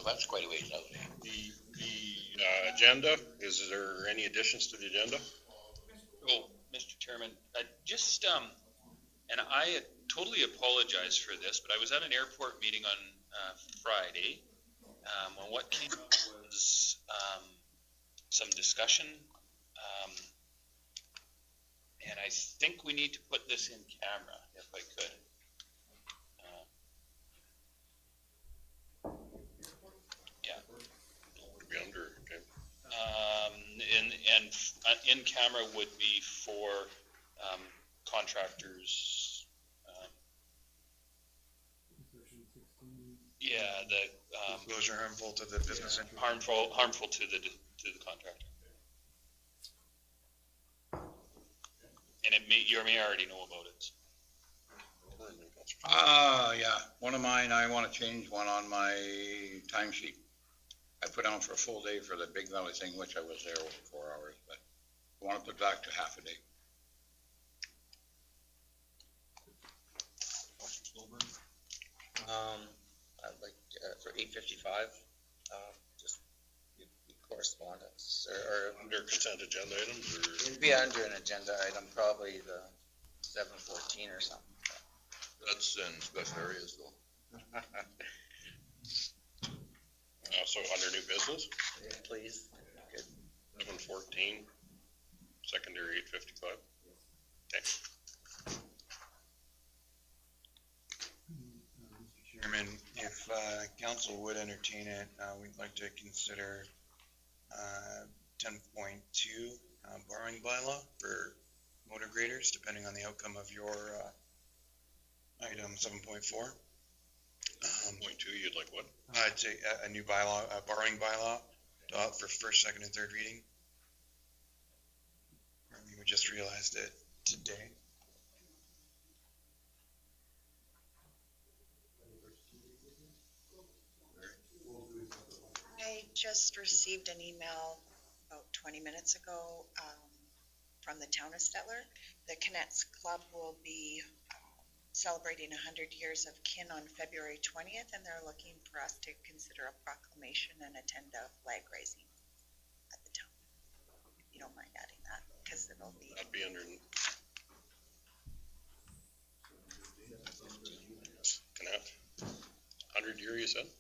Well, that's quite a ways out. The agenda, is there any additions to the agenda? Oh, Mr. Chairman, just, and I totally apologize for this, but I was at an airport meeting on Friday, when what came up was some discussion, and I think we need to put this in camera, if I could. Be under, okay. And in camera would be for contractors. Yeah, the disclosure harmful to the business. harmful to the contractor. And you may already know about it. Yeah, one of mine, I want to change one on my timesheet. I put down for a full day for the Big Valley thing, which I was there over 4 hours, but I want to put back to half a day. I'd like for 8:55, just correspondence or Under consent agenda items, or? it'd be under an agenda item, probably the 7:14 or something. That's in special areas though. So under new business, Please. Good. 7:14, secondary 8:55. Okay. Mr. Chairman, if council would entertain it, we'd like to consider 10.2 borrowing bylaw for motor graders, depending on the outcome of your item 7.4. 7.2, you'd like what? I'd say a new bylaw, a borrowing bylaw for first, second, and third reading. We just realized it today. I just received an email about 20 minutes ago from the town of Stettler. The Cadets Club will be celebrating 100 years of kin on February 20th, and they're looking for us to consider a proclamation and attend a flag raising at the town. If you don't mind adding that, because it'll be... That'd be under Canet. 100 year, you said?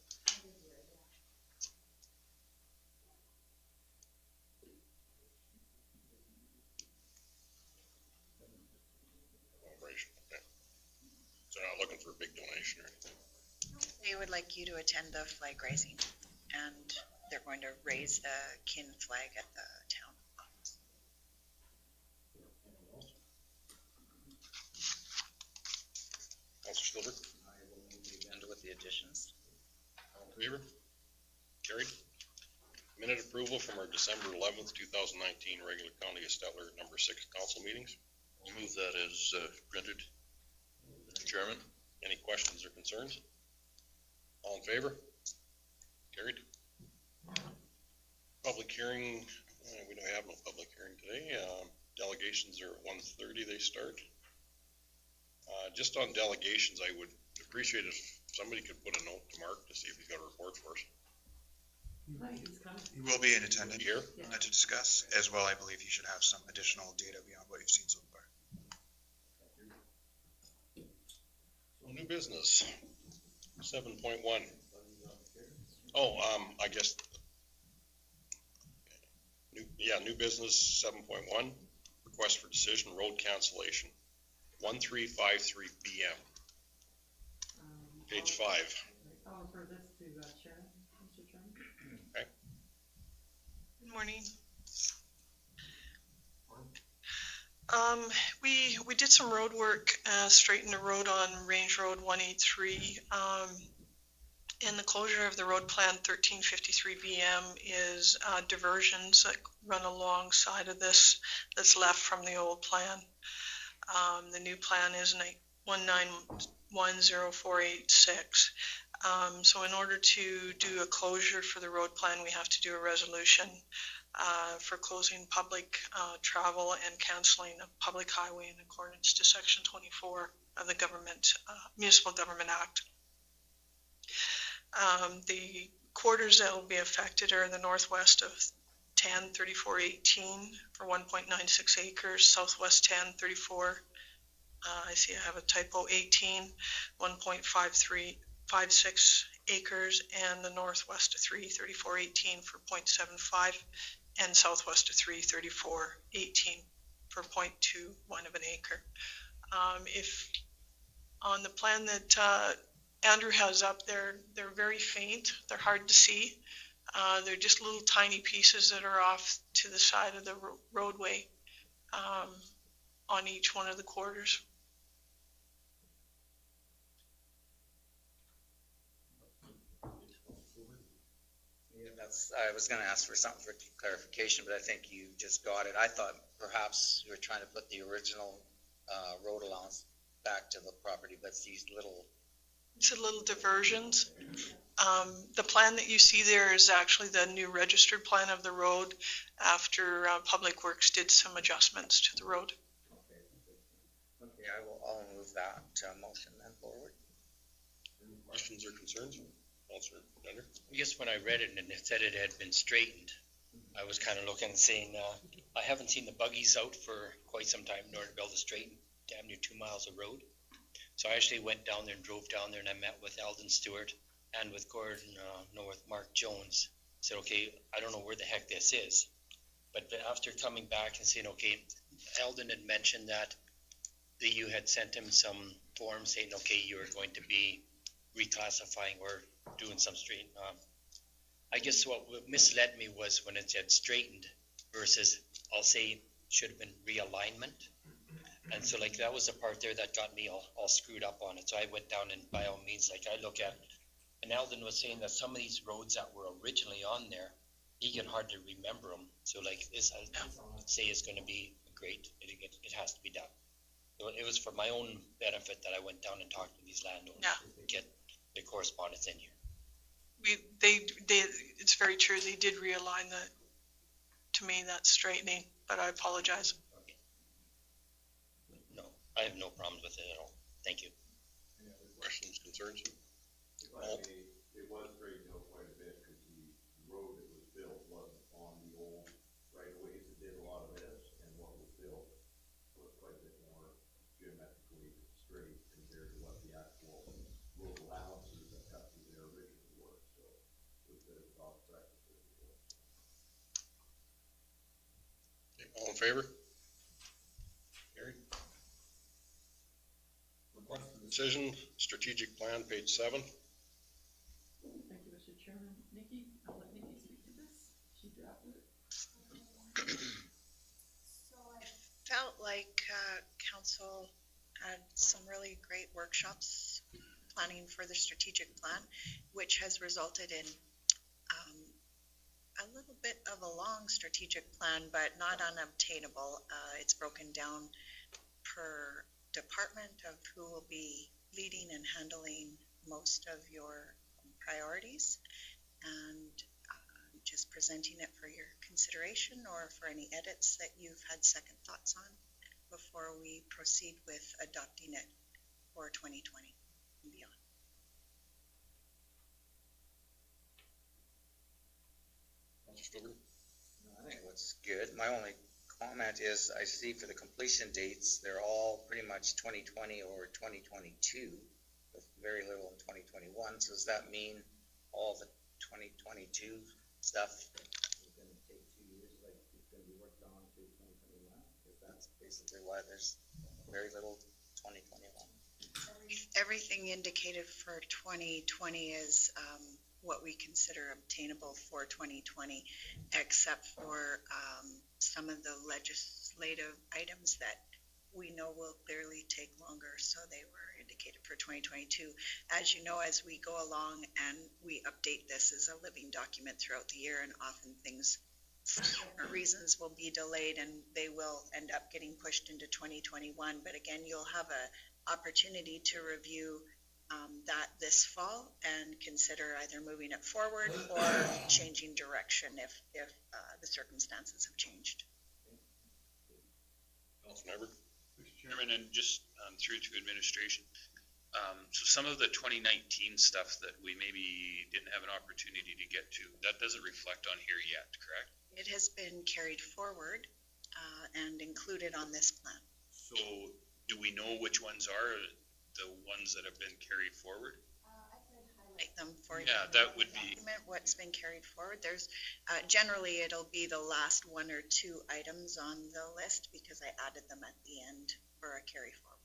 So not looking for a big donation or anything. They would like you to attend the flag raising, and they're going to raise the kin flag at the town office. Councilor Silver? I will move the agenda with the additions. All in favor? Carried. Minute approval from our December 11th, 2019 regular County of Stettler number 6 council meetings. I'll move that as printed. Chairman, any questions or concerns? All in favor? Carried. Public hearing, we don't have no public hearing today. Delegations are at 1:30 they start. Just on delegations, I would appreciate if somebody could put a note to Mark to see if he's got a report for us. He will be in attendance Here? to discuss. As well, I believe he should have some additional data beyond what you've seen so far. New business, 7.1. I guess, new business, 7.1, request for decision, road cancellation, 1353 BM, page 5. I'll refer this to Sharon, Mr. Chairman. Okay. Good morning. We did some road work, straightened the road on Range Road 183. And the closure of the road plan 1353 BM is diversions that run alongside of this that's left from the old plan. The new plan is 1910486. So in order to do a closure for the road plan, we have to do a resolution for closing public travel and canceling a public highway in accordance to Section 24 of the Municipal Government Act. The quarters that will be affected are the northwest of 103418 for 1.96 acres, southwest 1034, I see I have a typo, 18, 1.56 acres, and the northwest of 33418 for 0.75, and southwest of 33418 for 0.21 of an acre. If on the plan that Andrew has up there, they're very faint, they're hard to see. They're just little tiny pieces that are off to the side of the roadway on each one of the quarters. Yeah, I was gonna ask for something for clarification, but I think you just got it. I thought perhaps you were trying to put the original road allowance back to the property, but it's these little. It's a little diversions. The plan that you see there is actually the new registered plan of the road after Public Works did some adjustments to the road. Okay, I'll move that motion then forward. Any questions or concerns? Councilor Dunder? I guess when I read it and it said it had been straightened, I was kind of looking and saying, I haven't seen the buggies out for quite some time in order to build a straightened damn near 2 miles of road. So I actually went down there and drove down there and I met with Eldon Stewart and with Gordon, with Mark Jones. I said, okay, I don't know where the heck this is. But after coming back and saying, okay, Eldon had mentioned that you had sent him some forms saying, okay, you are going to be reclassifying or doing some straight. I guess what misled me was when it said straightened versus, I'll say, should have been realignment. And so like that was the part there that got me all screwed up on it. So I went down and by all means, like I look at, and Eldon was saying that some of these roads that were originally on there, he can hardly remember them. So like this, I would say is going to be great. It has to be done. It was for my own benefit that I went down and talked to these landowners to get the correspondence in here. It's very true. They did realign to me, that straightening, but I apologize. Okay. No, I have no problems with it at all. Thank you. Any other questions, concerns? It was straightened out quite a bit because the road that was built wasn't on the old right-of-ways that did a lot of this, and what was built was quite a bit more geometrically straight compared to what the actual road allowances that cut through there originally were. So it was a bit of a cost practice. Okay, all in favor? Carried. Request for decision, strategic plan, page 7. Thank you, Mr. Chairman. Nikki, I'll let Nikki speak to this. She drafted it. So I felt like council had some really great workshops planning for the strategic plan, which has resulted in a little bit of a long strategic plan, but not unobtainable. It's broken down per department of who will be leading and handling most of your priorities, and just presenting it for your consideration or for any edits that you've had second thoughts on before we proceed with adopting it for 2020 and beyond. I think it looks good. My only comment is I see for the completion dates, they're all pretty much 2020 or 2022 with very little in 2021. So does that mean all the 2022 stuff is going to take 2 years, like it's going to be worked on to 2021? Because that's basically why there's very little 2021. Everything indicated for 2020 is what we consider obtainable for 2020, except for some of the legislative items that we know will clearly take longer, so they were indicated for 2022. As you know, as we go along and we update this as a living document throughout the year, and often things, for different reasons, will be delayed and they will end up getting pushed into 2021. But again, you'll have an opportunity to review that this fall and consider either moving it forward or changing direction if the circumstances have changed. Councilmember? Mr. Chairman, and just through to administration, So some of the 2019 stuff that we maybe didn't have an opportunity to get to, that doesn't reflect on here yet, correct? It has been carried forward and included on this plan. So do we know which ones are the ones that have been carried forward? Highlight them for you. Yeah, that would be, Document what's been carried forward. There's generally it'll be the last one or two items on the list because I added them at the end for a carry forward.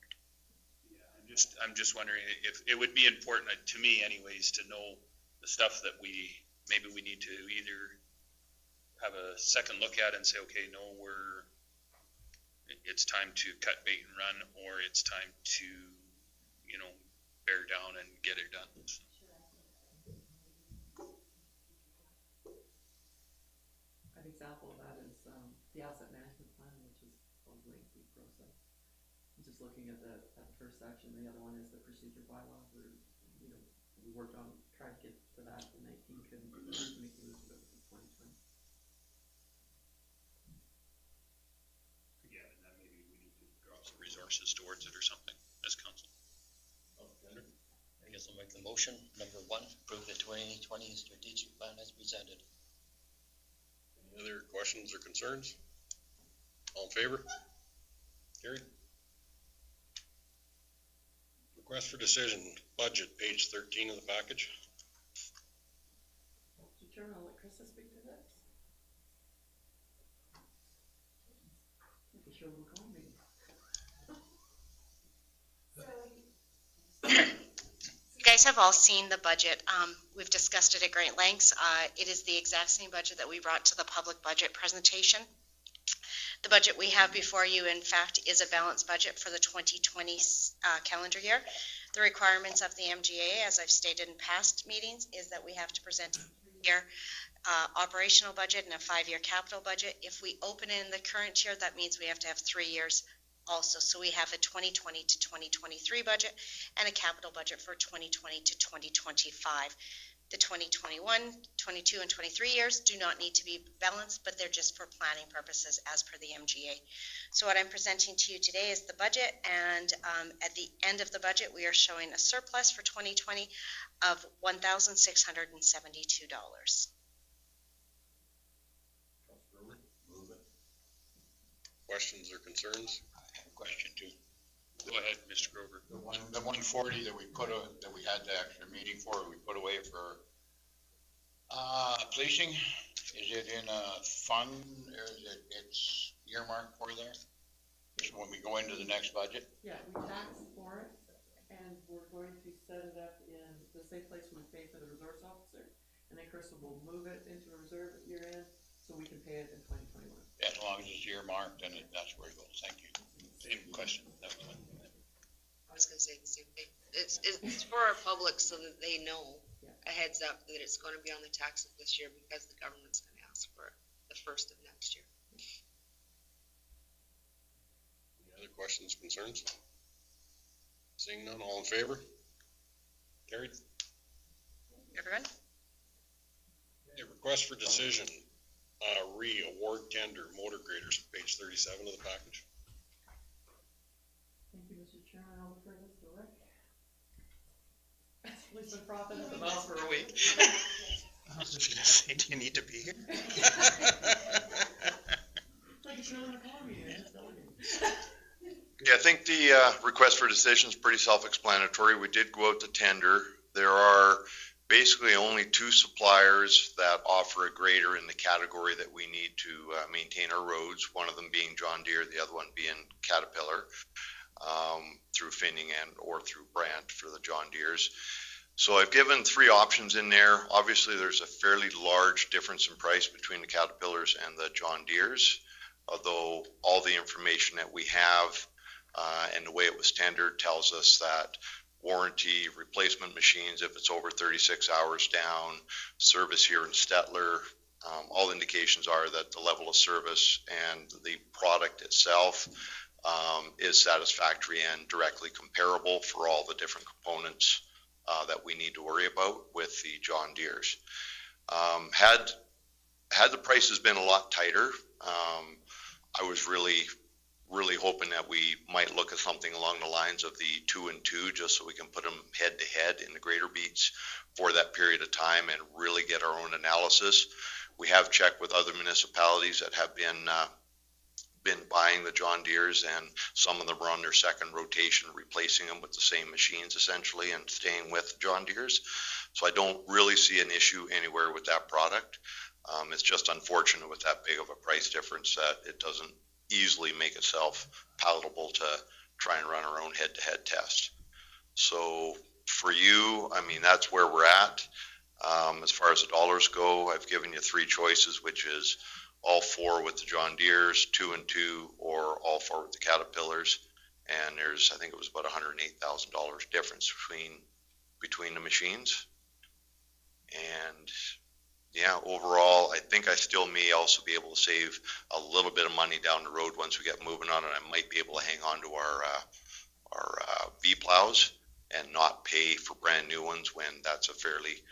I'm just wondering if it would be important to me anyways to know the stuff that maybe we need to either have a second look at and say, okay, no, it's time to cut bait and run, or it's time to, bear down and get it done. An example of that is the asset management plan, which is a lengthy process. Just looking at the first section, the other one is the procedure bylaw, where, we worked on trying to get to that in 19, couldn't make the move to it in 2020. Yeah, and then maybe we need to drop some resources towards it or something as council. I guess I'll make the motion. Number 1, approve the 2020 strategic plan as presented. Any other questions or concerns? All in favor? Carried. Request for decision, budget, page 13 of the package. Mr. Chairman, I'll let Krista speak to this. Make sure we'll call me. You guys have all seen the budget. We've discussed it at great lengths. It is the exact same budget that we brought to the public budget presentation. The budget we have before you, in fact, is a balanced budget for the 2020 calendar year. The requirements of the MGA, as I've stated in past meetings, is that we have to present a 3-year operational budget and a 5-year capital budget. If we open in the current year, that means we have to have 3 years also. So we have a 2020 to 2023 budget and a capital budget for 2020 to 2025. The 2021, 22, and 23 years do not need to be balanced, but they're just for planning purposes as per the MGA. So what I'm presenting to you today is the budget, and at the end of the budget, we are showing a surplus for 2020 of $1,672. Move it. Questions or concerns? I have a question too. Go ahead, Mr. Grover. The 140 that we had the extra meeting for, we put away for policing. Is it in a fund, or is it's earmarked for there? Just when we go into the next budget? Yeah, we taxed for it, and we're going to set it up in the same place we pay for the resource officer. And then Crystal will move it into a reserve at year end, so we can pay it in 2021. As long as it's earmarked, then that's where it goes. Thank you. Same question. I was gonna say the same thing. It's for our public so that they know a heads up that it's gonna be on the taxes this year because the government's gonna ask for it the first of next year. Any other questions, concerns? Seeing none, all in favor? Carried. Everyone? Okay, request for decision, re-award tender motor graders, page 37 of the package. Thank you, Mr. Chairman. I'll refer this to Rick. We've been frothing at the mouth for a week. I was just gonna say, do you need to be here? Like it's really a call meeting. Yeah, I think the request for decision is pretty self-explanatory. We did go out to tender. There are basically only 2 suppliers that offer a grader in the category that we need to maintain our roads, one of them being John Deere, the other one being Caterpillar, through Finning and or through Brandt for the John Deeres. So I've given 3 options in there. Obviously, there's a fairly large difference in price between the Caterpillars and the John Deeres, although all the information that we have and the way it was tendered tells us that warranty, replacement machines, if it's over 36 hours down, service here in Stettler, all indications are that the level of service and the product itself is satisfactory and directly comparable for all the different components that we need to worry about with the John Deeres. Had the prices been a lot tighter, I was really really hoping that we might look at something along the lines of the 2 and 2, just so we can put them head to head in the greater beats for that period of time and really get our own analysis. We have checked with other municipalities that have been buying the John Deeres, and some of them are on their second rotation, replacing them with the same machines essentially and staying with John Deeres. So I don't really see an issue anywhere with that product. It's just unfortunate with that big of a price difference that it doesn't easily make itself palatable to try and run our own head-to-head test. So for you, I mean, that's where we're at. As far as the dollars go, I've given you 3 choices, which is all 4 with the John Deeres, 2 and 2, or all 4 with the Caterpillars. And there's, I think it was about $108,000 difference between the machines. And yeah, overall, I think I still may also be able to save a little bit of money down the road once we get moving on it. I might be able to hang on to our V plows and not pay for brand new ones when that's a fairly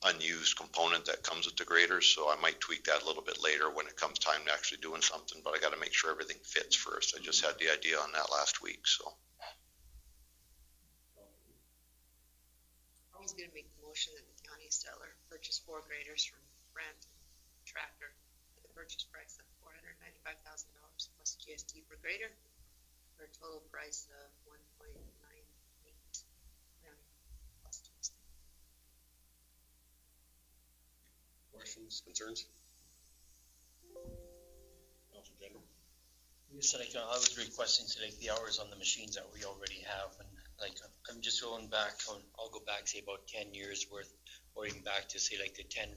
unused component that comes with the graders. So I might tweak that a little bit later when it comes time to actually doing something, but I got to make sure everything fits first. I just had the idea on that last week, so. I was gonna make the motion that the county of Stettler purchase 4 graders from Brent Tractor at the purchase price of $495,000 plus GST per grader for a total price of $1.98 million plus GST. Questions, concerns? Councilor Gender? So like, I was requesting to like the hours on the machines that we already have, and like I'm just going back I'll go back say about 10 years worth, or even back to say like the 10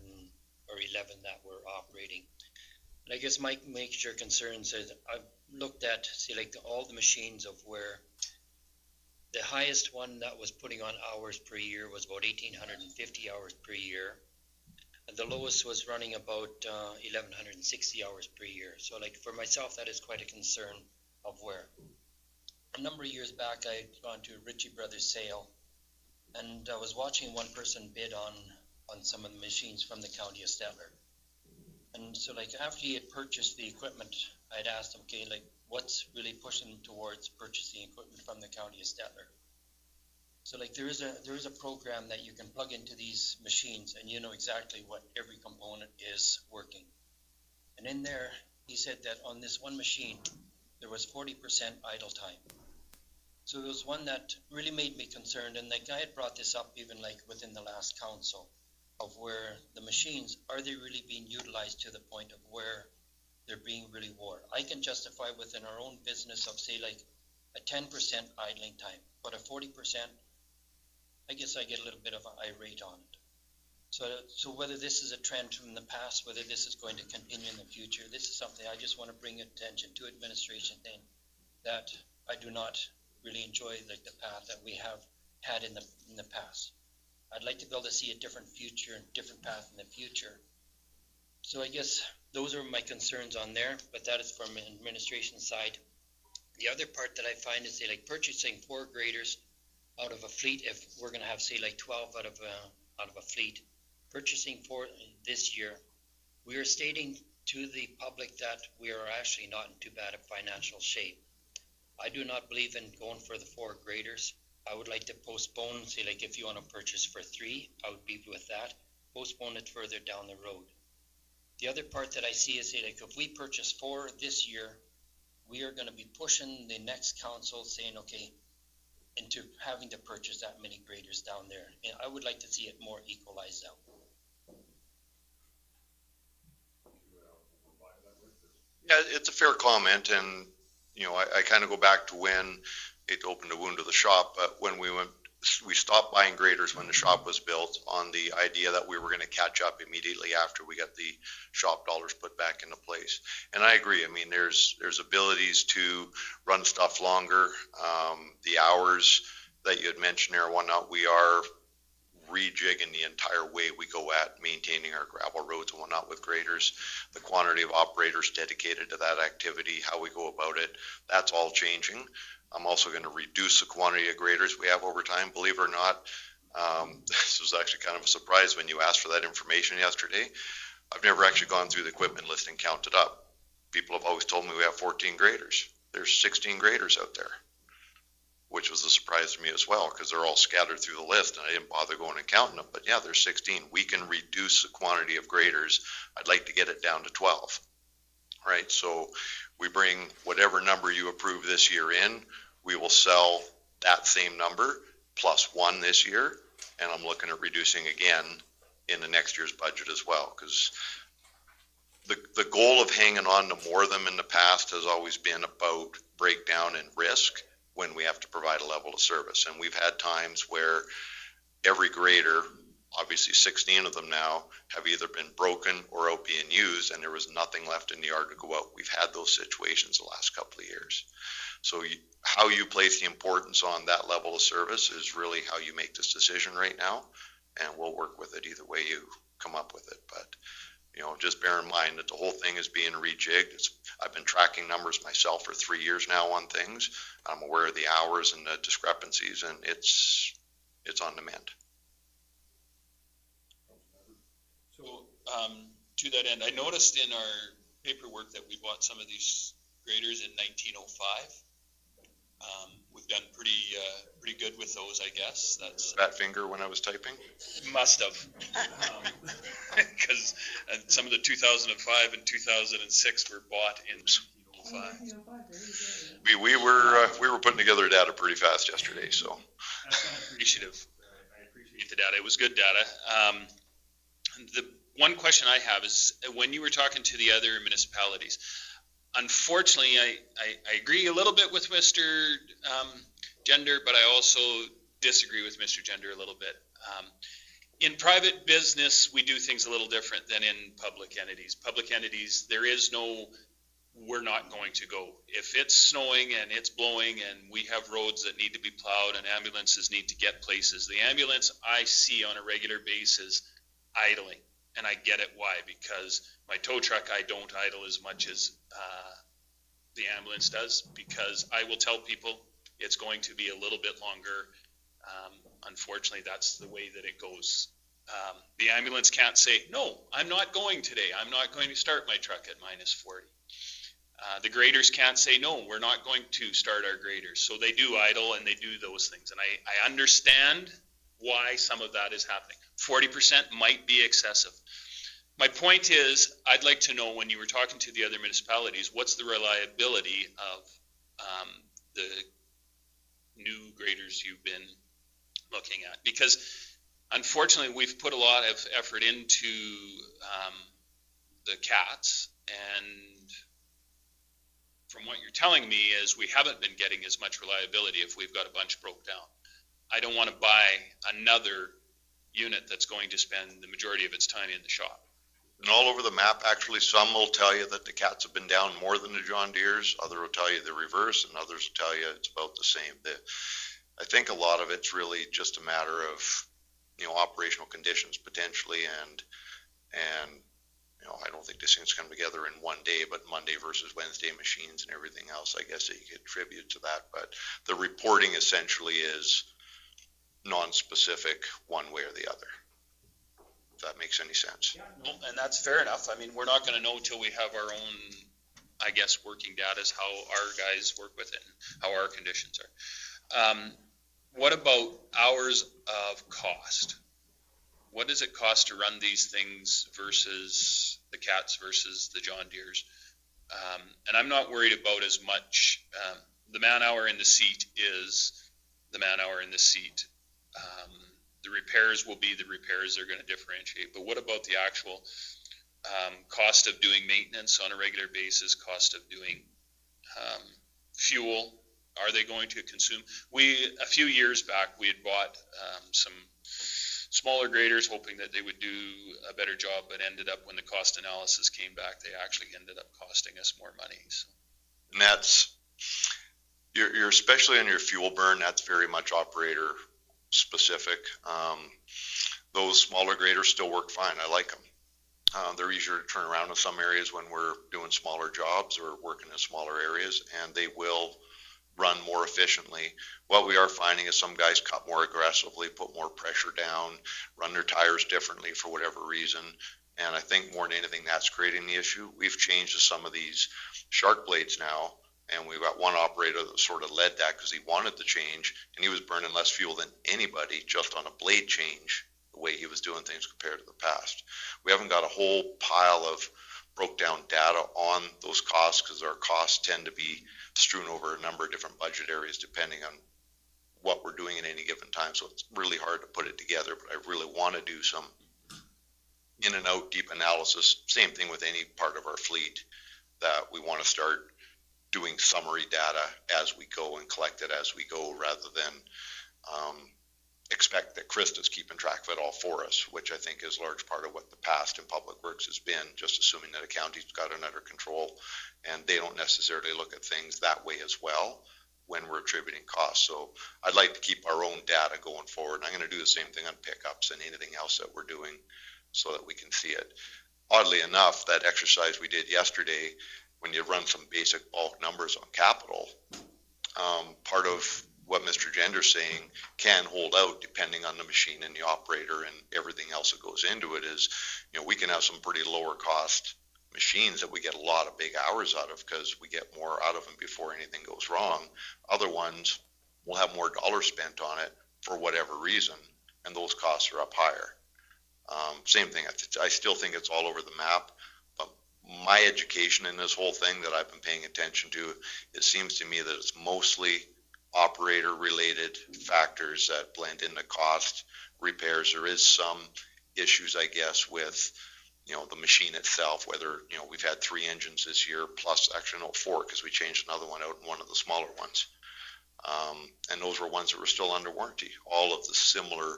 or 11 that we're operating. And I guess my major concerns is I've looked at say like all the machines of where the highest one that was putting on hours per year was about 1,850 hours per year. And the lowest was running about 1,160 hours per year. So like for myself, that is quite a concern of where. A number of years back, I had gone to a Ritchie Brothers sale, and I was watching one person bid on some of the machines from the county of Stettler. And so like after he had purchased the equipment, I'd asked him, okay, like what's really pushing him towards purchasing equipment from the county of Stettler? So like there is a program that you can plug into these machines, and you know exactly what every component is working. And in there, he said that on this one machine, there was 40% idle time. So there was one that really made me concerned, and like I had brought this up even like within the last council, of where the machines, are they really being utilized to the point of where they're being really wore? I can justify within our own business of say like a 10% idling time, but a 40%, I guess I get a little bit of an irate on it. So whether this is a trend from the past, whether this is going to continue in the future, this is something I just want to bring attention to administration thing, that I do not really enjoy like the path that we have had in the past. I'd like to be able to see a different future and different path in the future. So I guess those are my concerns on there, but that is from an administration side. The other part that I find is say like purchasing 4 graders out of a fleet. If we're going to have say like 12 out of a fleet, purchasing 4 this year, we are stating to the public that we are actually not in too bad a financial shape. I do not believe in going for the 4 graders. I would like to postpone, say like if you want to purchase for 3, I would be with that. Postpone it further down the road. The other part that I see is say like if we purchase 4 this year, we are going to be pushing the next council saying, okay, into having to purchase that many graders down there. And I would like to see it more equalized out. Yeah, it's a fair comment, and you know, I kind of go back to when it opened a wound to the shop, but when we stopped buying graders when the shop was built on the idea that we were going to catch up immediately after we got the shop dollars put back into place. And I agree. I mean, there's abilities to run stuff longer. The hours that you had mentioned there and whatnot, we are rejigging the entire way we go at maintaining our gravel roads and whatnot with graders. The quantity of operators dedicated to that activity, how we go about it, that's all changing. I'm also going to reduce the quantity of graders we have over time. Believe it or not, this was actually kind of a surprise when you asked for that information yesterday. I've never actually gone through the equipment list and counted up. people have always told me we have 14 graders. There's 16 graders out there, which was a surprise to me as well, because they're all scattered through the list, and I didn't bother going and counting them. But yeah, there's 16. We can reduce the quantity of graders. I'd like to get it down to 12, right? So we bring whatever number you approve this year in, we will sell that same number plus one this year, and I'm looking at reducing again in the next year's budget as well, because the goal of hanging on to more of them in the past has always been about breakdown and risk when we have to provide a level of service. And we've had times where every grader, obviously 16 of them now, have either been broken or out being used, and there was nothing left in the yard to go out. We've had those situations the last couple of years. So how you place the importance on that level of service is really how you make this decision right now, and we'll work with it either way you come up with it. But just bear in mind that the whole thing is being rejigged. I've been tracking numbers myself for 3 years now on things. I'm aware of the hours and the discrepancies, and it's on demand. So, to that end, I noticed in our paperwork that we bought some of these graders in 1905. We've done pretty good with those, I guess. That's Fat finger when I was typing? must have. Because some of the 2005 and 2006 were bought in 1905. We were putting together data pretty fast yesterday, so. Appreciative. I appreciate the data. It was good data. The one question I have is, when you were talking to the other municipalities, unfortunately, I agree a little bit with Mr. Gender, but I also disagree with Mr. Gender a little bit. In private business, we do things a little different than in public entities. Public entities, there is no, we're not going to go. If it's snowing and it's blowing and we have roads that need to be plowed and ambulances need to get places, the ambulance I see on a regular basis idling. And I get it why, because my tow truck, I don't idle as much as the ambulance does, because I will tell people it's going to be a little bit longer. Unfortunately, that's the way that it goes. The ambulance can't say, no, I'm not going today. I'm not going to start my truck at -40. The graders can't say, no, we're not going to start our graders. So they do idle and they do those things. And I understand why some of that is happening. 40% might be excessive. My point is, I'd like to know, when you were talking to the other municipalities, what's the reliability of the new graders you've been looking at? Because unfortunately, we've put a lot of effort into the cats, and from what you're telling me is we haven't been getting as much reliability if we've got a bunch broke down. I don't want to buy another unit that's going to spend the majority of its time in the shop. And all over the map, actually, some will tell you that the cats have been down more than the John Deeres. Others will tell you the reverse, and others will tell you it's about the same. I think a lot of it's really just a matter of, operational conditions potentially, and I don't think this thing's come together in one day, but Monday versus Wednesday machines and everything else, I guess that you could attribute to that. But the reporting essentially is non-specific one way or the other, if that makes any sense. Yeah, no, and that's fair enough. I mean, we're not going to know till we have our own, I guess, working data is how our guys work with it and how our conditions are. What about hours of cost? What does it cost to run these things versus the cats versus the John Deeres? And I'm not worried about as much. The man hour in the seat is the man hour in the seat. The repairs will be the repairs. They're going to differentiate. But what about the actual cost of doing maintenance on a regular basis, cost of doing fuel? Are they going to consume? A few years back, we had bought some smaller graders hoping that they would do a better job, but ended up, when the cost analysis came back, they actually ended up costing us more money. So. And that's, you're especially on your fuel burn, that's very much operator specific. Those smaller graders still work fine. I like them. They're easier to turn around in some areas when we're doing smaller jobs or working in smaller areas, and they will run more efficiently. What we are finding is some guys cut more aggressively, put more pressure down, run their tires differently for whatever reason, And I think more than anything, that's creating the issue. We've changed to some of these shark blades now, and we've got one operator that sort of led that because he wanted the change, and he was burning less fuel than anybody just on a blade change, the way he was doing things compared to the past. We haven't got a whole pile of broke down data on those costs because our costs tend to be strewn over a number of different budget areas depending on what we're doing at any given time. So it's really hard to put it together, but I really want to do some in and out deep analysis. Same thing with any part of our fleet, that we want to start doing summary data as we go and collect it as we go, rather than expect that Krista's keeping track of it all for us, which I think is a large part of what the past in Public Works has been, just assuming that a county's got it under control, and they don't necessarily look at things that way as well when we're attributing costs. So I'd like to keep our own data going forward. I'm going to do the same thing on pickups and anything else that we're doing so that we can see it. Oddly enough, that exercise we did yesterday, when you run some basic bulk numbers on capital, part of what Mr. Gender's saying can hold out depending on the machine and the operator and everything else that goes into it is, we can have some pretty lower cost machines that we get a lot of big hours out of because we get more out of them before anything goes wrong. Other ones will have more dollars spent on it for whatever reason, and those costs are up higher. Same thing, I still think it's all over the map, but my education in this whole thing that I've been paying attention to, it seems to me that it's mostly operator related factors that blend into cost. Repairs, there is some issues, I guess, with the machine itself, whether we've had 3 engines this year, plus actually 4 because we changed another one out in one of the smaller ones, and those were ones that were still under warranty, all of the similar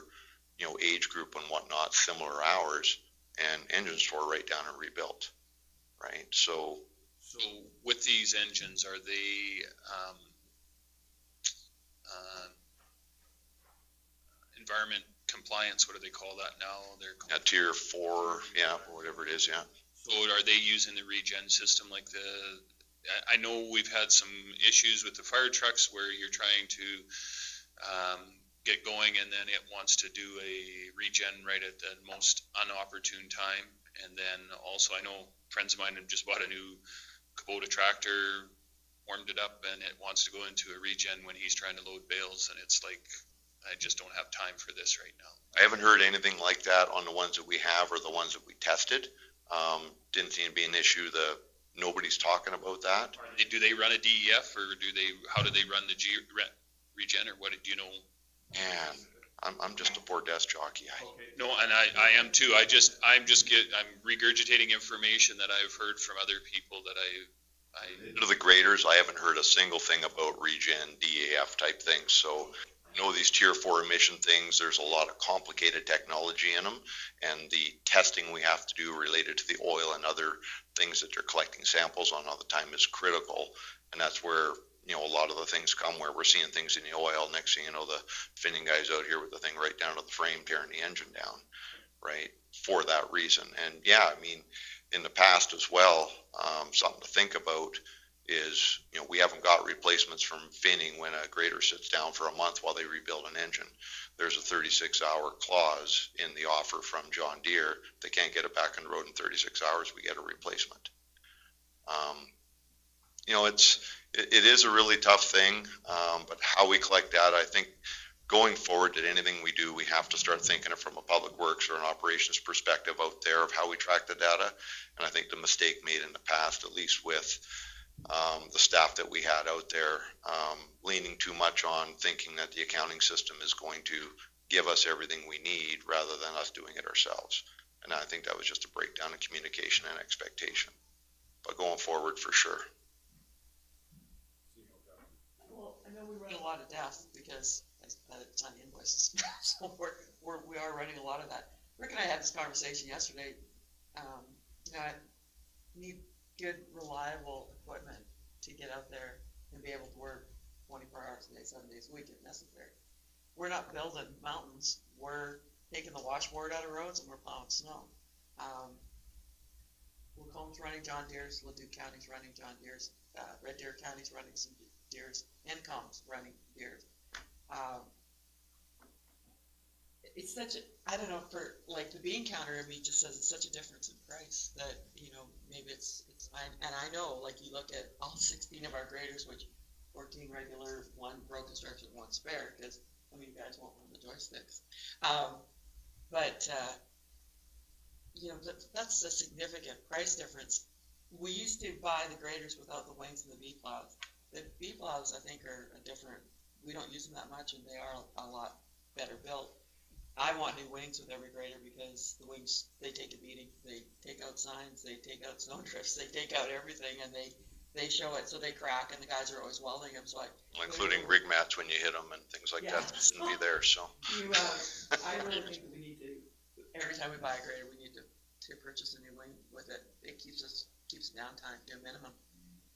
age group and whatnot, similar hours, and engines tore right down and rebuilt, right? So with these engines, are they environment compliance? What do they call that now? They're called tier 4, or whatever it is, yeah. So are they using the regen system like I know we've had some issues with the fire trucks where you're trying to get going and then it wants to do a regen right at the most unopportune time. And then also I know friends of mine have just bought a new Kubota tractor, warmed it up, and it wants to go into a regen when he's trying to load bales, and it's like, I just don't have time for this right now. I haven't heard anything like that on the ones that we have or the ones that we tested. Didn't seem to be an issue. Nobody's talking about that. Do they run a DEF, or how do they run the regen, or what do you know? Man, I'm just a poor desk jockey. No, and I am too. I'm regurgitating information that I've heard from other people that to the graders, I haven't heard a single thing about regen, DEF type things. So these tier 4 emission things, there's a lot of complicated technology in them, and the testing we have to do related to the oil and other things that they're collecting samples on all the time is critical. And that's where a lot of the things come, where we're seeing things in the oil. Next thing you know, the finning guy's out here with the thing right down to the frame, tearing the engine down, right, for that reason. And in the past as well, something to think about is, we haven't got replacements from finning when a grader sits down for a month while they rebuild an engine. There's a 36-hour clause in the offer from John Deere. If they can't get it back on the road in 36 hours, we get a replacement. It is a really tough thing, but how we collect data, I think going forward at anything we do, we have to start thinking it from a public works or an operations perspective out there of how we track the data. And I think the mistake made in the past, at least with the staff that we had out there, leaning too much on thinking that the accounting system is going to give us everything we need rather than us doing it ourselves. And I think that was just a breakdown in communication and expectation. But going forward, for sure. Well, I know we run a lot of DEF because it's on the invoices, so we are running a lot of that. Rick and I had this conversation yesterday. I need good, reliable equipment to get out there and be able to work 24 hours a day, 7 days a week if necessary. We're not building mountains. We're taking the washboard out of roads and we're plowing snow. Wilcomb's running John Deere's, Leduc County's running John Deere's, Red Deer County's running some Deere's, Encom's running Deere's. it's such a, I don't know, for like the bean counter, I mean, just says it's such a difference in price that, you know, maybe it's, and I know, like you look at all 16 of our graders, which 14 regular, one road construction, one spare, because I mean, you guys want one of the joysticks. But, you know, that's a significant price difference. We used to buy the graders without the wings and the V plows. The V plows, I think, are a different, we don't use them that much, and they are a lot better built. I want new wings with every grader because the wings, they take a beating. They take out signs, they take out snow drifts, they take out everything, and they show it, so they crack, and the guys are always welding them, so Including rig mats when you hit them and things like that shouldn't be there, so. You, I really think that we need to, every time we buy a grader, we need to purchase a new wing with it. It keeps downtime to a minimum.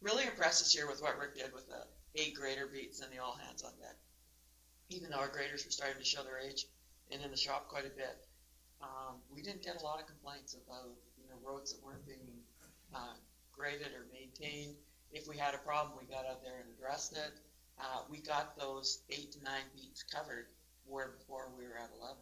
Really impressed this year with what Rick did with the 8 grader beats and the all hands on deck. Even though our graders were starting to show their age, and in the shop quite a bit, we didn't get a lot of complaints about, you know, roads that weren't being graded or maintained. If we had a problem, we got out there and addressed it. We got those 8 to 9 beats covered, where before we were at 11.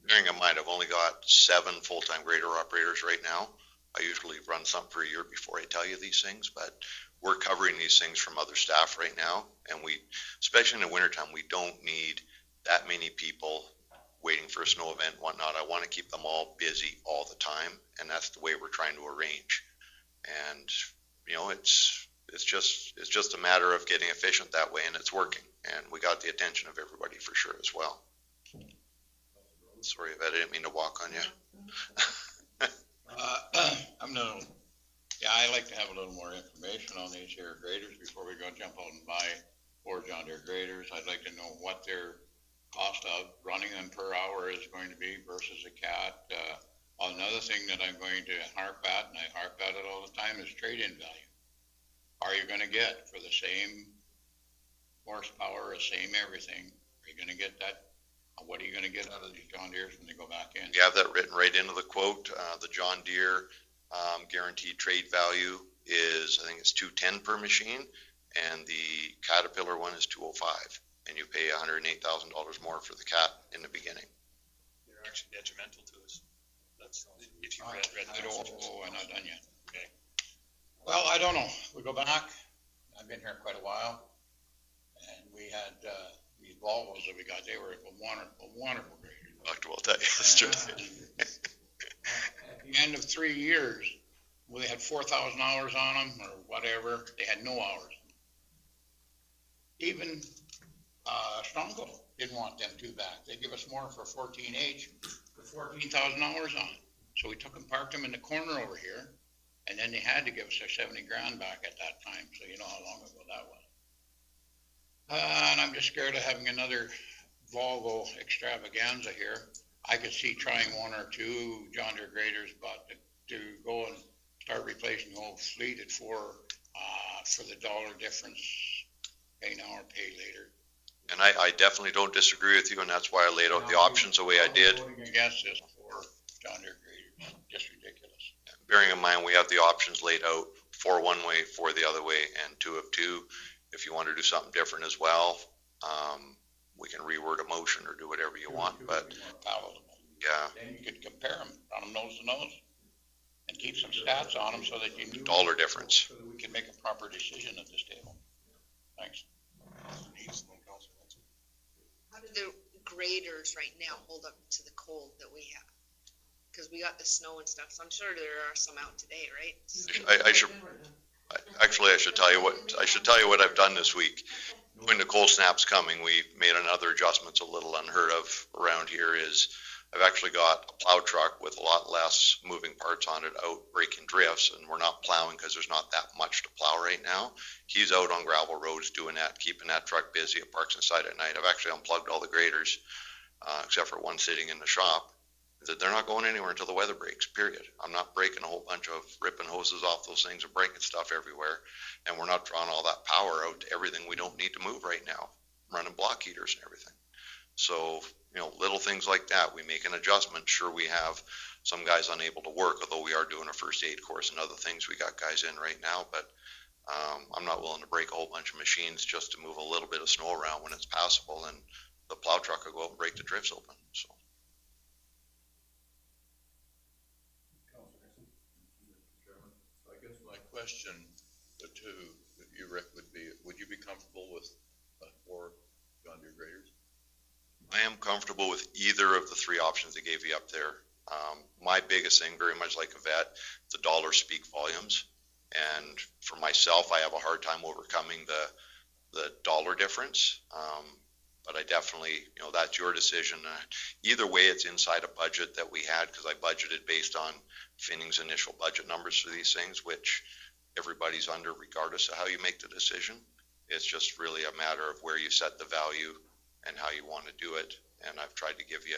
Bearing in mind, I've only got 7 full-time grader operators right now. I usually run some per year before I tell you these things, but we're covering these things from other staff right now. And we, especially in the wintertime, we don't need that many people waiting for a snow event and whatnot. I want to keep them all busy all the time, and that's the way we're trying to arrange. And, you know, it's just a matter of getting efficient that way, and it's working. And we got the attention of everybody for sure as well. Sorry, I didn't mean to walk on you. I like to have a little more information on these here graders before we go jump out and buy 4 John Deere graders. I'd like to know what their cost of running them per hour is going to be versus a cat. Another thing that I'm going to harp at, and I harp at it all the time, is trade-in value. Are you going to get for the same horsepower, the same everything? Are you going to get that? What are you going to get out of these John Deeres when they go back in? You have that written right into the quote. The John Deere guaranteed trade value is, I think it's $210 per machine, and the Caterpillar one is $205, and you pay $108,000 more for the Cat in the beginning. They're actually detrimental to us. That's if you read I'm not done yet. Okay. Well, I don't know. We go back. I've been here quite a while, and we had these Volvos that we got. They were wonderful graders. Talked about that yesterday. At the end of 3 years, we had 4,000 hours on them or whatever. They had no hours. Even Stronghold didn't want them too back. They give us more for 14H with 14,000 hours on it. So we took and parked them in the corner over here, and then they had to give us their 70 grand back at that time. So you know how long ago that was. And I'm just scared of having another Volvo extravaganza here. I could see trying 1 or 2 John Deere graders, but to go and start replacing the whole fleet at for the dollar difference, pay now or pay later. And I definitely don't disagree with you, and that's why I laid out the options the way I did. Voting against this for John Deere graders, just ridiculous. Bearing in mind, we have the options laid out, 4 one way, 4 the other way, and 2 of 2. If you want to do something different as well, we can reword a motion or do whatever you want, but Palatable. yeah. Then you could compare them, run them nose to nose, and keep some stats on them so that you can Dollar difference. so that we can make a proper decision at this table. Thanks. How do the graders right now hold up to the cold that we have? Because we got the snow and stuff, so I'm sure there are some out today, right? I should tell you what I've done this week. When the cold snap's coming, we made another adjustment. A little unheard of around here is I've actually got a plow truck with a lot less moving parts on it out breaking drifts, and we're not plowing because there's not that much to plow right now. He's out on gravel roads doing that, keeping that truck busy. It parks inside at night. I've actually unplugged all the graders, except for one sitting in the shop. They're not going anywhere until the weather breaks, period. I'm not breaking a whole bunch of ripping hoses off those things and breaking stuff everywhere. And we're not drawing all that power out to everything we don't need to move right now, running block heaters and everything. So, you know, little things like that, we make an adjustment. Sure, we have some guys unable to work, although we are doing a first aid course and other things. We got guys in right now, but I'm not willing to break a whole bunch of machines just to move a little bit of snow around when it's passable, and the plow truck will go out and break the drifts open. So question to you, Rick, would you be comfortable with 4 John Deere graders? I am comfortable with either of the 3 options they gave you up there. My biggest thing, very much like a vet, the dollars speak volumes. And for myself, I have a hard time overcoming the dollar difference. But I definitely, that's your decision. Either way, it's inside a budget that we had, because I budgeted based on Finning's initial budget numbers for these things, which everybody's under regardless of how you make the decision. It's just really a matter of where you set the value and how you want to do it. And I've tried to give you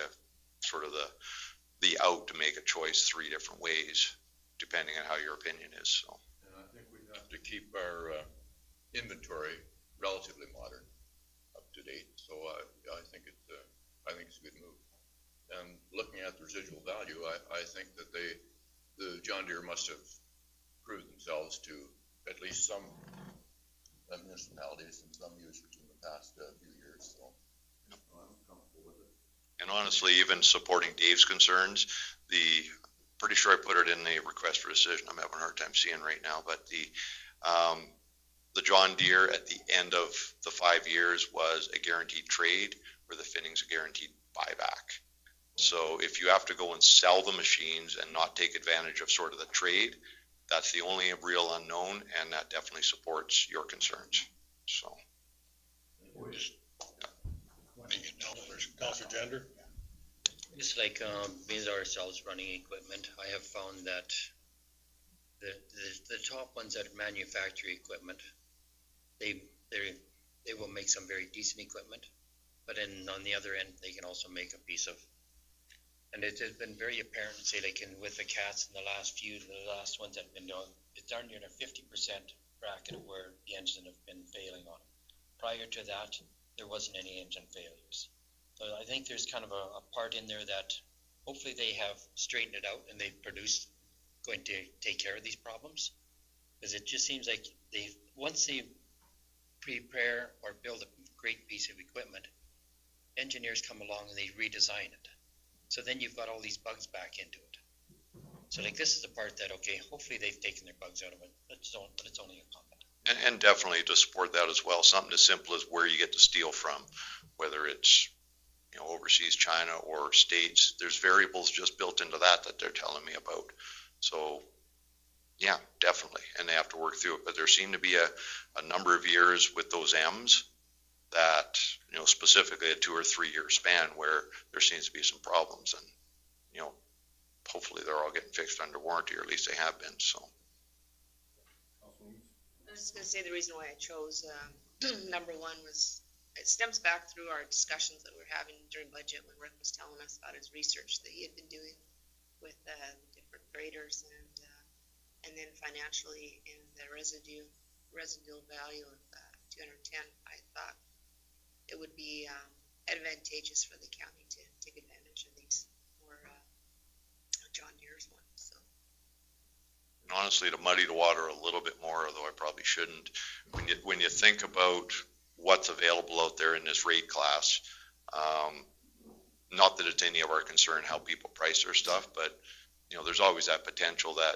sort of the out to make a choice 3 different ways, depending on how your opinion is. So. And I think we have to keep our inventory relatively modern, up to date. So I think it's a good move. And looking at the residual value, I think that the John Deere must have proved themselves to at least some municipalities and some users in the past few years. So I'm comfortable with it. And honestly, even supporting Dave's concerns, pretty sure I put it in the request for decision. I'm having a hard time seeing right now, but the John Deere at the end of the 5 years was a guaranteed trade, where the Finning's a guaranteed buyback. So if you have to go and sell the machines and not take advantage of sort of the trade, that's the only real unknown, and that definitely supports your concerns. So. Councilor Gender? Just like being ourselves running equipment, I have found that the top ones that manufacture equipment, they will make some very decent equipment, but then on the other end, they can also make a piece of. And it has been very apparent, say, like with the cats in the last ones that have been done, it's darn near in a 50% bracket of where the engine have been failing on. Prior to that, there wasn't any engine failures. So I think there's kind of a part in there that hopefully they have straightened it out and they've going to take care of these problems. Because it just seems like once they prepare or build a great piece of equipment, engineers come along and they redesign it. So then you've got all these bugs back into it. So like this is the part that, okay, hopefully they've taken their bugs out of it, but it's only a comment. And definitely to support that as well, something as simple as where you get the steel from, whether it's overseas China or States, there's variables just built into that they're telling me about. So yeah, definitely. And they have to work through it. But there seem to be a number of years with those M's that, specifically a 2 or 3 year span where there seems to be some problems, and, hopefully they're all getting fixed under warranty, or at least they have been. So. I was just going to say the reason why I chose number 1 was it stems back through our discussions that we're having during budget when Rick was telling us about his research that he had been doing with different graders and then financially in the residual value of 210. I thought it would be advantageous for the county to take advantage of these more John Deere's ones. So. Honestly, to muddy the water a little bit more, although I probably shouldn't, when you think about what's available out there in this rate class, not that it's any of our concern how people price their stuff, but there's always that potential that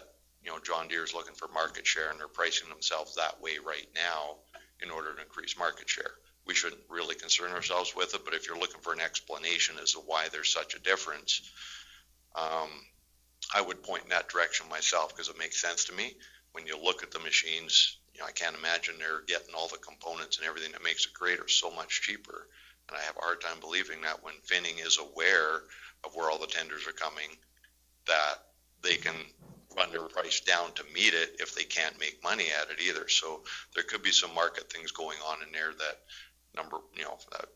John Deere is looking for market share and they're pricing themselves that way right now in order to increase market share. We shouldn't really concern ourselves with it, but if you're looking for an explanation as to why there's such a difference, I would point in that direction myself, because it makes sense to me. When you look at the machines, I can't imagine they're getting all the components and everything that makes a grader so much cheaper. And I have a hard time believing that when Finning is aware of where all the tenders are coming, that they can run their price down to meet it if they can't make money at it either. So there could be some market things going on in there that that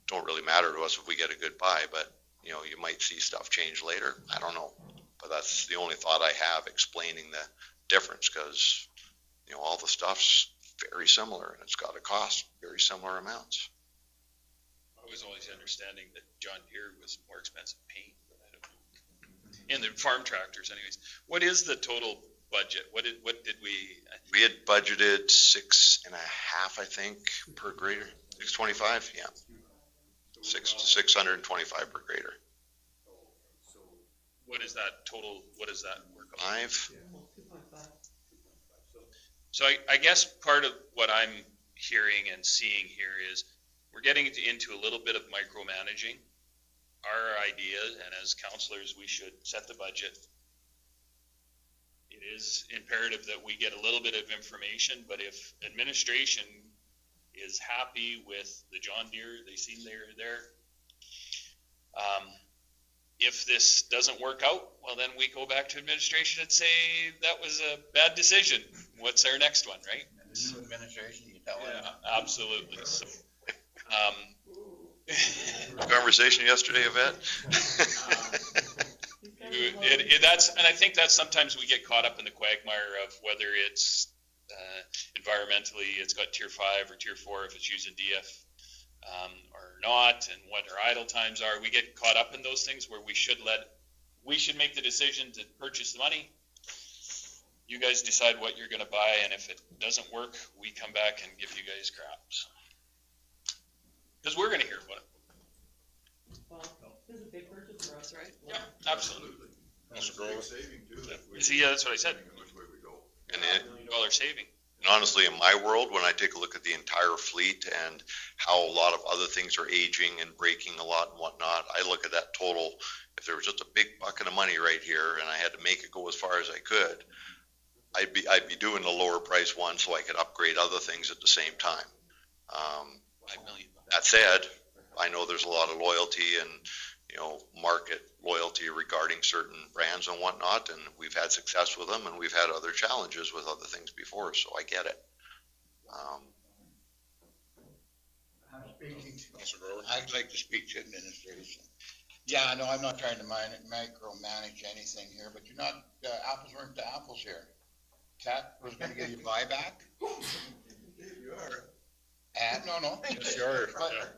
don't really matter to us if we get a good buy, but you might see stuff change later. I don't know, but that's the only thought I have explaining the difference, because all the stuff's very similar and it's got to cost very similar amounts. I was always understanding that John Deere was more expensive paint, but I don't know. And the farm tractors anyways. What is the total budget? What did we? We had budgeted 6.5, I think, per grader. 625, yeah. 625 per grader. So what is that total? What does that work out? 5. So I guess part of what I'm hearing and seeing here is we're getting into a little bit of micromanaging. Our idea, and as counselors, we should set the budget. It is imperative that we get a little bit of information, but if administration is happy with the John Deere, they seem they're there. If this doesn't work out, well, then we go back to administration and say, that was a bad decision. What's our next one, right? The new administration, you tell them. Yeah, absolutely. So, Conversation yesterday, Yvette? And I think that sometimes we get caught up in the quagmire of whether it's environmentally, it's got tier 5 or tier 4 if it's using DF or not, and what our idle times are. We get caught up in those things where we should make the decision to purchase the money. You guys decide what you're going to buy, and if it doesn't work, we come back and give you guys crap. Because we're going to hear about it. Well, this is a big purchase for us, right? Yeah, absolutely. That's a big saving too. See, yeah, that's what I said. Which way we go. And $1 million saving. And honestly, in my world, when I take a look at the entire fleet and how a lot of other things are aging and breaking a lot and whatnot, I look at that total. If there was just a big bucket of money right here and I had to make it go as far as I could, I'd be doing the lower price one so I could upgrade other things at the same time. $5 million. That said, I know there's a lot of loyalty and, market loyalty regarding certain brands and whatnot, and we've had success with them, and we've had other challenges with other things before, so I get it. I'd like to speak to administration. Yeah, no, I'm not trying to micromanage anything here, but you're not, apples weren't to apples here. Cat was gonna give you buyback? You are. No. Sure.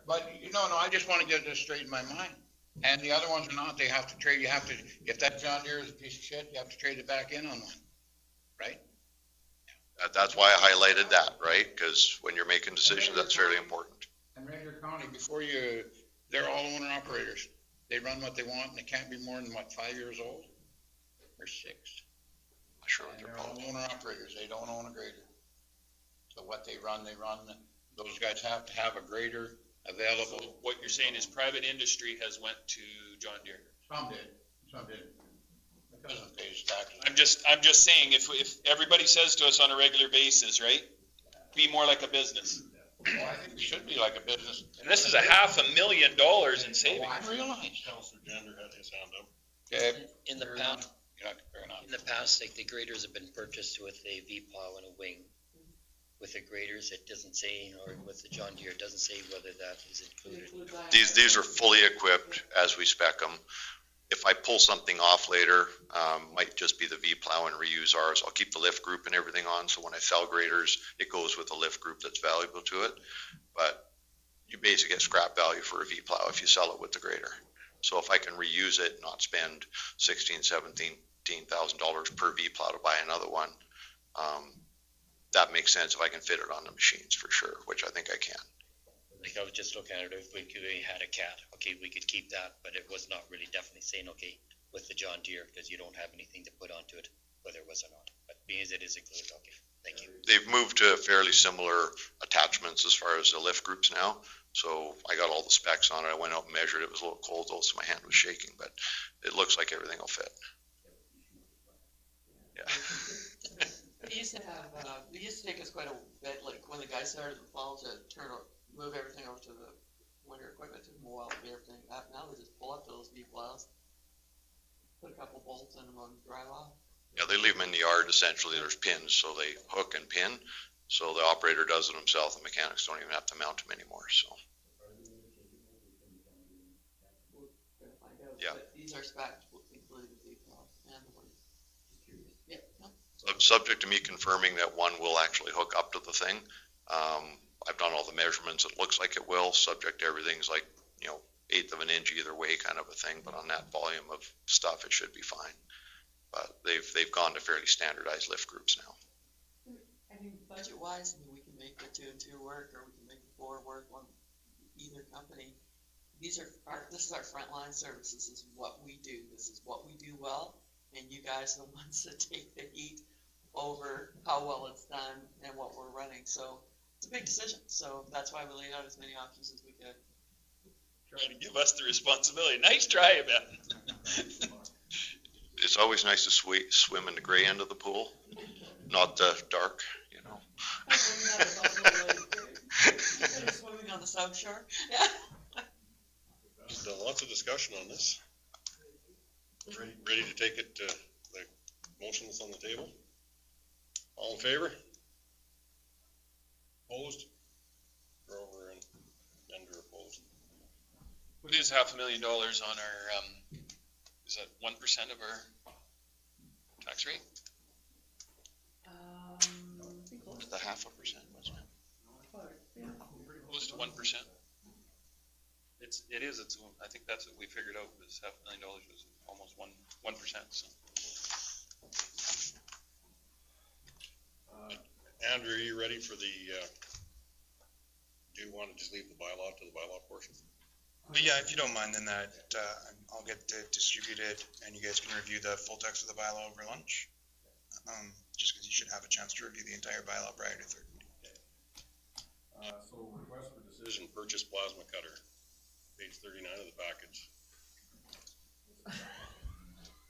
But, no, I just wanna get this straight in my mind. And the other ones are not, they have to trade, if that John Deere is a piece of shit, you have to trade it back in on one, right? That's why I highlighted that, right? Because when you're making decisions, that's fairly important. And Ranger County, they're all owner operators. They run what they want, and they can't be more than, 5 years old? Or 6? Not sure what And they're they're all called. owner operators, they don't own a grader. So what they run, those guys have to have a grader available. So what you're saying is private industry has went to John Deere. Some did. It doesn't pay his taxes. I'm just saying, if everybody says to us on a regular basis, right, be more like a business. Well, I think we should be like a business. And this is $500,000 in savings. Oh, I realize. Counselor Gender had his hand up. Okay, In the fair past, enough. You're not comparing up. in the past, like the graders have been purchased with a V-plow and a wing. With the graders, it doesn't say, or with the John Deere, it doesn't say whether that is included. These are fully equipped as we spec them. If I pull something off later, might just be the V-plow and reuse ours. I'll keep the lift group and everything on, so when I sell graders, it goes with the lift group that's valuable to it. But you basically get scrap value for a V-plow if you sell it with the grader. So if I can reuse it, not spend $16,000, $17,000 per V-plow to buy another one, that makes sense if I can fit it on the machines for sure, which I think I can. Like I was just looking at it, if we had a cat, okay, we could keep that, but it was not really definitely saying, okay, with the John Deere, because you don't have anything to put onto it, whether it was or not. But being as it is included, okay, thank you. They've moved to fairly similar attachments as far as the lift groups now. So I got all the specs on it. I went out and measured. It was a little cold though, so my hand was shaking, but it looks like everything will fit. Yeah. We used to take us quite a bit, like when the guys started in the fall to move everything over to the winter equipment, to mow out everything. Now they just pull up those V-plows, put a couple bolts in them on drywall. Yeah, they leave them in the yard. Essentially, there's pins, so they hook and pin. So the operator does it himself. The mechanics don't even have to mount them anymore. So. We're gonna find out. Yeah. But these are specs, including the V-plows and the ones. Just curious. Yeah. No. Subject to me confirming that one will actually hook up to the thing. I've done all the measurements. It looks like it will. Subject to everything's like, 1/8 of an inch either way kind of a thing. But on that volume of stuff, it should be fine. But they've gone to fairly standardized lift groups now. I mean, budget-wise, we can make the 2 and 2 work, or we can make the 4 work on either company. This is our frontline services. This is what we do. This is what we do well, and you guys are the ones that take the heat over how well it's done and what we're running, so it's a big decision, so that's why we laid out as many options as we could. Trying to give us the responsibility. Nice try, Ben. It's always nice to swim in the gray end of the pool, not the dark, you know. Swimming on the South Shore, yeah. Just lots of discussion on this. Ready to take it to the motion that's on the table? All in favor? Opposed? Grover and Bender opposed. What is $500,000 on our, is that 1% of our tax rate? I think close. The 0.5%, wasn't it? Yeah. Close to 1%. It is, I think that's what we figured out, was $500,000 was almost 1%, so. Andrew, are you ready for the, do you want to just leave the bylaw to the bylaw portion? But yeah, if you don't mind, then that, I'll get it distributed and you guys can review the full text of the bylaw over lunch. Just because you should have a chance to review the entire bylaw prior to third reading. So request for decision, purchase plasma cutter, page 39 of the package.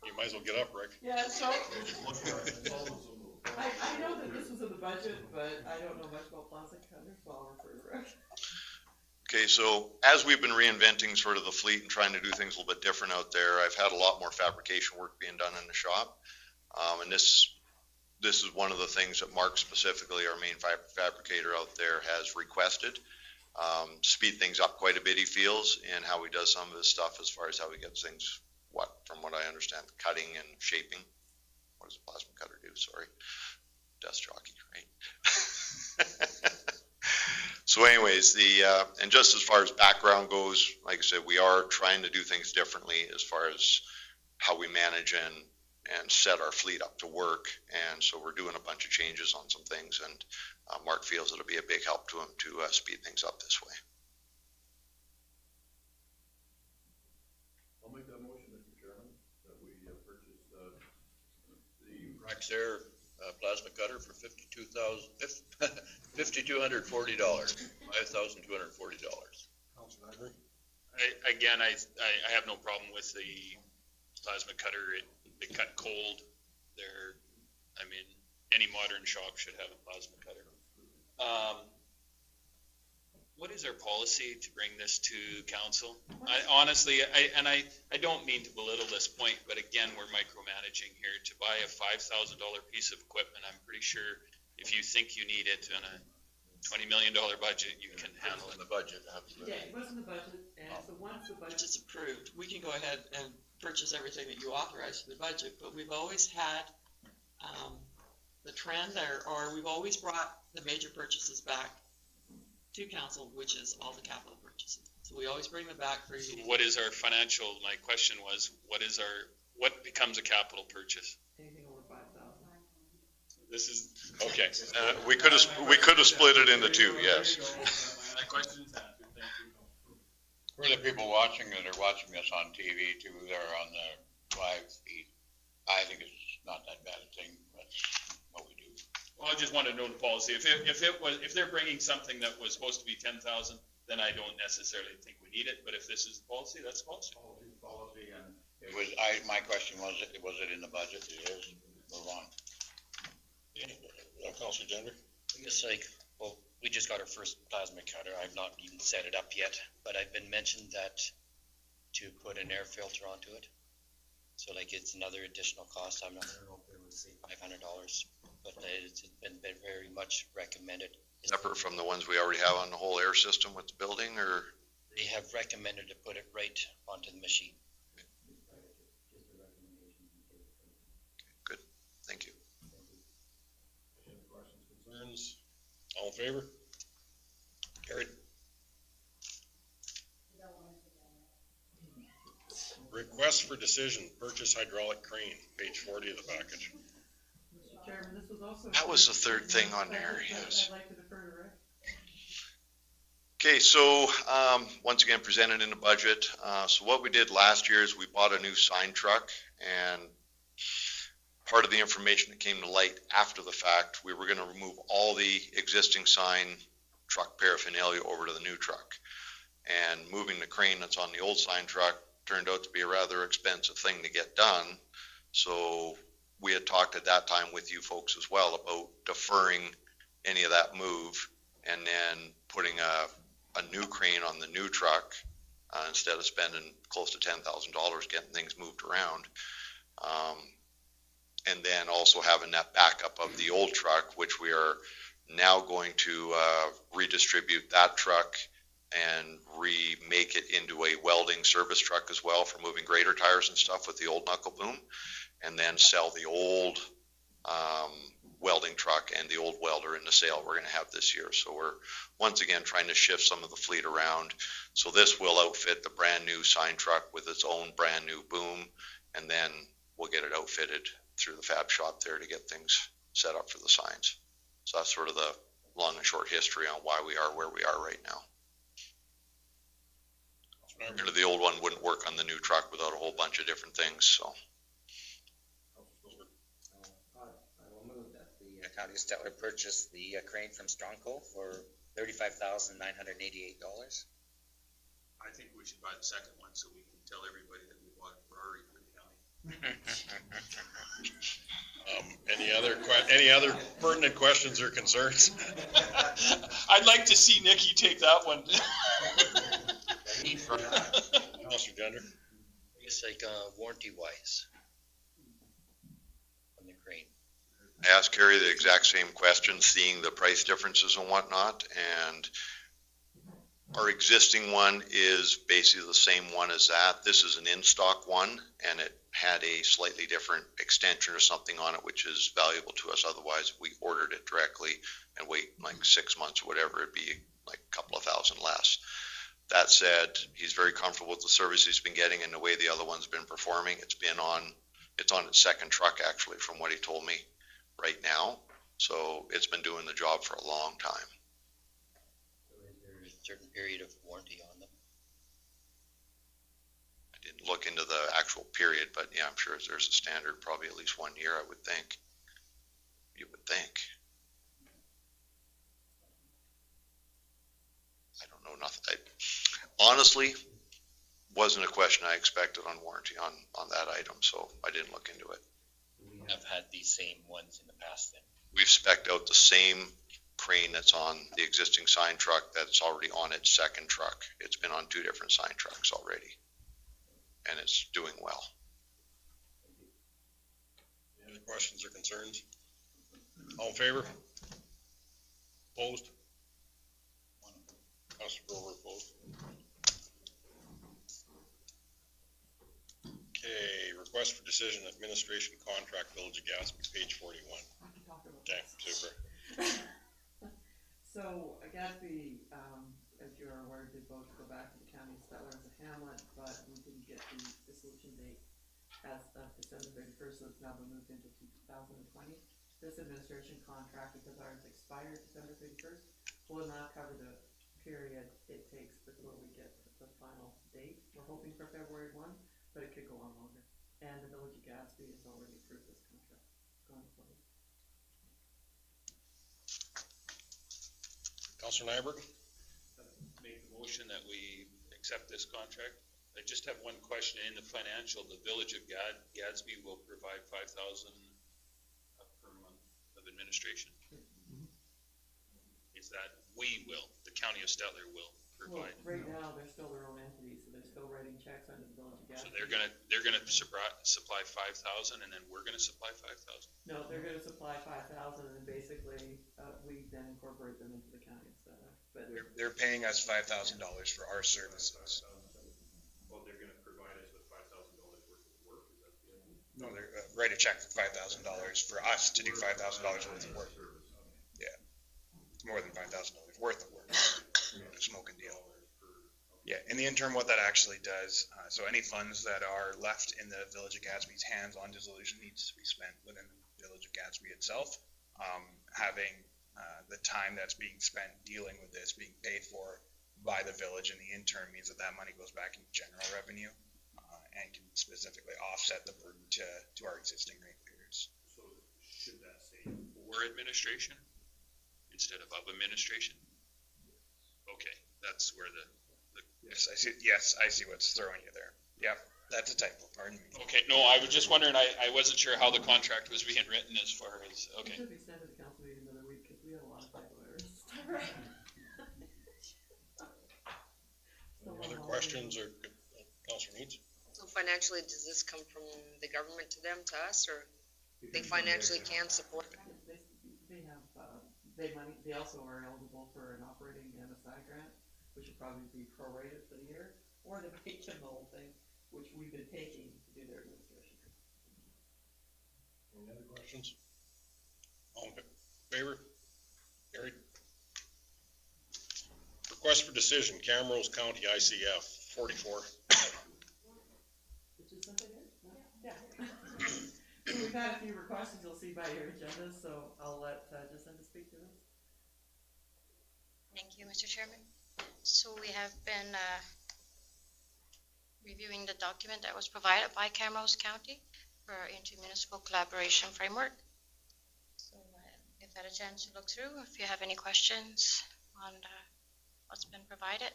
You might as well get up, Rick. Yeah, so, I know that this was in the budget, but I don't know much about plastic cutters, so I'll refer to Rick. Okay, so as we've been reinventing sort of the fleet and trying to do things a little bit different out there, I've had a lot more fabrication work being done in the shop. And this is one of the things that Mark specifically, our main fabricator out there, has requested. Speed things up quite a bit, he feels, in how he does some of his stuff as far as how he gets things, from what I understand, cutting and shaping. What does a plasma cutter do? Sorry. Desk jockey, right? So anyways, and just as far as background goes, like I said, we are trying to do things differently as far as how we manage and set our fleet up to work. And so we're doing a bunch of changes on some things, and Mark feels it'll be a big help to him to speed things up this way. I'll make that motion, Mr. Chairman, that we purchase the Praxair plasma cutter for $5,240, $5,240. Councilor Henry? I have no problem with the plasma cutter. They cut cold. Any modern shop should have a plasma cutter. What is our policy to bring this to council? Honestly, I don't mean to belittle this point, but again, we're micromanaging here. To buy a $5,000 piece of equipment, I'm pretty sure if you think you need it on a $20 million budget, you can handle it. In the budget, absolutely. Yeah, it was in the budget, and so once the budget's approved, we can go ahead and purchase everything that you authorize for the budget, but we've always had, the trend or we've always brought the major purchases back to council, which is all the capital purchases. So we always bring them back for you. What is our financial, my question was, what becomes a capital purchase? Anything over 5,000. This is, okay. We could have split it into two, yes. My question is answered, thank you. For the people watching that are watching this on TV too, they're on the live feed. I think it's not that bad a thing, but what we do. Well, I just wanted to know the policy. If they're bringing something that was supposed to be 10,000, then I don't necessarily think we need it. But if this is the policy, that's policy. Policy, and it was, my question was it in the budget? It is. Move on. Councilor Gender? I guess we just got our first plasma cutter. I've not even set it up yet, but I've been mentioned that to put an air filter onto it. So it's another additional cost. I don't know if it was say $500, but it's been very much recommended. Separate from the ones we already have on the whole air system with the building, or? They have recommended to put it right onto the machine. Good, thank you. Any questions, concerns? All in favor? Carried. Request for decision, purchase hydraulic crane, page 40 of the package. Mr. Chairman, this was also. That was the third thing on there, yes. I'd like to defer to Rick. Okay, so once again, presented in the budget. So what we did last year is we bought a new sign truck, and part of the information that came to light after the fact, we were gonna remove all the existing sign truck paraphernalia over to the new truck. And moving the crane that's on the old sign truck turned out to be a rather expensive thing to get done. So we had talked at that time with you folks as well about deferring any of that move and then putting a new crane on the new truck instead of spending close to $10,000 getting things moved around. And then also having that backup of the old truck, which we are now going to redistribute that truck and remake it into a welding service truck as well for moving grader tires and stuff with the old knuckle boom, and then sell the old welding truck and the old welder in the sale we're going to have this year. So we're once again trying to shift some of the fleet around. So this will outfit the brand new sign truck with its own brand new boom, and then we'll get it outfitted through the fab shop there to get things set up for the signs. So that's sort of the long and short history on why we are where we are right now. The old one wouldn't work on the new truck without a whole bunch of different things, so. I will move that the County of Stettler purchase the crane from Strongco for $35,988. I think we should buy the second one so we can tell everybody that we bought a Ferrari for the county. Any other pertinent questions or concerns? I'd like to see Nikki take that one. Mr. Gender? I guess like warranty wise on the crane. I asked Carrie the exact same question, seeing the price differences and whatnot, and our existing one is basically the same one as that. This is an in-stock one, and it had a slightly different extension or something on it, which is valuable to us. Otherwise, if we ordered it directly and wait like 6 months or whatever, it'd be like a couple of thousand less. That said, he's very comfortable with the service he's been getting and the way the other one's been performing. It's on its second truck actually, from what he told me right now. So it's been doing the job for a long time. So is there a certain period of warranty on them? I didn't look into the actual period, but yeah, I'm sure there's a standard, probably at least 1 year, I would think. You would think. I don't know nothing. Honestly, wasn't a question I expected on warranty on that item, so I didn't look into it. We have had these same ones in the past then. We've spec'd out the same crane that's on the existing sign truck that's already on its second truck. It's been on 2 different sign trucks already, and it's doing well. Any other questions or concerns? All in favor? Opposed? Councilor Grover opposed. Okay, request for decision administration contract Village of Gatsby, page 41. Okay, super. So Gatsby, as you're aware, did vote to go back to the County of Stettler as a hamlet, but we didn't get the dissolution date as of December 31st, so it's now been moved into 2020. This administration contract, because ours expired December 31st, will now cover the period it takes before we get the final date. We're hoping for February 1, but it could go on longer. And the Village of Gatsby has already approved this contract going forward. Councilor Nyberg? Make the motion that we accept this contract. I just have one question. In the financial, the Village of Gatsby will provide $5,000 per month of administration. Is that we will, the County of Stettler will provide? Well, right now, they're still their own entity, so they're still writing checks under the Village of Gatsby. So they're gonna supply 5,000 and then we're gonna supply 5,000? No, they're gonna supply 5,000 and then basically, we then incorporate them into the County of Stettler. But They're paying us $5,000 for our services. Well, they're gonna provide us with $5,000 worth of work, is that the idea? No, they're write a check for $5,000 for us to do $5,000 worth of work. Yeah, it's more than $5,000 worth of work. Smoking deal. Yeah, in the interim, what that actually does, so any funds that are left in the Village of Gatsby's hands on dissolution needs to be spent within the Village of Gatsby itself. Having the time that's being spent dealing with this being paid for by the village in the interim means that that money goes back into general revenue and can specifically offset the burden to our existing ratepayers. should that say? Or administration instead of administration? Okay, that's where the, Yes, I see what's throwing you there. Yep, that's a typo, pardon me. okay, no, I was just wondering, I wasn't sure how the contract was being written as far as, We okay. should have extended the council meeting another week, cause we had a lot of typo errors. Any other questions or Councilor Needs? So financially, does this come from the government to them, to us, or they financially can support it? They have, they also are eligible for an operating MSI grant, which will probably be prorated for the year, or they pay them the whole thing, which we've been taking to do their administration. Any other questions? All in favor? Carried. Request for decision, Camrose County ICF 44. Which is something good? Yeah. So we've had a few requests, as you'll see by your agenda, so I'll let Jacinda speak to this. Thank you, Mr. Chairman. So we have been reviewing the document that was provided by Camrose County for our intermunicipal collaboration framework. So if I had a chance to look through, if you have any questions on what's been provided.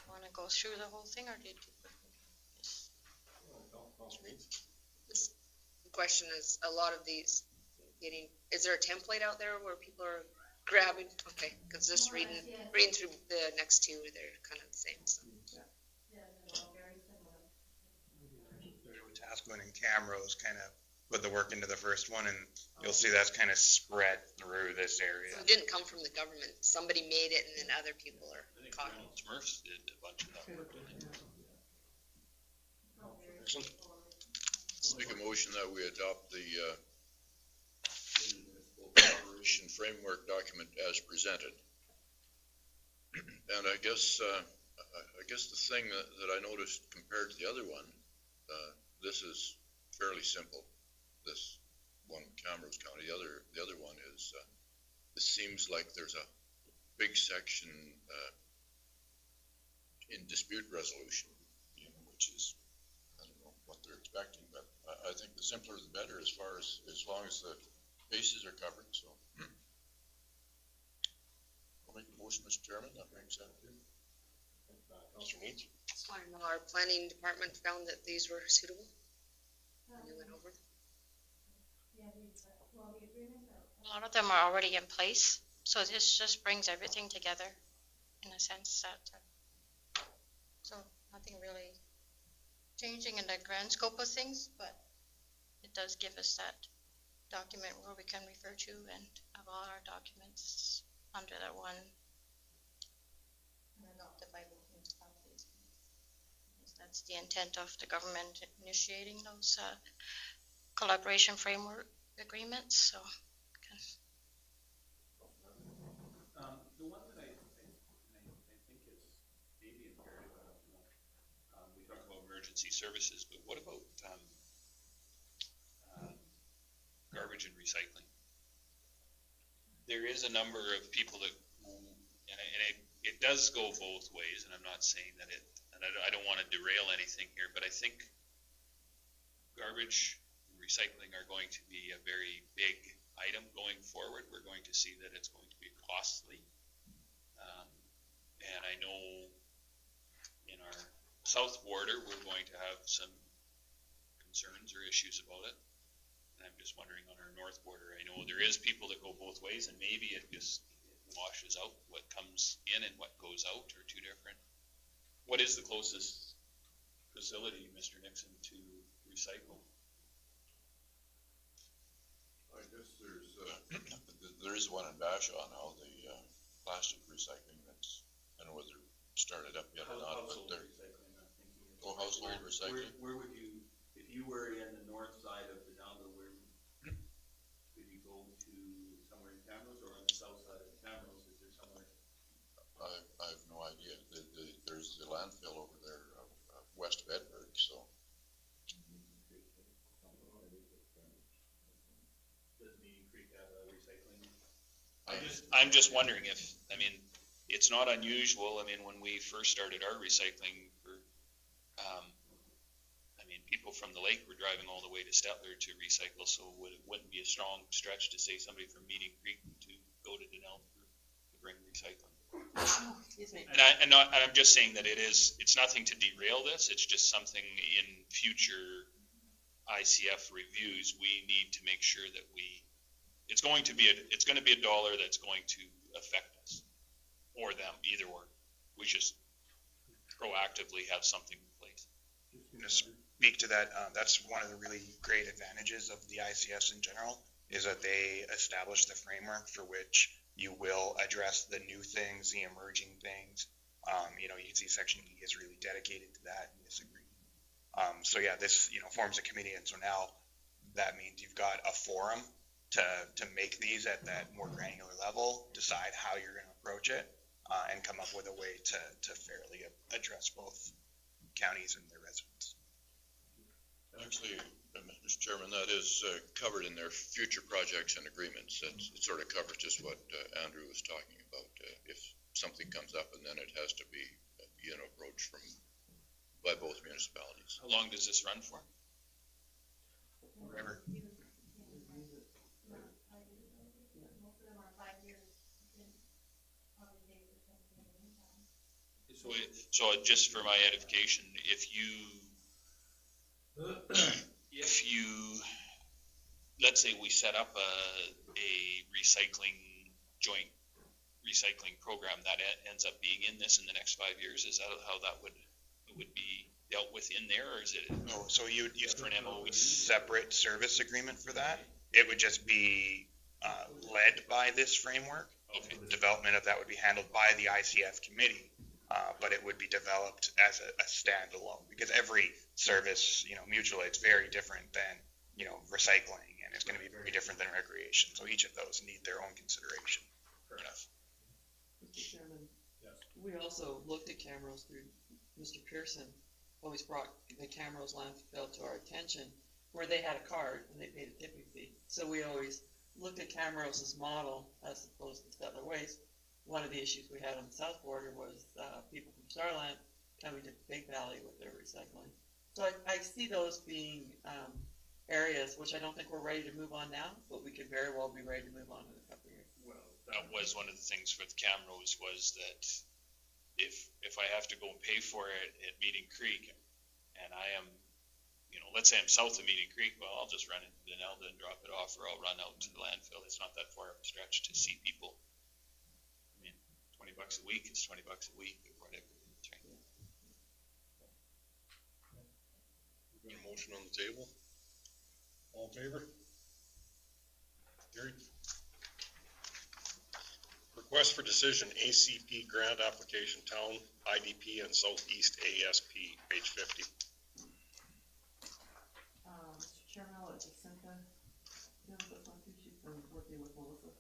Want to go through the whole thing, or did you? The question is, a lot of these is there a template out there where people are grabbing? Okay, because just reading through the next two, they're kind of the same. So. Tasman and Camrose kind of put the work into the first one, and you'll see that's kind of spread through this area. So it didn't come from the government. Somebody made it, and then other people are copying. Smurfs did a bunch of that work. Make a motion that we adopt the municipal cooperation framework document as presented. And I guess the thing that I noticed compared to the other one, this is fairly simple. This one, Camrose County. The other one is, this seems like there's a big section in dispute resolution, which is, I don't know what they're expecting, but I think the simpler the better as long as the bases are covered, so. I'll make a motion, Mr. Chairman, that makes sense. Councilor Needs? Our planning department found that these were suitable. And they went over them. A lot of them are already in place, so this just brings everything together in a sense that, so nothing really changing in the grand scope of things, but it does give us that document where we can refer to and have all our documents under that one. Adopted by municipalities. That's the intent of the government initiating those collaboration framework agreements, so. Okay. The one that I think is maybe imperative, I don't know. We talk about emergency services, but what about garbage and recycling? There is a number of people that, it does go both ways, and I'm not saying that and I don't want to derail anything here, but I think garbage and recycling are going to be a very big item going forward. We're going to see that it's going to be costly. And I know in our south border, we're going to have some concerns or issues about it. And I'm just wondering on our north border, I know there is people that go both ways, and maybe it just washes out what comes in and what goes out are two different. What is the closest facility, Mr. Nixon, to recycle? I guess there is one in Bashaw now, the plastic recycling. That's, I don't know whether it started up yet or not, but they're. Household recycling. Where would you, if you were in the north side of the Downville, where would you go to, somewhere in Camrose, or on the south side of Camrose? Is there somewhere? I have no idea. There's the landfill over there, west of Edinburgh, so. Does Meeting Creek have a recycling? I'm just wondering if, it's not unusual. When we first started our recycling, people from the lake were driving all the way to Stettler to recycle, so it wouldn't be a strong stretch to say somebody from Meeting Creek to go to Denell to bring recycling. Excuse me. And I'm just saying that it's nothing to derail this, it's just something in future ICF reviews, we need to make sure that it's going to be a dollar that's going to affect us, or them, either or. We just proactively have something in place. To speak to that, that's one of the really great advantages of the ICS in general, is that they establish the framework for which you will address the new things, the emerging things. You can see Section E is really dedicated to that in this agreement. So yeah, this, forms a committee, and so now that means you've got a forum to make these at that more granular level, decide how you're going to approach it, and come up with a way to fairly address both counties and their residents. Actually, Mr. Chairman, that is covered in their future projects and agreements. It sort of covers just what Andrew was talking about. If something comes up, and then it has to be approached by both municipalities. How long does this run for? Forever. So just for my edification, if you, let's say we set up a joint recycling program that ends up being in this in the next 5 years, is that how that would be dealt with in there, or is it? No, so you'd for an MOE? separate service agreement for that. It would just be led by this framework. Okay. The development of that would be handled by the ICF committee, but it would be developed as a standalone, because every service, mutual aid's very different than, recycling, and it's going to be very different than recreation. So each of those need their own consideration. Fair enough. Mr. Chairman, we also looked at Camrose through Mr. Pearson, always brought the Camrose landfill to our attention, where they had a card and they paid a tipping fee. So we always looked at Camrose's model as opposed to Stettler Waste. One of the issues we had on the south border was people from Starland coming to Big Valley with their recycling. So I see those being areas which I don't think we're ready to move on now, but we could very well be ready to move on in a couple of years. Well, that was one of the things with Camrose, was that if I have to go and pay for it at Meeting Creek, and I am, let's say I'm south of Meeting Creek, well, I'll just run into Denell and drop it off, or I'll run out to the landfill. It's not that far of a stretch to see people. I mean, $20 a week is $20 a week, or whatever. We've got a motion on the table. All in favor? Carried. Request for decision, ACP grant application, town IDP and Southeast ASP, page 50. Mr. Chairman, I'll let Jacinta deal with this one too. She's been working with Melissa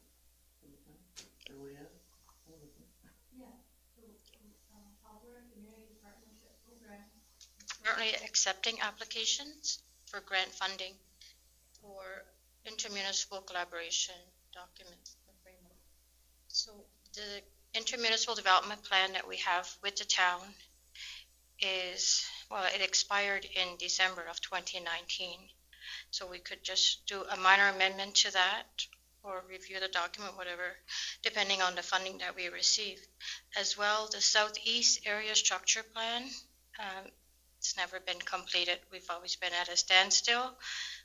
from the time. Or Leanne. Currently accepting applications for grant funding for intermunicipal collaboration documents. So the intermunicipal development plan that we have with the town it expired in December of 2019. So we could just do a minor amendment to that, or review the document, whatever, depending on the funding that we receive. As well, the Southeast Area Structure Plan, it's never been completed. We've always been at a standstill.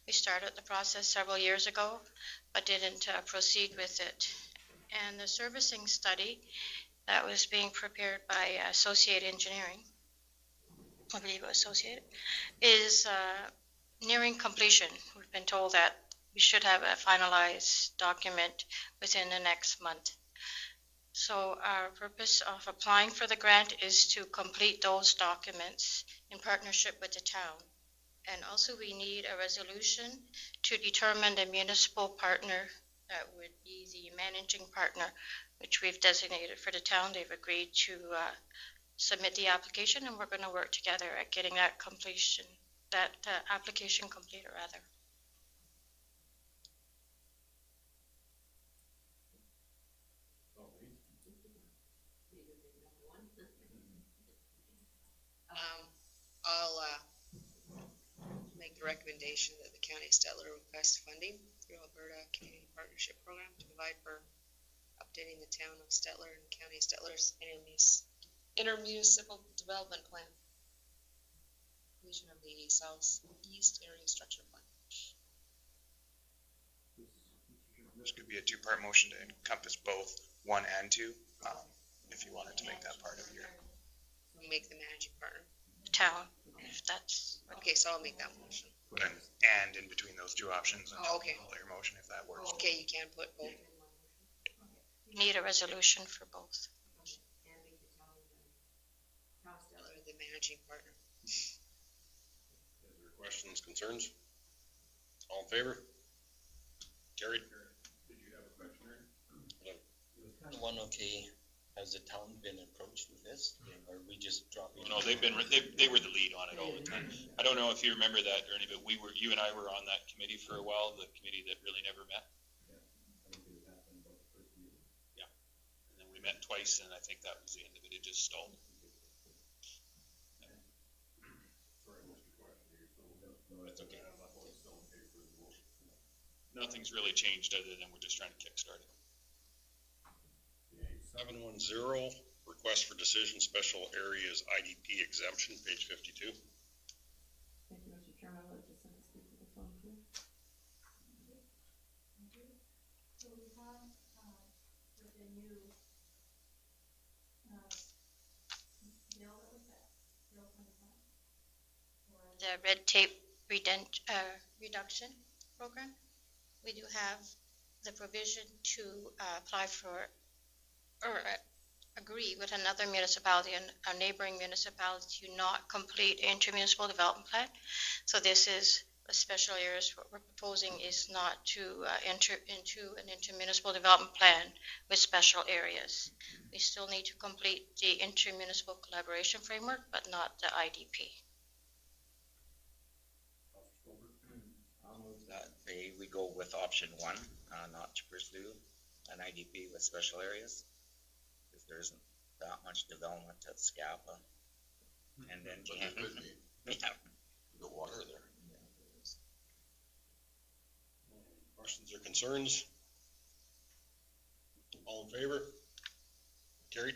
We started the process several years ago, but didn't proceed with it. And the servicing study that was being prepared by Associate Engineering, I believe Associate, is nearing completion. We've been told that we should have a finalized document within the next month. So our purpose of applying for the grant is to complete those documents in partnership with the town. And also we need a resolution to determine the municipal partner that would be the managing partner, which we've designated for the town. They've agreed to submit the application, and we're going to work together at getting that application completed rather. I'll the recommendation that the County of Stettler request funding through Alberta Community Partnership Program to provide for updating the town of Stettler and County of Stettler's intermunicipal development plan. Completion of the Southeast Area Structure Plan. This could be a two-part motion to encompass both 1 and 2, if you wanted to make that part of your. Make the managing partner. Town, if that's, Okay, so I'll make that motion. And in between those two options, and Oh, okay. call your motion if that works. Okay, you can put both. you need a resolution for both. Stettler, the managing partner. Is there questions, concerns? All in favor? Carried. Did you have a question, Aaron? One, okay, has the town been approached with this, or are we just dropping? No, they were the lead on it all the time. I don't know if you remember that, Ernie, but you and I were on that committee for a while, the committee that really never met. I think it happened about the first meeting. And then we met twice, and I think that was the end of it. It just stalled. Sorry, I missed your question here, so. That's okay. Still in favor of the motion. Nothing's really changed other than we're just trying to kickstart it. 710, request for decision, special areas IDP exemption, page 52. Thank you, Mr. Chairman. I'll let Jacinta speak to this one, please. So we have, with the new, bill that was set, bill 25. The red tape reduction program, we do have the provision to apply for or agree with another municipality and a neighboring municipality to not complete intermunicipal development plan. So this is a special areas. What we're proposing is not to enter into an intermunicipal development plan with special areas. We still need to complete the intermunicipal collaboration framework, but not the IDP. I'll move that we go with option 1, not to pursue an IDP with special areas. Because there isn't that much development at Scapa. And then, But there could be. yeah. The water there. Questions or concerns? All in favor? Carried.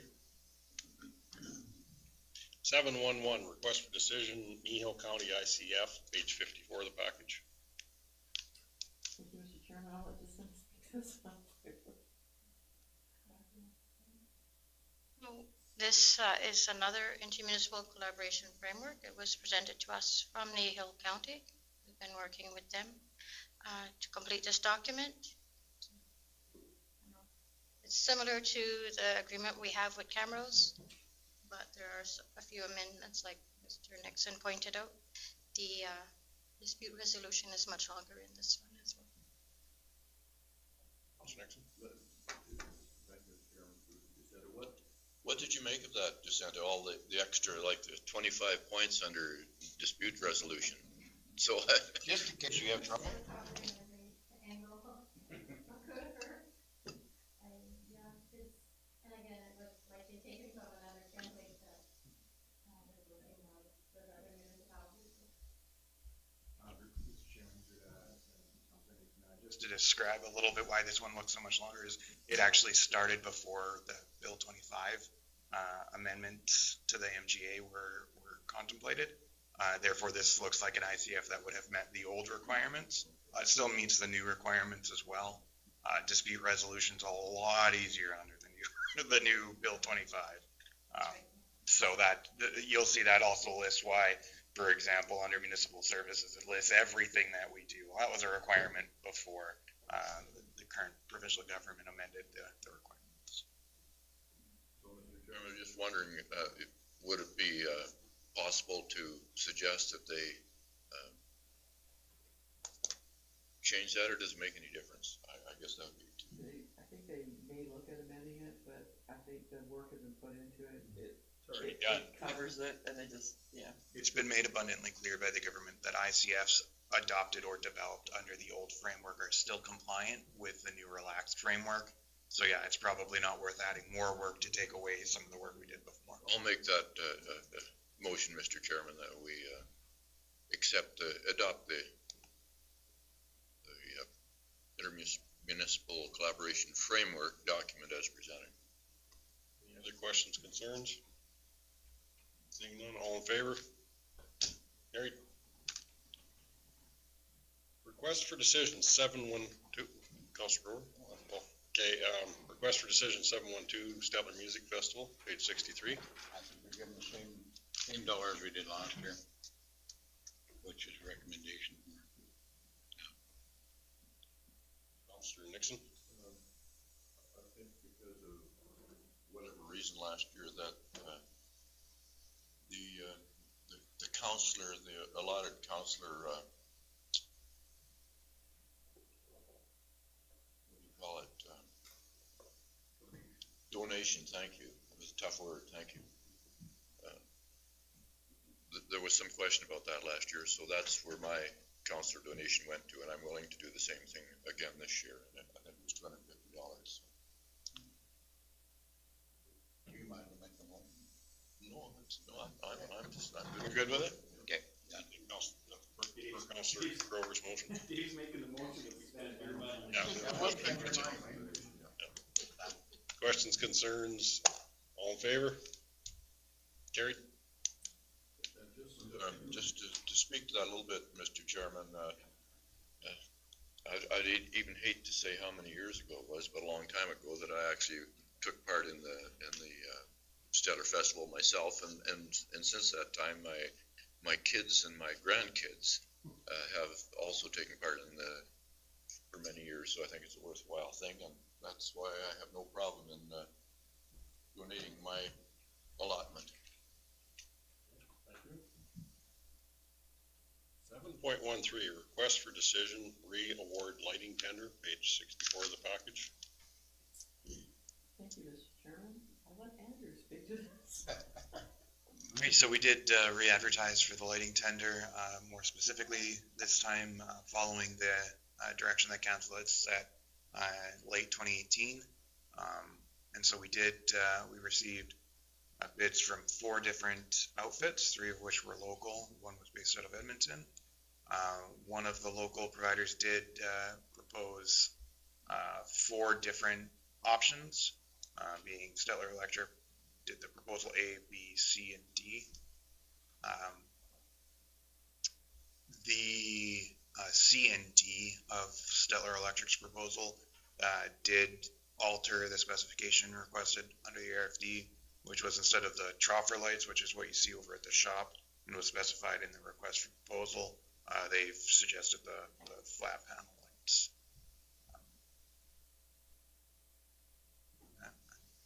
711, request for decision, Ehill County ICF, page 54 of the package. Thank you, Mr. Chairman. I'll let Jacinta speak to this one. This is another intermunicipal collaboration framework. It was presented to us from Nehill County. We've been working with them to complete this document. It's similar to the agreement we have with Camrose, but there are a few amendments, like Mr. Nixon pointed out. The dispute resolution is much longer in this one as well. Councilor Nixon? What did you make of that, Jacinta, all the extra, like the 25 points under dispute resolution? So, Just in case you have trouble. Just to describe a little bit why this one looks so much longer is it actually started before the Bill 25 amendments to the MGA were contemplated. Therefore, this looks like an ICF that would have met the old requirements. It still meets the new requirements as well. Dispute resolution's a lot easier under the new Bill 25. So that you'll see that also lists why, for example, under municipal services, it lists everything that we do. That was a requirement before the current provincial government amended the requirements. I'm just wondering, would it be possible to suggest that they change that, or does it make any difference? I guess that would be. I think they may look at amending it, but I think the work has been put into it. It covers it, and they just, yeah. It's been made abundantly clear by the government that ICFs adopted or developed under the old framework are still compliant with the new relaxed framework. So yeah, it's probably not worth adding more work to take away some of the work we did before. I'll make that motion, Mr. Chairman, that we adopt the intermunicipal collaboration framework document as presented. Any other questions, concerns? Seeing none, all in favor? Carried. Request for decision 712, Councilor Brewer. Okay, request for decision 712, Stettler Music Festival, page 63. I think we're given the same dollars we did last year, which is recommendation. Councilor Nixon? I think because of Whatever reason last year that the counselor, the allotted counselor, what do you call it? Donation, thank you. It was a tough word, thank you. There was some question about that last year, so that's where my counselor donation went to, and I'm willing to do the same thing again this year. And I think it was $250. Do you mind to make the motion? No, I'm doing good with it. Okay. For Councilor Grover's motion. Dave's making the motion that we spend your money. Yeah. Questions, concerns, all in favor? Carried. Just to speak to that a little bit, Mr. Chairman, I'd even hate to say how many years ago it was, but a long time ago that I actually took part in the Stettler Festival myself, and since that time, my kids and my grandkids have also taken part in for many years, so I think it's a worthwhile thing, and that's why I have no problem in donating my allotment. 7.13, request for decision, re-award lighting tender, page 64 of the package. Thank you, Mr. Chairman. I'll let Andrew speak to this. Okay, so we did re-advertise for the lighting tender, more specifically this time following the direction that council had set late 2018. And so we received bids from 4 different outfits, 3 of which were local. One was based out of Edmonton. One of the local providers did propose 4 different options, being Stettler Electric did the proposal A, B, C, and D. The C and D of Stettler Electric's proposal did alter the specification requested under the RFD, which was instead of the troffer lights, which is what you see over at the shop and was specified in the request for proposal, they've suggested the flat panel lights.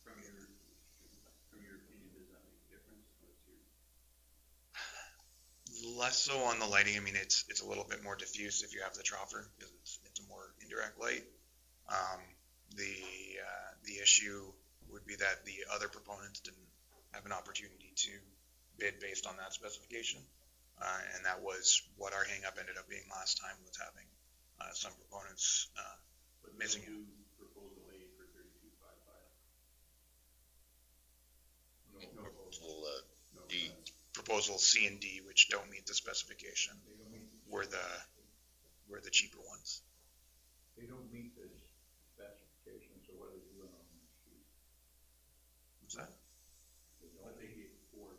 From your opinion, does that make a difference? What's your? Less so on the lighting. I mean, it's a little bit more diffuse if you have the troffer because it's a more indirect light. The issue would be that the other proponents didn't have an opportunity to bid based on that specification. And that was what our hang up ended up being last time, was having some proponents missing it. Proposal A for 3255. Proposal D. Proposal C and D, which don't meet the specification, were the cheaper ones. They don't meet the specification, so what are they doing on the sheet? What's that? But they gave 4,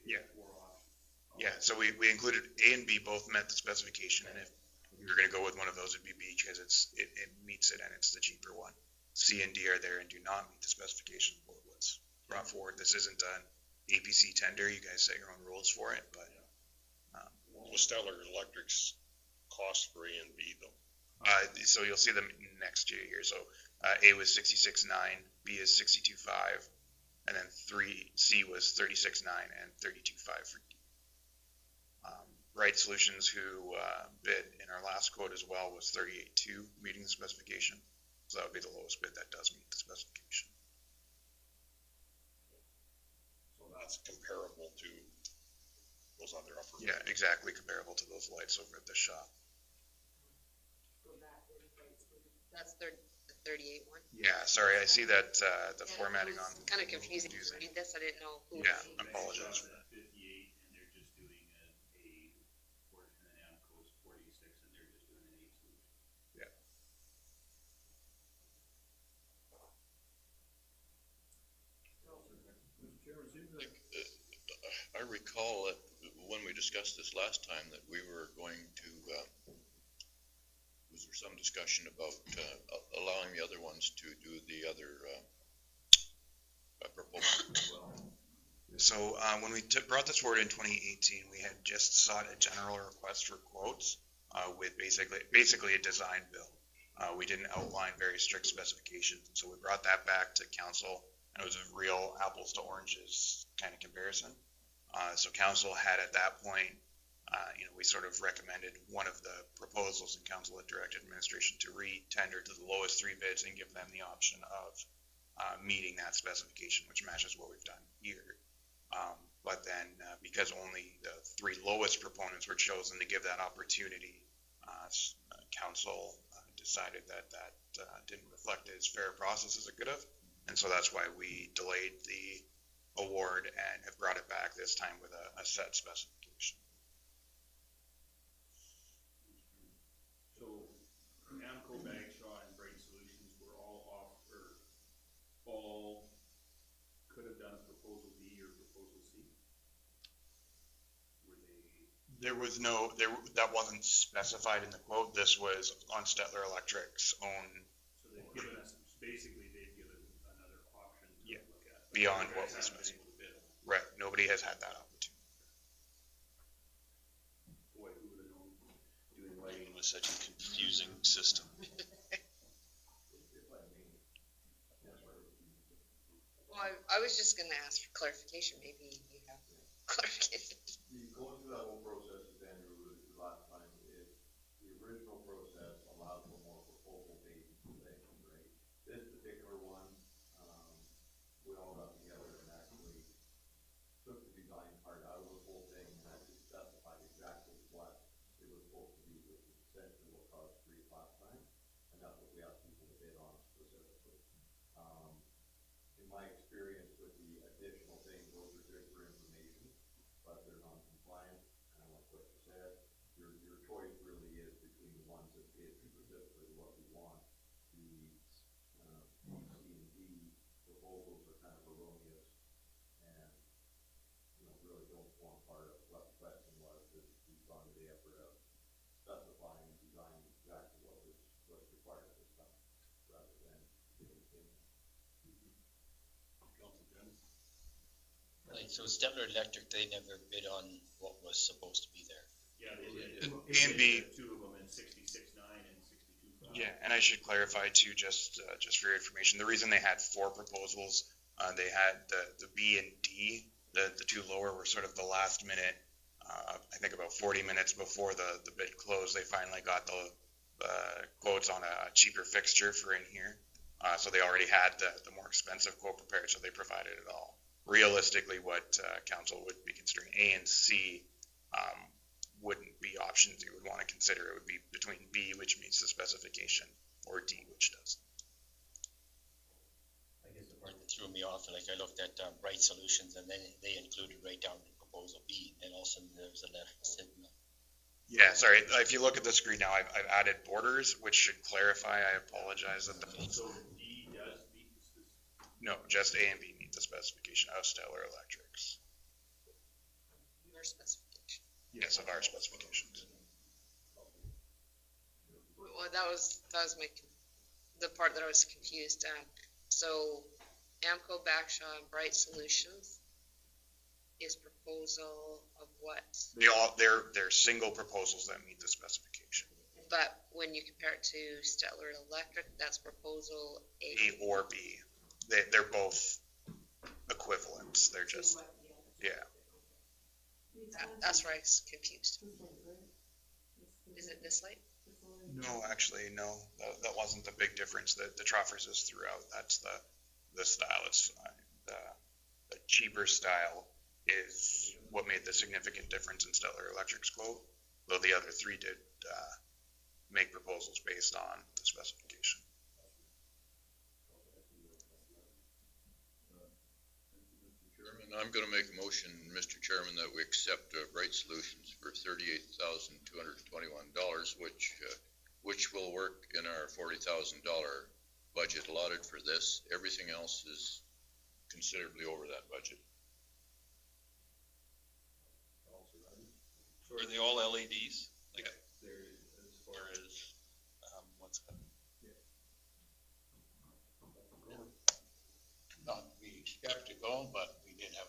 Yeah. 4 options. Yeah, so we included A and B both met the specification, and if we were gonna go with one of those, it'd be B, because it meets it and it's the cheaper one. C and D are there and do not meet the specification of what was brought forward. This isn't an APC tender, you guys set your own rules for it, but. What was Stettler Electric's cost for A and B though? So you'll see them next year here. So A was 66.9, B is 62.5, and then C was 36.9 and 32.5 for D. Right Solutions, who bid in our last quote as well, was 38.2, meeting the specification. So that would be the lowest bid that does meet the specification. So that's comparable to those other upper. Yeah, exactly comparable to those lights over at the shop. That's the 38 one. Yeah, sorry, I see that the formatting on. Kind of confusing to read this, I didn't know who. Yeah, I apologize for that. 58, and they're just doing a I recall that when we discussed this last time, that we were going to, was there some discussion about allowing the other ones to do the other proposal? So when we brought this forward in 2018, we had just sought a general request for quotes with basically a design bill. We didn't outline very strict specifications, so we brought that back to council, and it was a real apples to oranges kind of comparison. So council had at that point, we sort of recommended one of the proposals, and council had directed administration to re-tender to the lowest three bids and give them the option of meeting that specification, which matches what we've done here. But then because only the three lowest proponents were chosen to give that opportunity, council decided that didn't reflect as fair a process as it could have. And so that's why we delayed the award and have brought it back this time with a set specification. So Amco, Bagshaw, and Bright Solutions were all could have done a proposal B or proposal C? Were they? There was that wasn't specified in the quote. This was on Stettler Electric's own. So they've given us, basically they've given another option to look at. Beyond what was specified. Right, nobody has had that opportunity. Boy, who would have known Doing lighting was such a confusing system. Well, I was just gonna ask for clarification, maybe you have clarification. Going through that whole process, as Andrew alluded to last time, is the original process allowed for more proposal-based things, right? This particular one, we all got together and actually took the design part out of the whole thing and actually specified exactly what it was supposed to be, which is essentially what caused grief last time, and that's what we asked people to bid on specifically. In my experience with the additional things, those are good for information, but they're non-compliant, kind of like what you said. Your choice really is between the ones that bid specifically what we want. The C and D proposals are kind of erroneous and, really don't form part of what the question was, because we've gone to the effort of specifying and designing exactly what's required at this time, rather than giving opinion. Right, so Stettler Electric, they never bid on what was supposed to be there. Yeah, they did. A and B. Two of them in 66.9 and 62.5. Yeah, and I should clarify too, just for your information, the reason they had four proposals, they had the B and D, the two lower were sort of the last minute. I think about 40 minutes before the bid closed, they finally got the quotes on a cheaper fixture for in here. So they already had the more expensive quote prepared, so they provided it all. Realistically, what council would be considering, A and C wouldn't be options you would want to consider. It would be between B, which meets the specification, or D, which does. I guess the part that threw me off, like I looked at Bright Solutions, and then they included right down to proposal B, and also there was a left signal. Yeah, sorry. If you look at the screen now, I've added borders, which should clarify. I apologize that So D does meet the specification? no, just A and B meet the specification of Stettler Electrics. Your specification. Yes, of our specifications. Well, that was the part that I was confused at. So Amco, Bagshaw, and Bright Solutions is proposal of what? They're single proposals that meet the specification. But when you compare it to Stettler Electric, that's proposal A. A or B. They're both equivalents. They're just, yeah. That's where I was confused. Is it this light? No, actually, no. That wasn't the big difference. The troffers is throughout. That's the style. It's the cheaper style is what made the significant difference in Stettler Electric's quote, though the other three did make proposals based on the specification. Chairman, I'm going to make a motion, Mr. Chairman, that we accept Bright Solutions for $38,221, which will work in our $40,000 budget allotted for this. Everything else is considerably over that budget. So are they all LEDs? Like, There, as or far as, is, what's that? Not to be skeptical, but we did have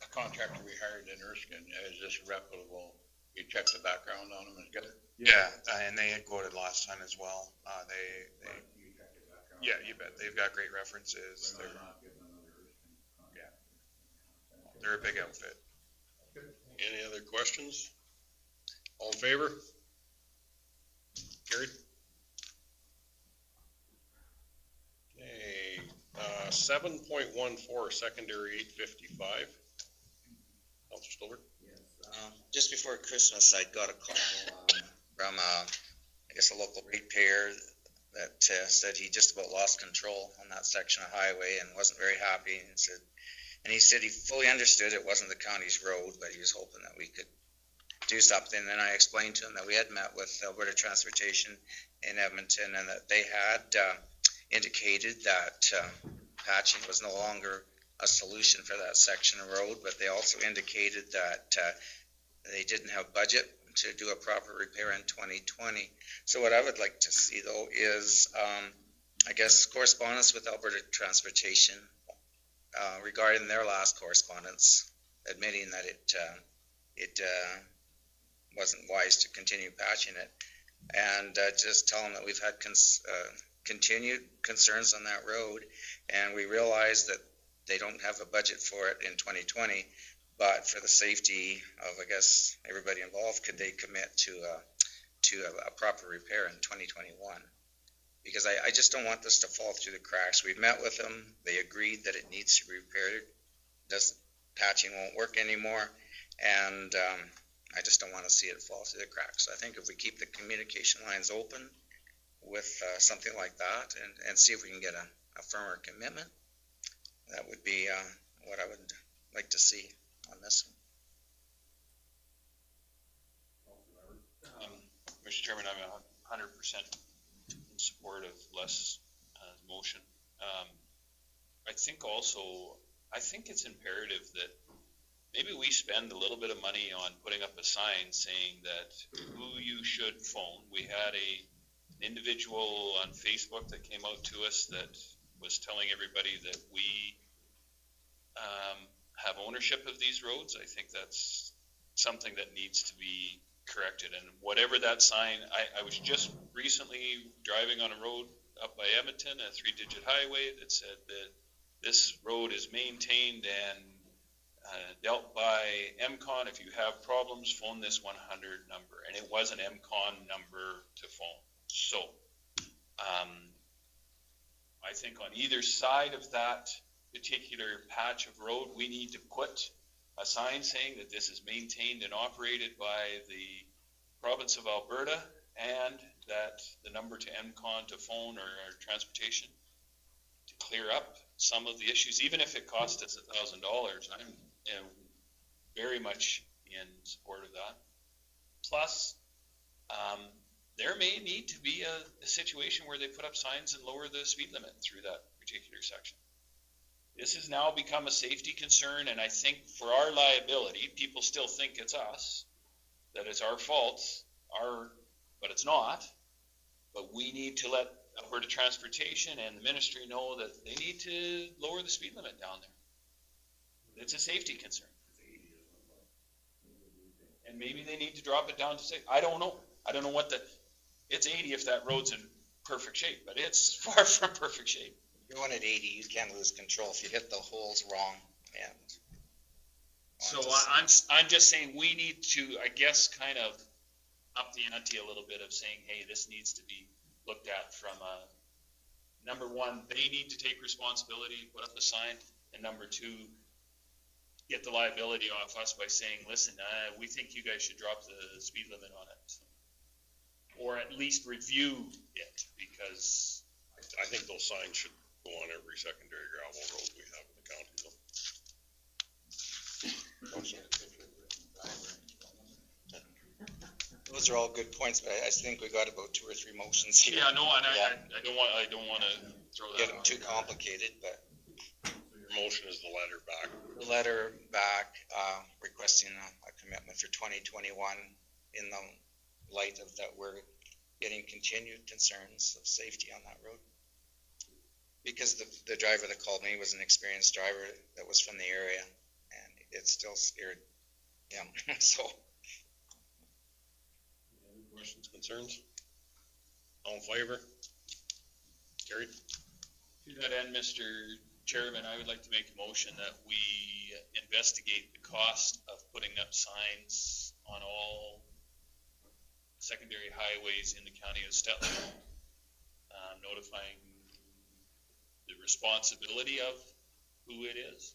a contractor we hired in Erskine. Is this reputable? You check the background on them, it's good. Yeah, and they had quoted last time as well. You check the background. Yeah, you bet. They've got great references. We're not getting another Erskine contractor. Yeah. They're a big outfit. Any other questions? All in favor? Carried. Okay, 7.14, secondary 855. Counselor Stolberg? Just before Christmas, I got a call from, I guess, a local ratepayer that said he just about lost control on that section of highway and wasn't very happy. And he said he fully understood it wasn't the county's road, but he was hoping that we could do something. And I explained to him that we had met with Alberta Transportation in Edmonton and that they had indicated that patching was no longer a solution for that section of road, but they also indicated that they didn't have budget to do a proper repair in 2020. So what I would like to see though is, I guess, correspondence with Alberta Transportation regarding their last correspondence, admitting that it wasn't wise to continue patching it, and just tell them that we've had continued concerns on that road, and we realize that they don't have a budget for it in 2020, but for the safety of, I guess, everybody involved, could they commit to a proper repair in 2021? Because I just don't want this to fall through the cracks. We've met with them. They agreed that it needs to be repaired. Patching won't work anymore, and I just don't want to see it fall through the cracks. So I think if we keep the communication lines open with something like that and see if we can get a firmer commitment, that would be what I would like to see on this one. Mr. Chairman, I'm 100% in support of Les' motion. I think it's imperative that maybe we spend a little bit of money on putting up a sign saying that who you should phone. We had an individual on Facebook that came out to us that was telling everybody that we have ownership of these roads. I think that's something that needs to be corrected. And whatever that sign, I was just recently driving on a road up by Edmonton, a 3-digit highway that said that this road is maintained and dealt by MCON. If you have problems, phone this 100 number. And it was an MCON number to phone. So I think on either side of that particular patch of road, we need to put a sign saying that this is maintained and operated by the province of Alberta, and that the number to MCON to phone or transportation to clear up some of the issues, even if it costs us $1,000. I'm very much in support of that. Plus, there may need to be a situation where they put up signs and lower the speed limit through that particular section. This has now become a safety concern, and I think for our liability, people still think it's us, that it's our fault, but it's not. But we need to let Alberta Transportation and the ministry know that they need to lower the speed limit down there. It's a safety concern. And maybe they need to drop it down to 6. I don't know. I don't know it's 80 if that road's in perfect shape, but it's far from perfect shape. Going at 80, you can't lose control if you hit the holes wrong. And so I'm just saying we need to, I guess, kind of up the ante a little bit of saying, hey, this needs to be looked at from number one, they need to take responsibility, put up a sign, and number two, get the liability off us by saying, listen, we think you guys should drop the speed limit on it, or at least review it, because I think those signs should go on every secondary gravel road we have in the county, though. Those are all good points, but I think we got about 2 or 3 motions here. Yeah, no, and I don't want to throw that Get out. too complicated, but Your motion is the letter back. the letter back requesting a commitment for 2021 in the light of that we're getting continued concerns of safety on that road. Because the driver that called me was an experienced driver that was from the area, and it still scared him, so. Any other questions, concerns? All in favor? Carried. To that end, Mr. Chairman, I would like to make a motion that we investigate the cost of putting up signs on all secondary highways in the county of Stettler, notifying the responsibility of who it is.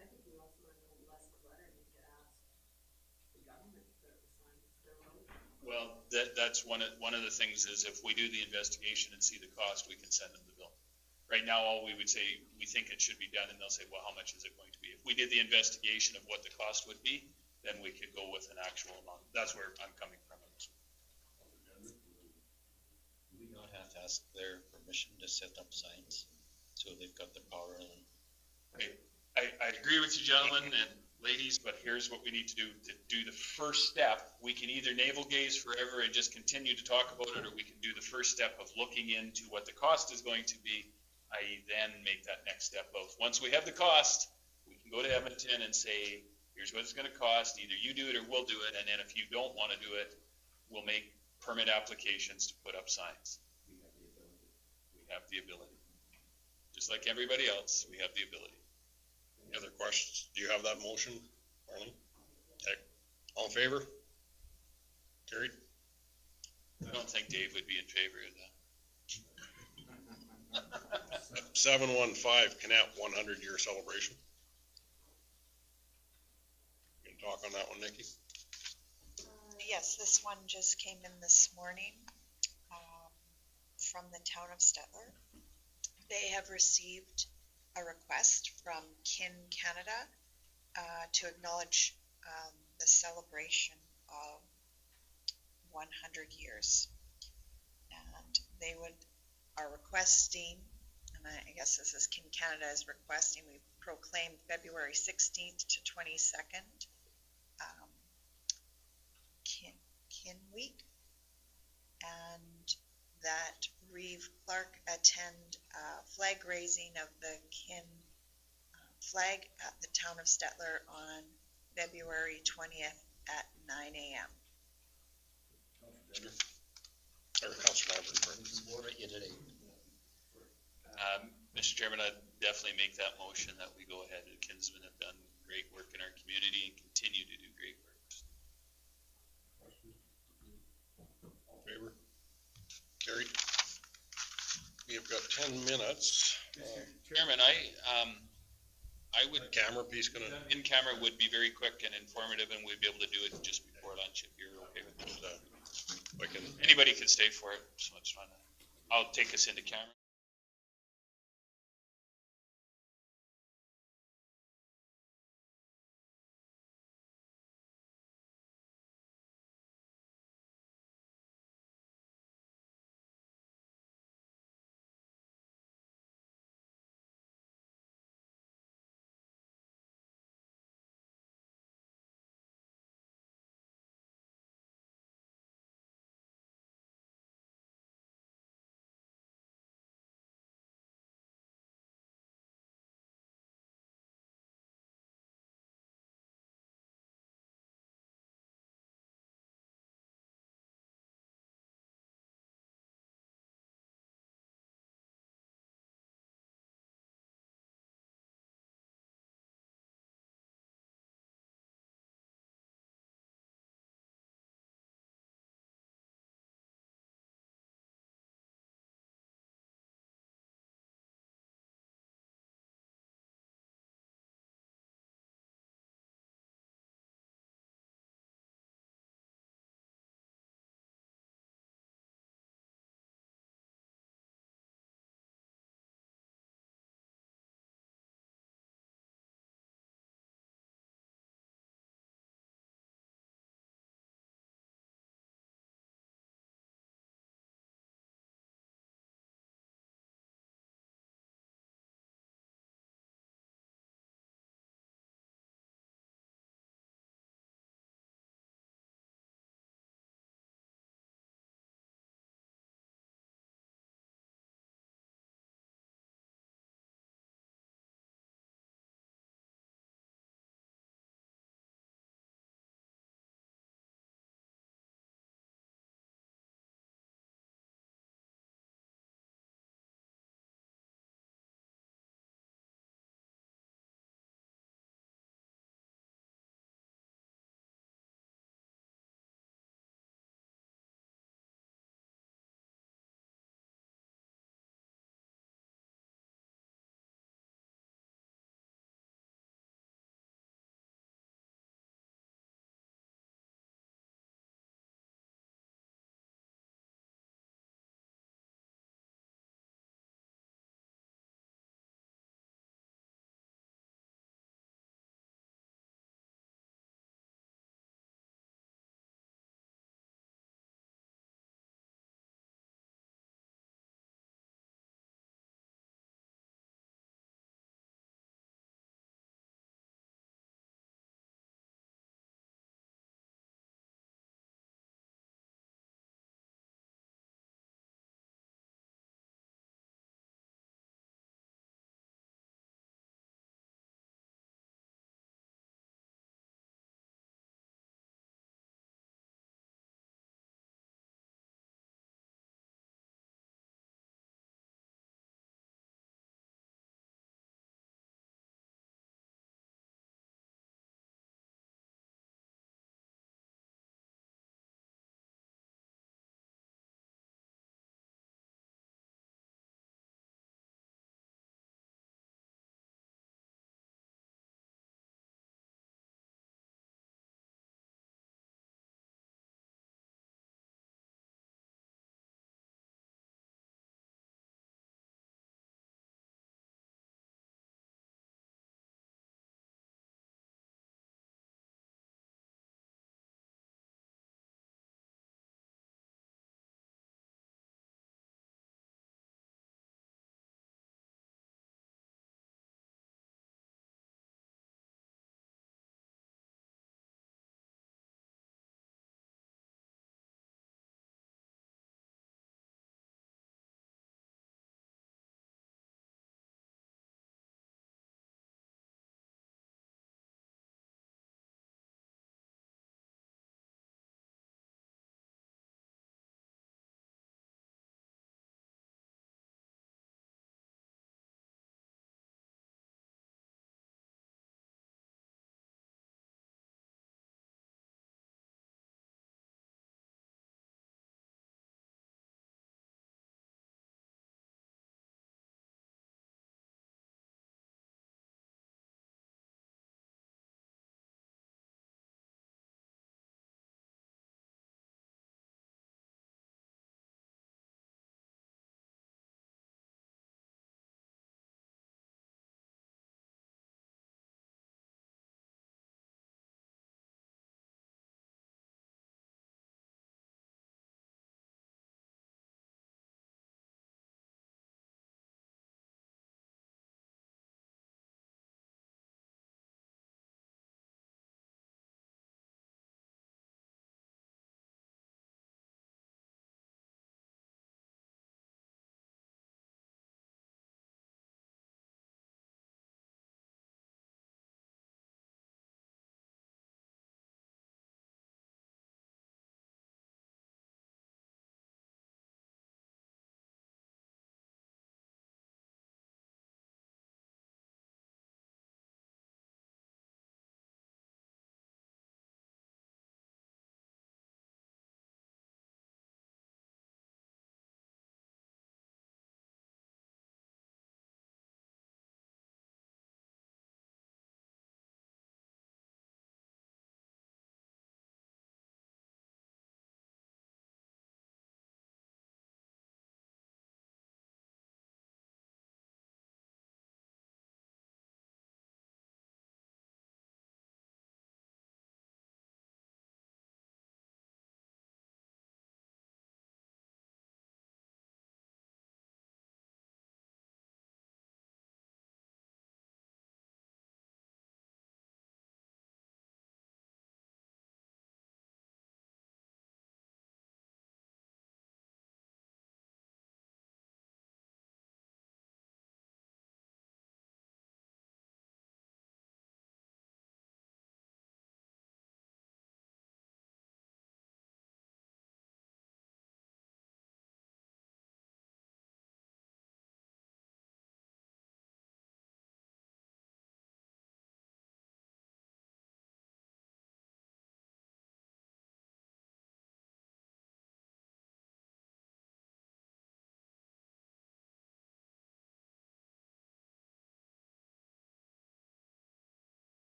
I think we also want to know less of a letter, and we could ask the government to put up the signs, their road. Well, that's one of the things is if we do the investigation and see the cost, we can send them the bill. Right now, all we would say, we think it should be done, and they'll say, well, how much is it going to be? If we did the investigation of what the cost would be, then we could go with an actual amount. That's where I'm coming from. Do we not have to ask their permission to set up signs? So they've got the power and. I agree with you, gentlemen and ladies, but here's what we need to do. To do the first step, we can either navel gaze forever and just continue to talk about it, or we can do the first step of looking into what the cost is going to be, i.e. then make that next step of, once we have the cost, we can go to Edmonton and say, here's what it's gonna cost, either you do it or we'll do it, and then if you don't wanna do it, we'll make permit applications to put up signs. We have the ability. Just like everybody else, we have the ability. Any other questions? Do you have that motion, Marlene? Okay. All in favor? Carried. I don't think Dave would be in favor of that. 715 Canap 100-year celebration. You can talk on that one, Nikki? Yes, this one just came in this morning from the town of Stettler. They have received a request from Kin Canada to acknowledge the celebration of 100 years. And they are requesting, and I guess this is Kin Canada is requesting, we proclaim February 16th to 22nd Kin Week, and that Reeve Clark attend flag raising of the Kin flag at the town of Stettler on February 20th at 9 a.m. Councilor Mr. Chairman, I'd definitely make that motion that we go ahead. The Kinsmen have done great work in our community and continue to do great work. All in favor? Carried. We have got 10 minutes. Chairman, I would. Camera piece gonna. In camera would be very quick and informative, and we'd be able to do it just before lunch if you're okay with that. Anybody can stay for it, so it's fine. I'll take us into camera.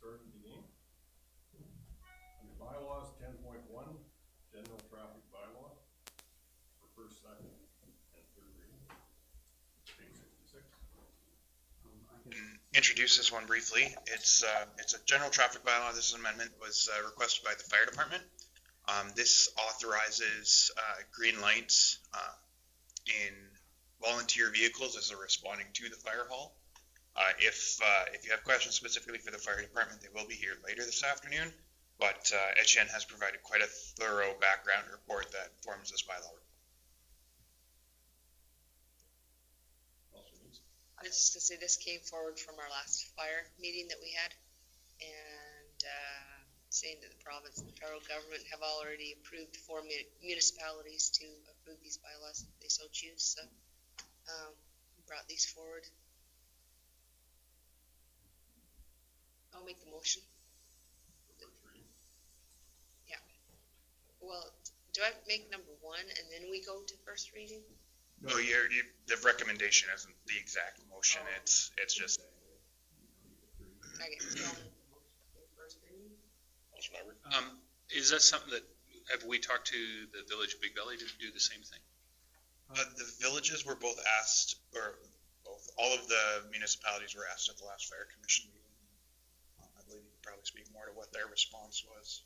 start of the game. Under bylaws, 10.1, general traffic bylaw for first, second, and third reading. Page 66. Introduce this one briefly. It's a general traffic bylaw. This amendment was requested by the fire department. This authorizes green lights in volunteer vehicles as they're responding to the fire hall. If you have questions specifically for the fire department, they will be here later this afternoon. But Etienne has provided quite a thorough background report that forms this bylaw. I was just gonna say, this came forward from our last fire meeting that we had, and saying that the province and the federal government have already approved 4 municipalities to approve these bylaws if they so choose, so we brought these forward. I'll make the motion. Yeah. Well, do I make number 1 and then we go to first reading? No, the recommendation isn't the exact motion. It's just. Okay. First reading? Is that something that, have we talked to the Village of Big Valley to do the same thing? The villages were both asked, or all of the municipalities were asked at the last fire commission meeting. I believe you could probably speak more to what their response was.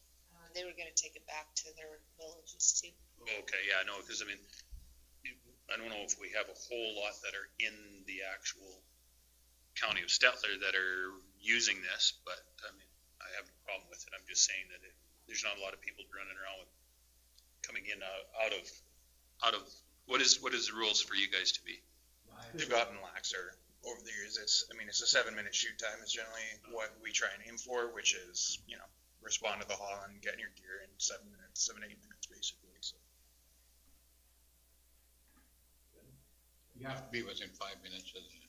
They were gonna take it back to their villages too. Okay, yeah, no, because I mean, I don't know if we have a whole lot that are in the actual county of Stettler that are using this, but I mean, I have no problem with it. I'm just saying that there's not a lot of people running around with, coming in out of, what is the rules for you guys to be? They've gotten laxer over the years. It's a 7-minute shoot time is generally what we try and aim for, which is, respond to the hall and get in your gear in 7 minutes, 7 to 8 minutes basically. So. You have to be within 5 minutes of the.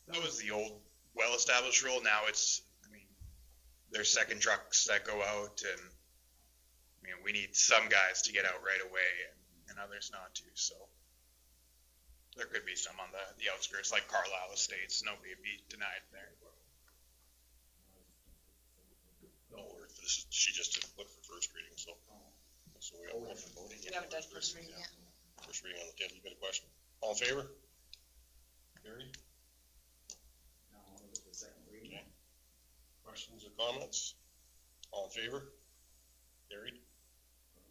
That was the old, well-established rule. Now it's, there's second trucks that go out, and we need some guys to get out right away, and others not to. So there could be some on the outskirts, like Carlisle Estates. Nobody would be denied there. No, she just didn't look for first reading, so we got one for voting. We haven't done first reading yet. First reading on the 10th. You got a question? All in favor? Carried. Now on to the second reading. Okay. Questions or comments? All in favor? Carried.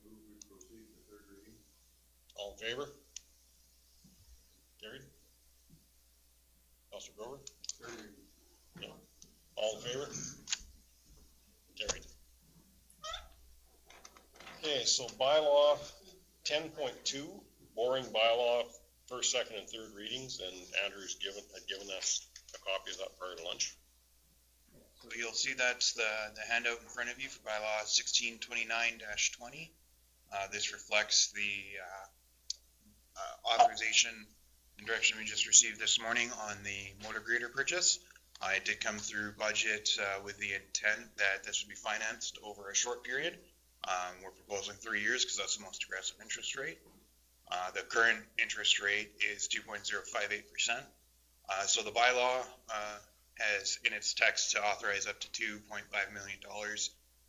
Move we proceed to third reading. All in favor? Carried. Councilor Grover? Third reading. Yeah. All in favor? Carried. Okay, so bylaw 10.2, boring bylaw, first, second, and third readings, and Andrew's had given us a copy of that prior to lunch. So you'll see that's the handout in front of you for bylaw 1629-20. This reflects the authorization and direction we just received this morning on the motor grader purchase. It did come through budget with the intent that this would be financed over a short period. We're proposing 3 years because that's the most aggressive interest rate. The current interest rate is 2.058%. So the bylaw has in its text to authorize up to $2.5 million,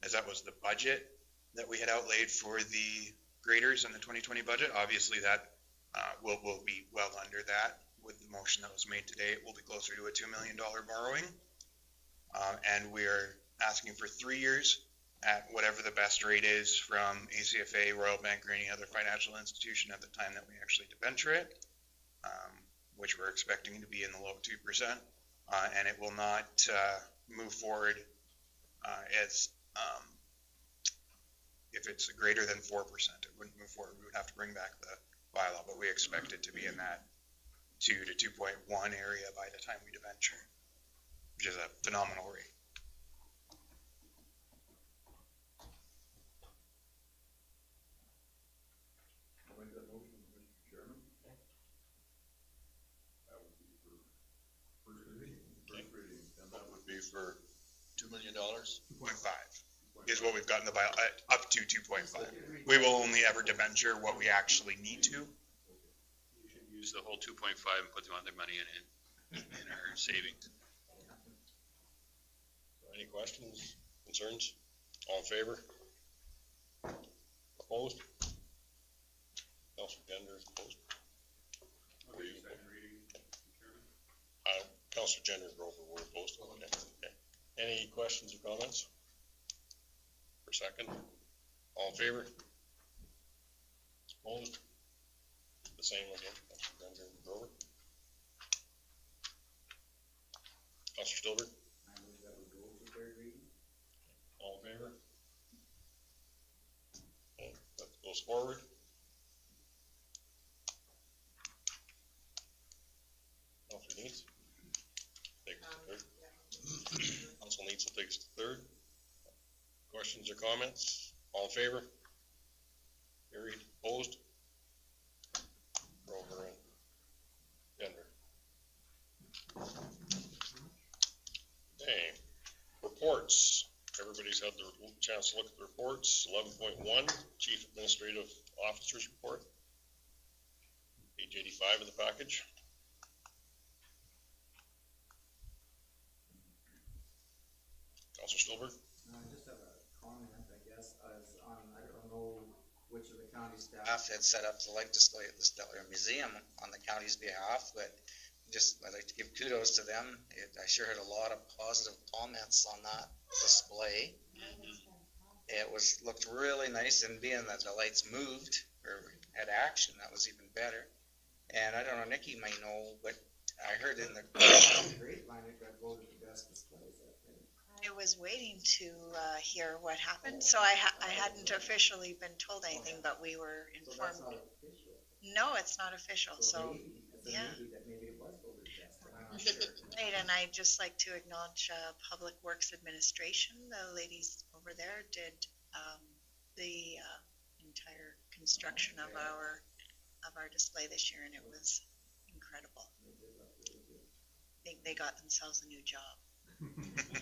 as that was the budget that we had outlaid for the graders in the 2020 budget. Obviously that will be well under that. With the motion that was made today, it will be closer to a $2 million borrowing. And we're asking for 3 years at whatever the best rate is from ACFA, Royal Bank, or any other financial institution at the time that we actually debenture it, which we're expecting to be in the low 2%. And it will not move forward as if it's greater than 4%, it wouldn't move forward. We would have to bring back the bylaw, but we expect it to be in that 2 to 2.1 area by the time we debenture, which is a phenomenal rate. I'll make that motion, Mr. Chairman. That would be for first reading. First reading, and that would be for $2 million. 2.5 is what we've got in the bylaw, up to 2.5. We will only ever debenture what we actually need to. You should use the whole 2.5 and put the other money in our savings. So I Any questions, concerns? All in favor? Opposed? Councilor Gender is opposed. Okay, second reading, Chairman. Councilor Gender and Grover were opposed. Okay. Any questions or comments? For second? All in favor? Opposed? The same again, Councilor Gender and Grover. Councilor Stillberg? I move that we go to third reading. All in favor? Okay, that goes forward. Councilor Needs? Take us to third. Council Needs will take us to third. Questions or comments? All in favor? Carried, opposed? Grover and Gender. Okay, reports. Everybody's had their chance to look at the reports. 11.1, Chief Administrative Officer's Report. Page 85 of the package. Councilor Stillberg? I just have a comment, I guess, as on, I don't know which of the county staff had set up the light display at the Stettler Museum on the county's behalf, but I'd like to give kudos to them. I sure had a lot of positive comments on that display. It looked really nice, and being that the lights moved or had action, that was even better. And I don't know, Nikki might know, but I heard in the grapevine it got voted the best displays, I think. I was waiting to hear what happened, so I hadn't officially been told anything, but we were informed. So that's not official. No, it's not official, so, Maybe, it's a yeah. maybe that maybe it was voted the best, but I'm not sure. Right, and I'd just like to acknowledge Public Works Administration. The ladies over there did the entire construction of our display this year, and it was incredible. I think they got themselves a new job.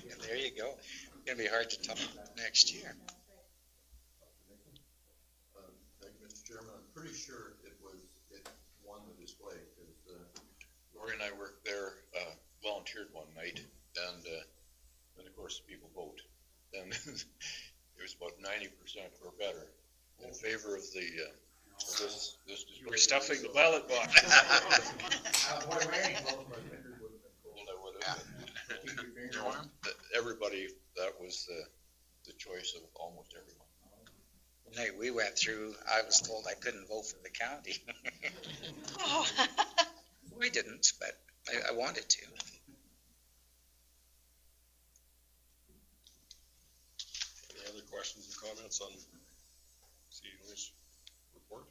Yeah, there you go. It's gonna be hard to top that next year. Thank you, Mr. Chairman. I'm pretty sure it won the display, because Lori and I worked there, volunteered one night, and of course, people vote. And it was about 90% or better in favor of this display. We're stuffing the ballot box. Everybody, that was the choice of almost everyone. The night we went through, I was told I couldn't vote for the county. Oh. We didn't, but I wanted to. Any other questions or comments on CEO's report?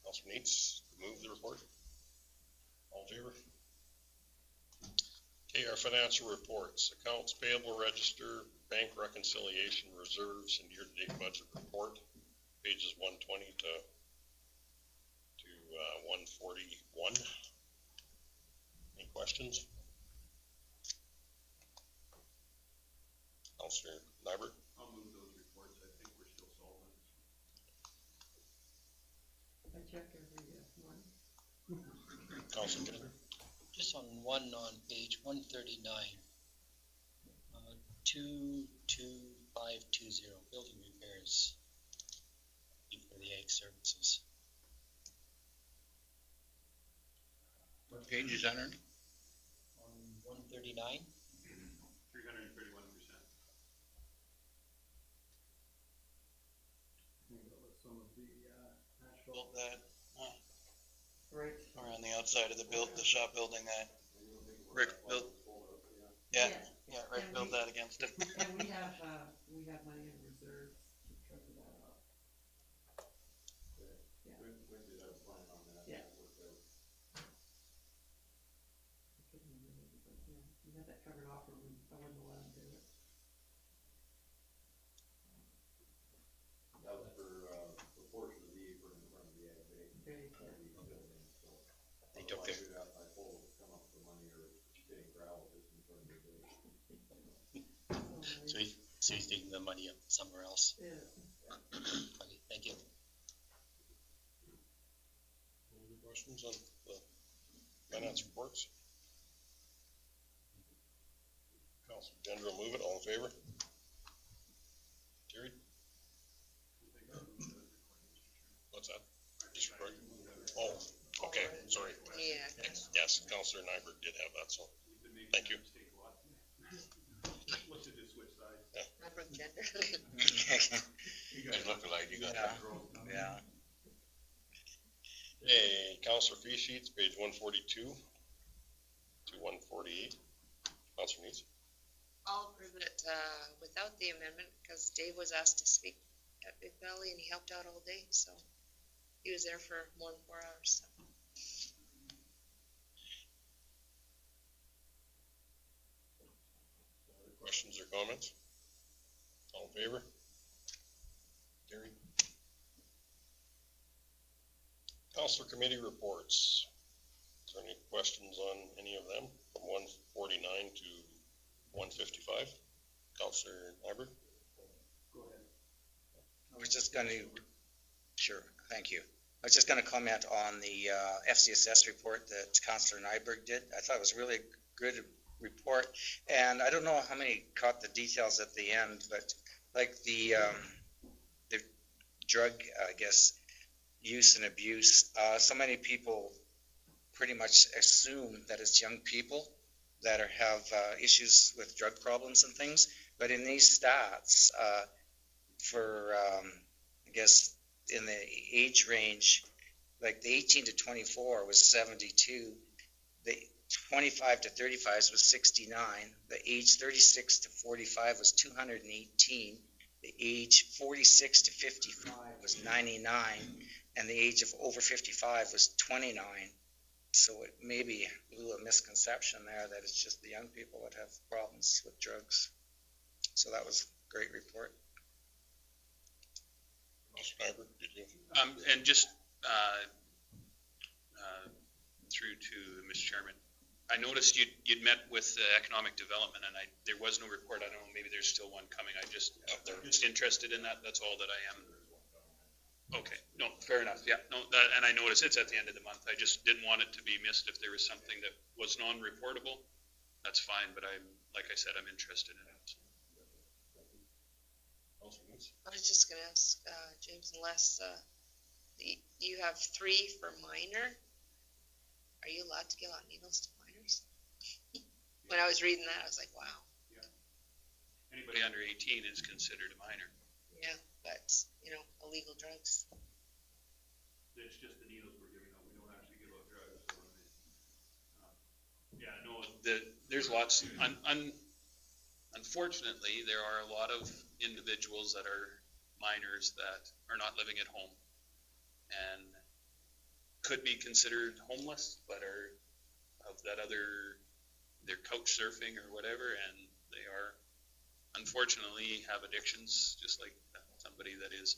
Councilor Needs to move the report. All in favor? Okay, our financial reports, accounts payable register, bank reconciliation reserves, and year-to-date budget report, pages 120 to 141. Any questions? Councilor Nyberg? I'll move those reports. I think we're still solvent. I check every one. Councilor Gender? Just on page 139, 22520, building repairs for the ag services. What page is that on? On 139, 331%. Some of the asphalt that Right. are on the outside of the shop building that Rick built. Yeah, Rick built that against it. And we have money in reserves to cover that up. Yeah. When did our plan on that? Yeah. Work out? I couldn't remember, but yeah, we had that covered off, or I wouldn't allow them to do it. That was for the portion of the apron in front of the ag bay. Very Of the building, so. They took Otherwise, it. we'd have to pull, come up with the money or getting gravel just in front of the bay. So he's taking the money up somewhere else. Yeah. Okay, thank you. Any other questions on the approve it, all in favor? Carried. What's that? Just recording? Oh, okay, sorry. Yeah. Yes, Counselor Nyberg did have that, so, thank you. What's it, just switch sides? I'm from gender. You guys look alike, you got Yeah. that. Yeah. Hey, Counselor fee sheets, page 142 to 148. Counselor Needs. I'll approve it, without the amendment, because Dave was asked to speak at Big Valley and he helped out all day, so he was there for more than 4 hours, so. Questions or comments? All in favor? Carried. Counselor committee reports. Is there any questions on any of them from 149 to 155? Counselor Nyberg? I was just going to, sure, thank you. I was just going to comment on the FCSS report that Councillor Nyberg did. I thought it was a really good report, and I don't know how many caught the details at the end, but like the drug, I guess, use and abuse, so many people pretty much assume that it's young people that have issues with drug problems and things, but in these stats, for, I guess, in the age range, like the 18 to 24 was 72, the 25 to 35 was 69, the age 36 to 45 was 218, the age 46 to 55 was 99, and the age of over 55 was 29. So it maybe a little misconception there that it's just the young people that have problems with drugs. So that was a great report. Did you? And just through to Mr. Chairman, I noticed you'd met with economic development, and there was no report. I don't know, maybe there's still one coming. Just interested in that. That's all that I am. Okay, no, fair enough. Yeah, no, and I noticed it's at the end of the month. I just didn't want it to be missed if there was something that was non-reportable. That's fine, but like I said, I'm interested in it. I was just gonna ask, James, unless, you have 3 for minor, are you allowed to give out needles to minors? When I was reading that, I was like, wow. Anybody under 18 is considered a minor. Yeah, but, illegal drugs. It's just the needles we're giving out, we don't actually give out drugs, so, yeah, no, There's lots, unfortunately, there are a lot of individuals that are minors that are not living at home and could be considered homeless, but are of that other, they're couch surfing or whatever, and they are, unfortunately, have addictions, just like somebody that is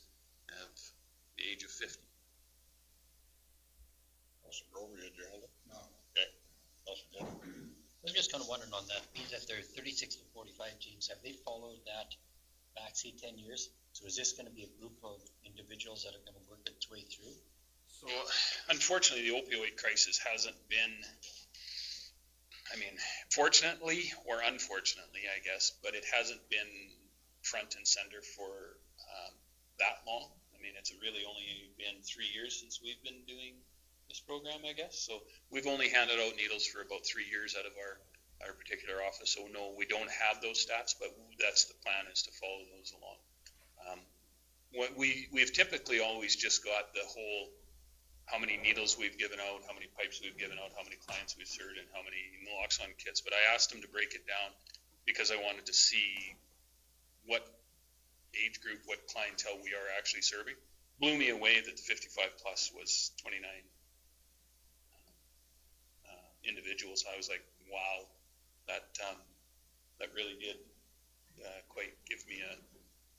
of the age of 50. Counselor Grover, you had your hand up? No. Okay. Counselor Jenner? I'm just kind of wondering on that, means that they're 36 to 45, James, have they followed that back, say, 10 years? So is this going to be a group of individuals that are going to work its way through? So, unfortunately, the opioid crisis hasn't been, fortunately or unfortunately, I guess, but it hasn't been front and center for that long. It's really only been 3 years since we've been doing this program, I guess. So we've only handed out needles for about 3 years out of our particular office. So no, we don't have those stats, but that's the plan, is to follow those along. We've typically always just got the whole, how many needles we've given out, how many pipes we've given out, how many clients we've served, and how many naloxone kits. But I asked them to break it down because I wanted to see what age group, what clientele we are actually serving. Blew me away that the 55 plus was 29 individuals. I was like, wow, that really did quite give me a.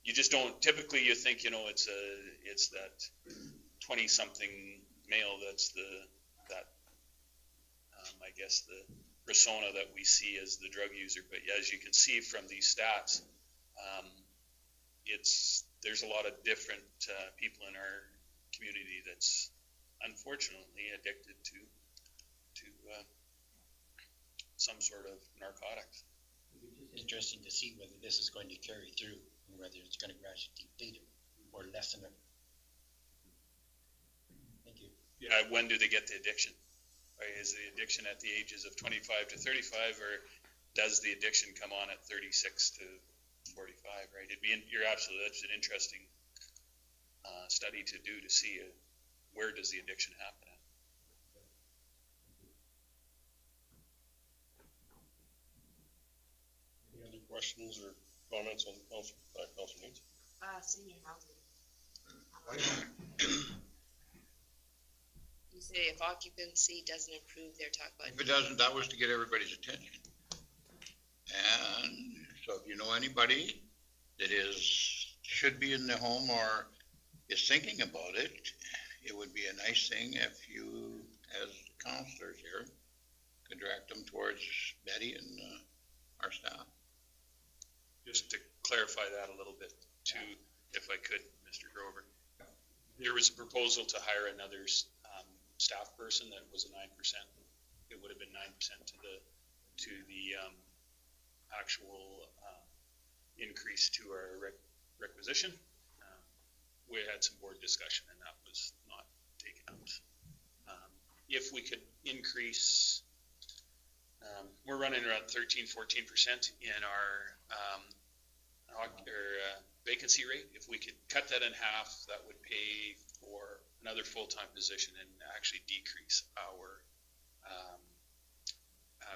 You just don't typically. You think it's that 20-something male that's I guess the persona that we see as the drug user. But as you can see from these stats, there's a lot of different people in our community that's unfortunately addicted to some sort of narcotics. interesting to see whether this is going to carry through and whether it's going to gradually deplete it or lessen it. Thank you. Yeah, when do they get the addiction? Right, is the addiction at the ages of 25 to 35, or does the addiction come on at 36 to 45, right? You're absolutely, that's an interesting study to do to see where does the addiction happen at. Any other questions or comments on council needs? Senior housing. You say if occupancy doesn't improve, they're talking about. If it doesn't, that was to get everybody's attention. And so if you know anybody that should be in the home or is thinking about it, it would be a nice thing if you, as counselors here, could direct them towards Betty and our staff. Just to clarify that a little bit too, if I could, Mr. Grover. There was a proposal to hire another staff person that was a 9%. It would have been 9% to the actual increase to our requisition. We had some board discussion and that was not taken out. If we could increase, we're running around 13-14% in our vacancy rate. If we could cut that in half, that would pay for another full-time position and actually decrease our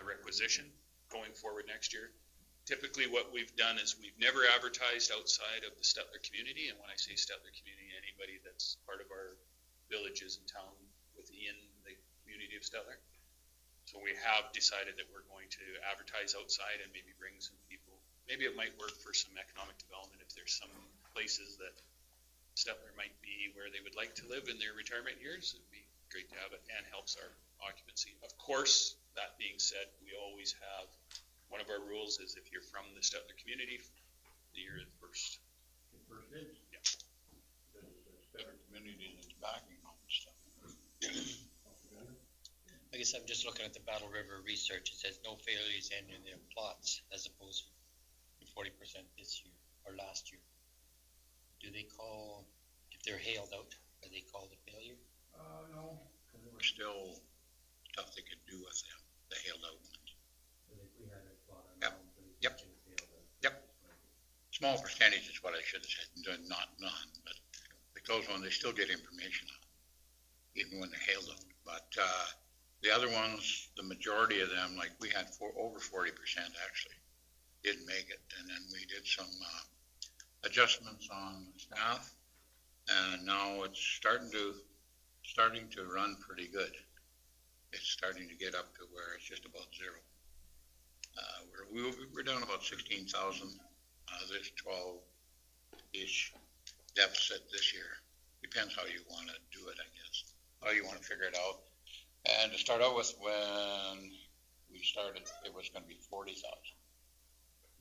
requisition going forward next year. Typically what we've done is we've never advertised outside of the Stettler community, and when I say Stettler community, anybody that's part of our villages and town within the community of Stettler. So we have decided that we're going to advertise outside and maybe bring some people. Maybe it might work for some economic development if there's some places that Stettler might be where they would like to live in their retirement years. It'd be great to have it and helps our occupancy. Of course, that being said, we always have, one of our rules is if you're from the Stettler community, you're the first. First dibs. Yeah. Because it's a Stettler community that's backing all this stuff. I guess I'm just looking at the Battle River research. It says no failures in their plots as opposed to 40% this year or last year. Do they call, if they're hailed out, are they called a failure? No, because there was still stuff they could do with them, the hailed out ones. Yep. Yep. Small percentage is what I should have said, not none, but like those ones, they still get information on, even when they're hailed out. But the other ones, the majority of them, like we had over 40% actually, didn't make it. And then we did some adjustments on staff, and now it's starting to run pretty good. It's starting to get up to where it's just about zero. We're down about 16,000 this 12-ish deficit this year. Depends how you want to do it, I guess. How you want to figure it out. And to start out with, when we started, it was going to be 40,000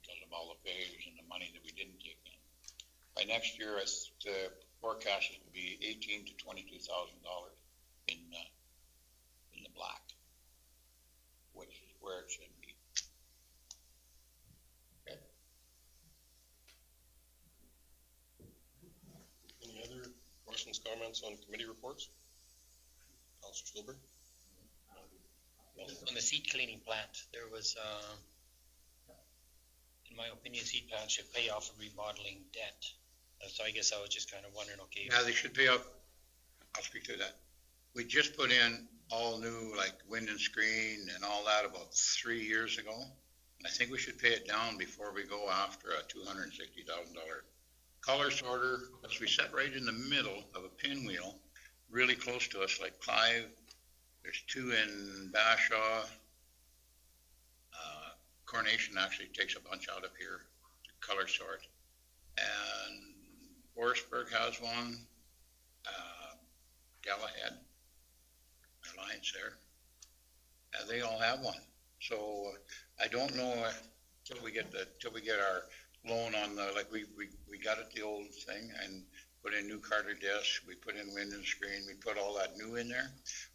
because of all the failures and the money that we didn't take in. By next year, the forecast is to be $18,000 to $22,000 in the black, which is where it should be. Okay. Any other questions, comments on committee reports? Councilor Stillberg? On the seed cleaning plant, there was, in my opinion, seed plants should pay off a remodeling debt. So I guess I was just kind of wondering, okay. Yeah, they should pay off. I'll speak to that. We just put in all new, like wind and screen and all that about 3 years ago. I think we should pay it down before we go after a $260,000 color sorter, because we sat right in the middle of a pinwheel, really close to us, like Clive. There's two in Bashaw. Coronation actually takes a bunch out of here to color sort. And Forestburg has one. Galahad, Alliance there. They all have one. So I don't know till we get our loan on the, like we got it the old thing and put in new Carter discs, we put in wind and screen, we put all that new in there.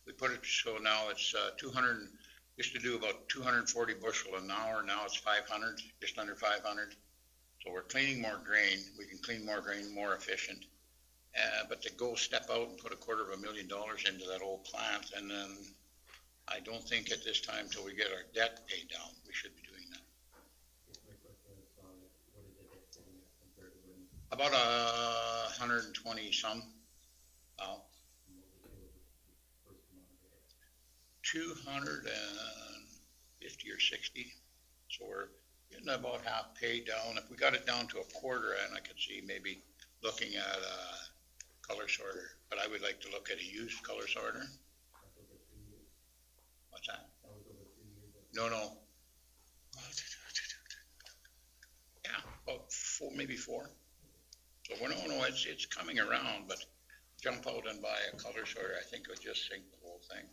We put it so now it's $200 used to do about 240 bushel an hour, now it's 500, just under 500. So we're cleaning more grain, we can clean more grain more efficient. But to go step out and put $250,000 into that old plant, and then I don't think at this time till we get our debt paid down, we should be doing that. About 120 some. 250 or 60. So we're getting about half paid down. If we got it down to a quarter, and I could see maybe looking at a color sorter, but I would like to look at a used color sorter. What's that? No. Yeah, about four, maybe 4. So no, it's coming around, but jump out and buy a color sorter, I think it would just sink the whole thing.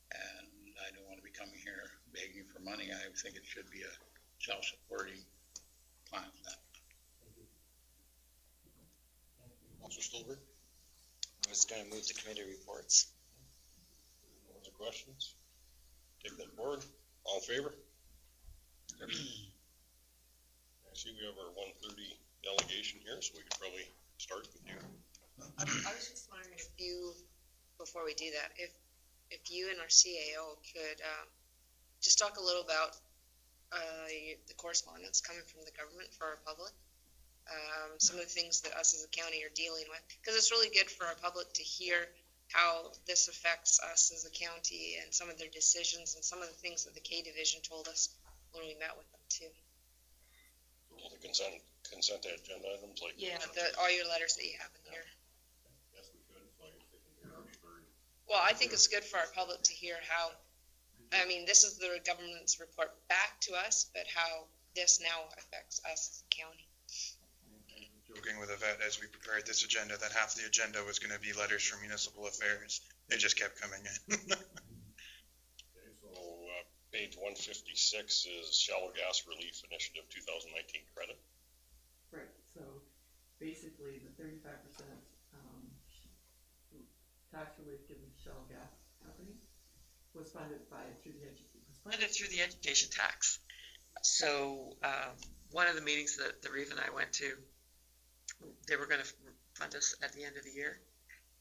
And I don't want to be coming here begging for money. I think it should be a self-supporting plant. Councilor Stolberg, I was gonna move the committee reports. other questions? Take that forward. All in favor? I see we have our 1:30 delegation here, so we could probably start with you. I was just wondering if you, before we do that, if you and our CAO could just talk a little about the correspondence coming from the government for our public. Some of the things that us as a county are dealing with, because it's really good for our public to hear how this affects us as a county and some of their decisions and some of the things that the K Division told us when we met with them too. All the consent agenda items like. Yeah, all your letters that you have in here. Yes, we could, so I guess they can hear our story. Well, I think it's good for our public to hear how, I mean, this is the government's report back to us, but how this now affects us as a county. Joking with Yvette as we prepared this agenda that half the agenda was going to be letters from municipal affairs. They just kept coming in. Okay, so page 156 is Shallow Gas Relief Initiative 2019 credit. Right, so basically the 35% tax relief given to Shell Gas Company was funded through the education tax. So one of the meetings that the Reeve and I went to, they were going to fund us at the end of the year,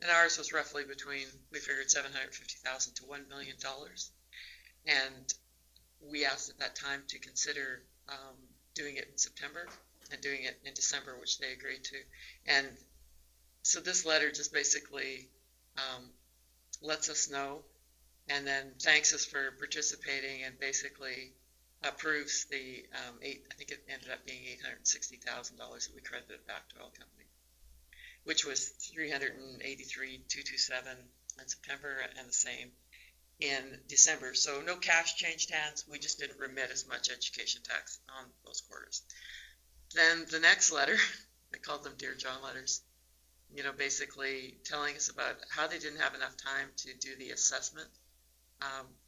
and ours was roughly between, we figured $750,000 to $1 million, and we asked at that time to consider doing it in September and doing it in December, which they agreed to. And so this letter just basically lets us know, and then thanks us for participating, and basically approves the I think it ended up being $860,000 that we credited back to oil company, which was $383,227 in September and the same in December. So no cash changed hands. We just didn't remit as much education tax on those quarters. Then the next letter, I called them Dear John letters, basically telling us about how they didn't have enough time to do the assessment,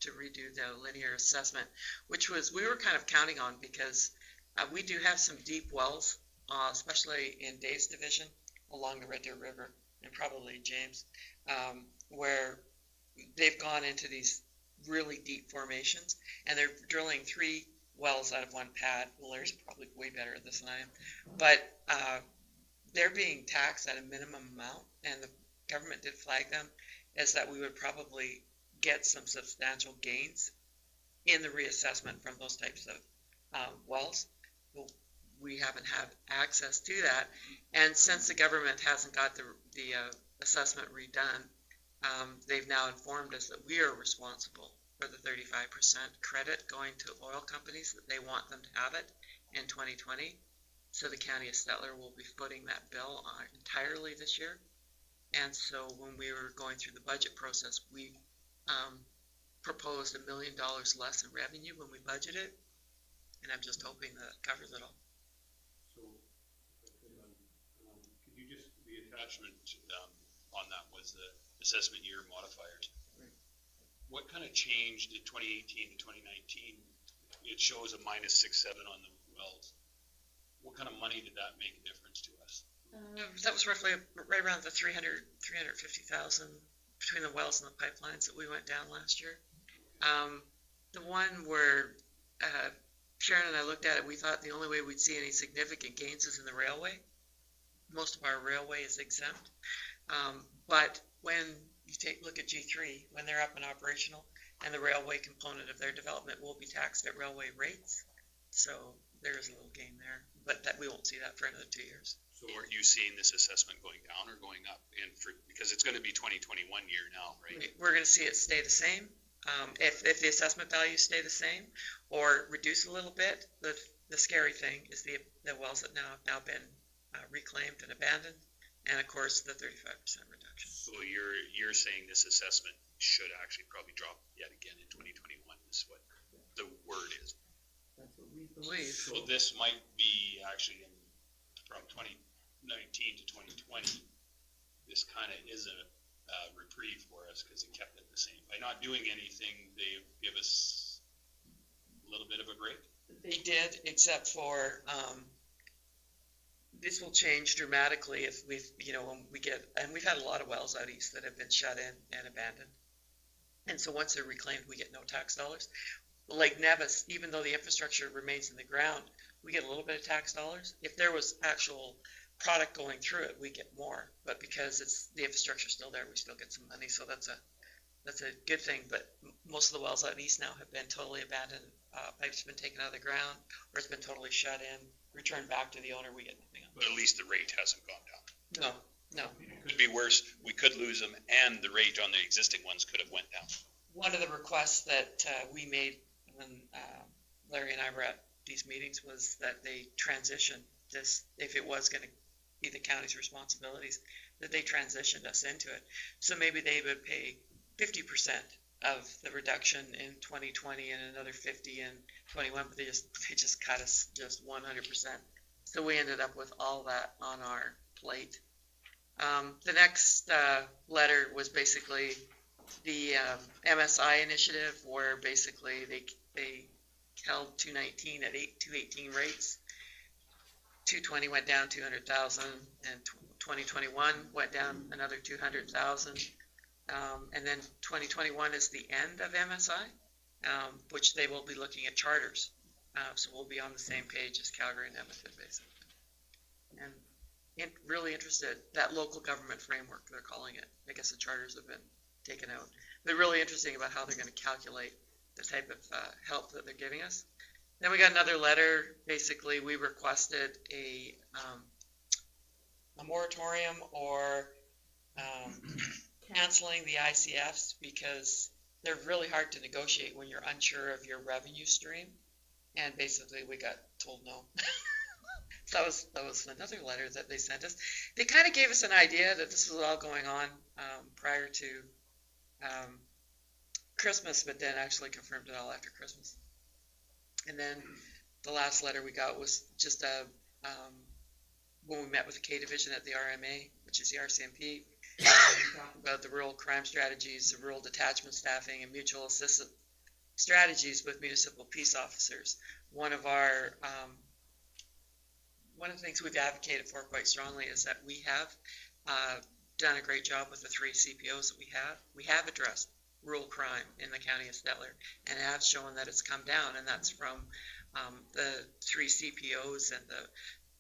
to redo the linear assessment, which was, we were kind of counting on, because we do have some deep wells, especially in Dave's division along the Red Deer River, and probably James, where they've gone into these really deep formations, and they're drilling 3 wells out of one pad. Well, Larry's probably way better at this than I am, but they're being taxed at a minimum amount, and the government did flag them as that we would probably get some substantial gains in the reassessment from those types of wells. We haven't had access to that, and since the government hasn't got the assessment redone, they've now informed us that we are responsible for the 35% credit going to oil companies, that they want them to have it in 2020. So the county of Stettler will be footing that bill entirely this year. And so when we were going through the budget process, we proposed $1 million less in revenue when we budgeted, and I'm just hoping that covers it all. So, could you just, the attachment on that was the assessment year modifiers. Right. What kind of changed in 2018 to 2019? It shows a -6.7 on the wells. What kind of money did that make a difference to us? That was roughly right around the 350,000 between the wells and the pipelines that we went down last year. The one where Sharon and I looked at it, we thought the only way we'd see any significant gains is in the railway. Most of our railway is exempt. But when you look at G3, when they're up and operational, and the railway component of their development will be taxed at railway rates. So there is a little gain there, but that we won't see that for another 2 years. So are you seeing this assessment going down or going up? Because it's gonna be 2021 year now, right? We're gonna see it stay the same. If the assessment values stay the same or reduce a little bit, the scary thing is the wells that have now been reclaimed and abandoned, and of course the 35% reduction. So you're saying this assessment should actually probably drop yet again in 2021 is what the word is. That's what we believe. So this might be actually from 2019 to 2020, this kind of is a reprieve for us because it kept it the same. By not doing anything, they give us a little bit of a break. They did, except for this will change dramatically if when we get, and we've had a lot of wells out east that have been shut in and abandoned. And so once they're reclaimed, we get no tax dollars. Like Nevis, even though the infrastructure remains in the ground, we get a little bit of tax dollars. If there was actual product going through it, we get more. But because the infrastructure's still there, we still get some money. So that's a good thing. But most of the wells out east now have been totally abandoned. Pipes have been taken out of the ground, or it's been totally shut in, returned back to the owner. We get nothing. But at least the rate hasn't gone down. No. It could be worse. We could lose them, and the rate on the existing ones could have went down. One of the requests that we made when Larry and I were at these meetings was that they transition this, if it was going to be the county's responsibilities, that they transitioned us into it. So maybe they would pay 50% of the reduction in 2020 and another 50 in 21, but they just cut us just 100%. So we ended up with all that on our plate. The next letter was basically the MSI initiative, where basically they held 219 at 218 rates. 220 went down 200,000, and 2021 went down another 200,000. And then 2021 is the end of MSI, which they will be looking at charters. So we'll be on the same page as Calgary and Edmonton, basically. And really interested, that local government framework, they're calling it. I guess the charters have been taken out. They're really interesting about how they're going to calculate the type of help that they're giving us. Then we got another letter. Basically, we requested a moratorium or canceling the ICFs because they're really hard to negotiate when you're unsure of your revenue stream. And basically, we got told no. So that was another letter that they sent us. They kind of gave us an idea that this was all going on prior to Christmas, but then actually confirmed it all after Christmas. And then the last letter we got was just when we met with the K Division at the RMA, which is the RCMP, we talked about the rural crime strategies, the rural detachment staffing, and mutual assistance strategies with municipal peace officers. One of the things we've advocated for quite strongly is that we have done a great job with the 3 CPOs that we have. We have addressed rural crime in the county of Stettler and have shown that it's come down, and that's from the 3 CPOs and the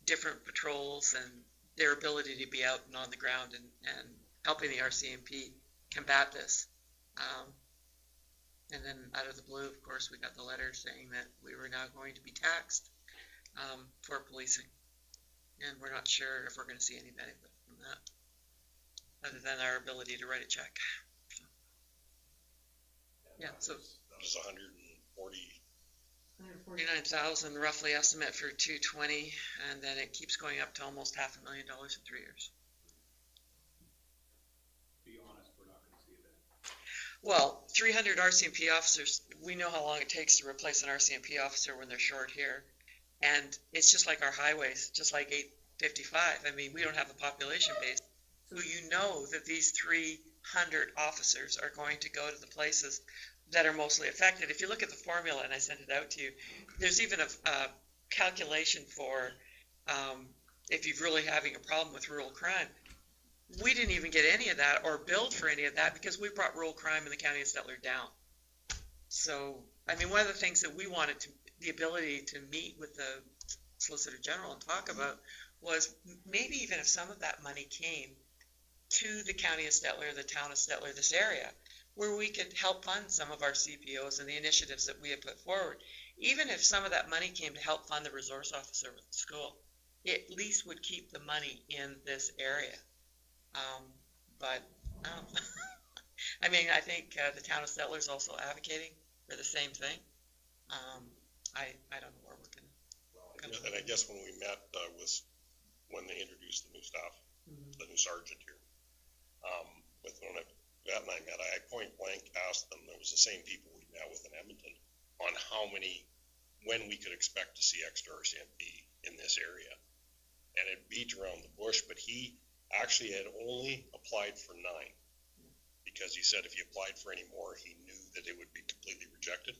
different patrols and their ability to be out and on the ground and helping the RCMP combat this. And then out of the blue, of course, we got the letter saying that we were now going to be taxed for policing. And we're not sure if we're going to see any benefit from that, other than our ability to write a check. So, yeah, so That was 140. 149,000 roughly estimate for 220, and then it keeps going up to almost $500,000 in 3 years. Be honest, we're not gonna see that. Well, 300 RCMP officers, we know how long it takes to replace an RCMP officer when they're short here. And it's just like our highways, just like 855. I mean, we don't have a population base. So you know that these 300 officers are going to go to the places that are mostly affected. If you look at the formula, and I sent it out to you, there's even a calculation for if you're really having a problem with rural crime. We didn't even get any of that or billed for any of that because we brought rural crime in the county of Stettler down. So, I mean, one of the things that we wanted to, the ability to meet with the Solicitor General and talk about was maybe even if some of that money came to the county of Stettler, the town of Stettler, this area, where we could help fund some of our CPOs and the initiatives that we have put forward. Even if some of that money came to help fund the resource officer with the school, it at least would keep the money in this area. But, I mean, I think the town of Stettler is also advocating for the same thing. I don't know where we're gonna. And I guess when we met was when they introduced the new staff, the new sergeant here. When Matt and I met, I point blank asked them, it was the same people we met with in Edmonton, on when we could expect to see extra RCMP in this area. And it beat around the bush, but he actually had only applied for 9. Because he said if he applied for any more, he knew that it would be completely rejected.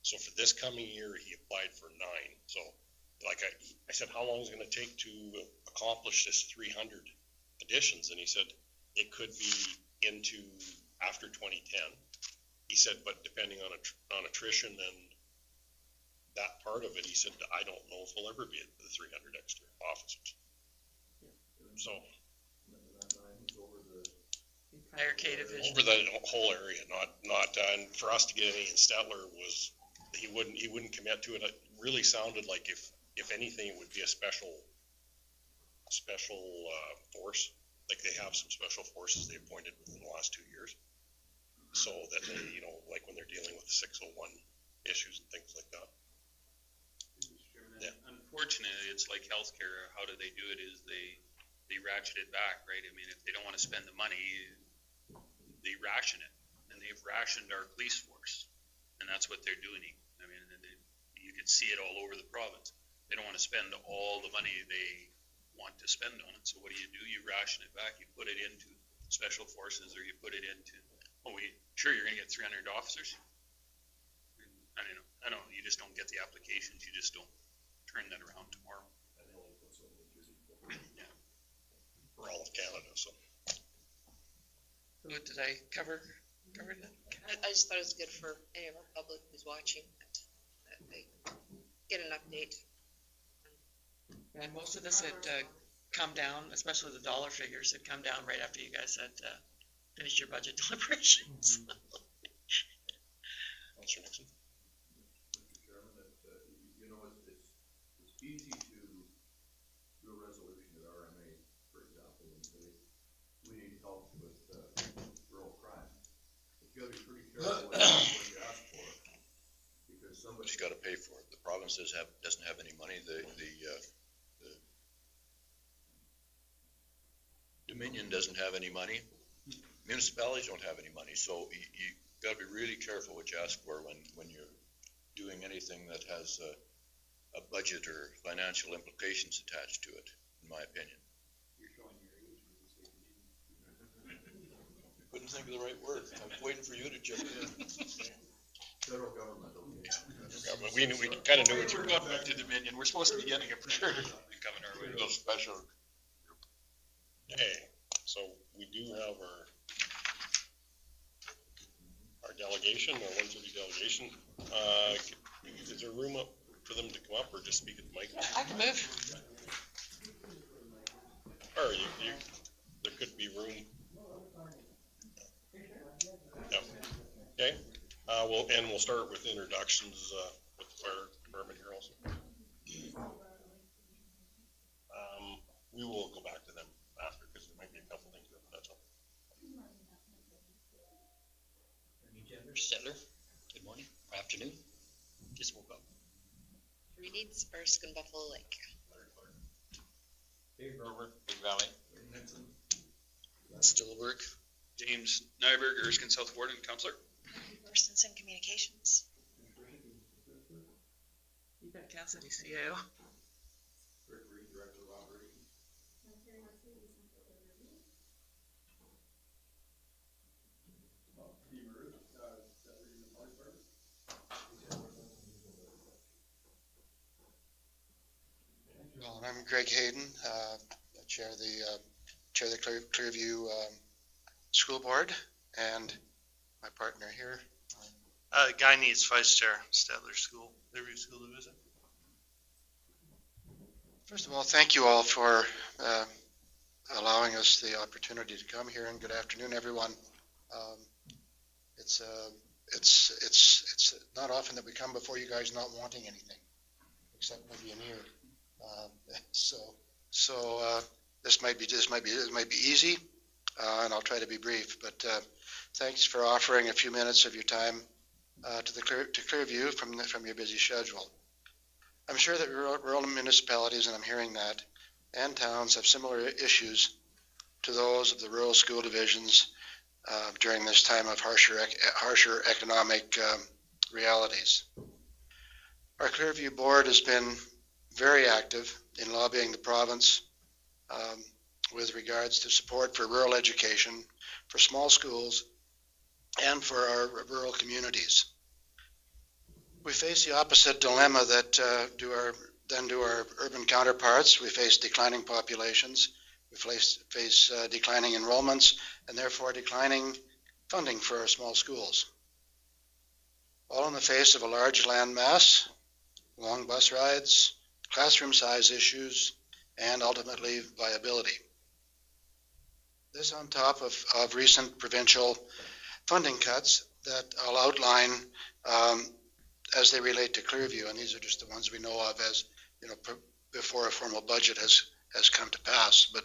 So for this coming year, he applied for 9. So like I said, how long is it going to take to accomplish this 300 additions? And he said it could be into after 2010. He said, but depending on attrition and that part of it, he said, I don't know if we'll ever be at the 300 extra officers. So entire K division. Over the whole area, not and for us to get any in Stettler was he wouldn't commit to it. It really sounded like if anything, it would be a special force. Like they have some special forces they appointed within the last 2 years, so that they, like when they're dealing with the 601 issues and things like that. Yeah. Unfortunately, it's like healthcare. How do they do it? Is they ratchet it back, right? I mean, if they don't want to spend the money, they ration it, and they've rationed our police force, and that's what they're doing. I mean, you could see it all over the province. They don't want to spend all the money they want to spend on it. So what do? You ration it back. You put it into special forces, or you put it into. Sure, you're going to get 300 officers. I don't know. You just don't get the applications. You just don't turn that around tomorrow. Yeah. For all of Canada, so. What did I cover that? I just thought it was good for any of our public who's watching that they get an update. And most of this had come down, especially the dollar figures, had come down right after you guys had finished your budget deliberations. Councilor Nixon. Mr. Chairman, it's easy to do a resolution at RMA, for example, and say, we need help with rural crime. But you gotta be pretty careful what you ask for, because somebody's got to pay for it. The province doesn't have any money. The Dominion doesn't have any money. Municipalities don't have any money. So you got to be really careful what you ask for when you're doing anything that has a budget or financial implications attached to it, in my opinion. You're showing your age when you say Couldn't think of the right word. I was waiting for you to chip in. federal government, okay? But we kind of knew what you were Going back to Dominion, we're supposed to be getting it for sure. Coming our way. Those special. Okay, so we do have our delegation, our 130 delegation. Is there room up for them to come up or just speak at the mic? I can move. Or there could be room. Yeah. Okay. We'll start with introductions with the fire department here also. We will go back to them after because there might be a couple things there, but that's all. Stettler, good morning, or afternoon, just woke up. Reeds, Erskine, and Buffalo Lake. Dave Grover, Big Valley. Stillberg. James Nyberg, Erskine South Ward, and Councillor. Persons and Communications. You got Cassidy, CAO. Rick Reed, Director of Operations. Steve Ruth, Stettler in the Police Department. Well, I'm Greg Hayden, I chair the Clearview School Board, and my partner here. Guy needs Vice Chair, Stettler School, Liberty School to visit. First of all, thank you all for allowing us the opportunity to come here, and good afternoon, everyone. It's not often that we come before you guys not wanting anything, except maybe an ear. So this might be easy, and I'll try to be brief. But thanks for offering a few minutes of your time to Clearview from your busy schedule. I'm sure that rural municipalities, and I'm hearing that, and towns have similar issues to those of the rural school divisions during this time of harsher economic realities. Our Clearview board has been very active in lobbying the province with regards to support for rural education, for small schools, and for our rural communities. We face the opposite dilemma that do our urban counterparts. We face declining populations, we face declining enrollments, and therefore declining funding for our small schools. All in the face of a large land mass, long bus rides, classroom size issues, and ultimately viability. This on top of recent provincial funding cuts that I'll outline as they relate to Clearview, and these are just the ones we know of as, before a formal budget has come to pass. But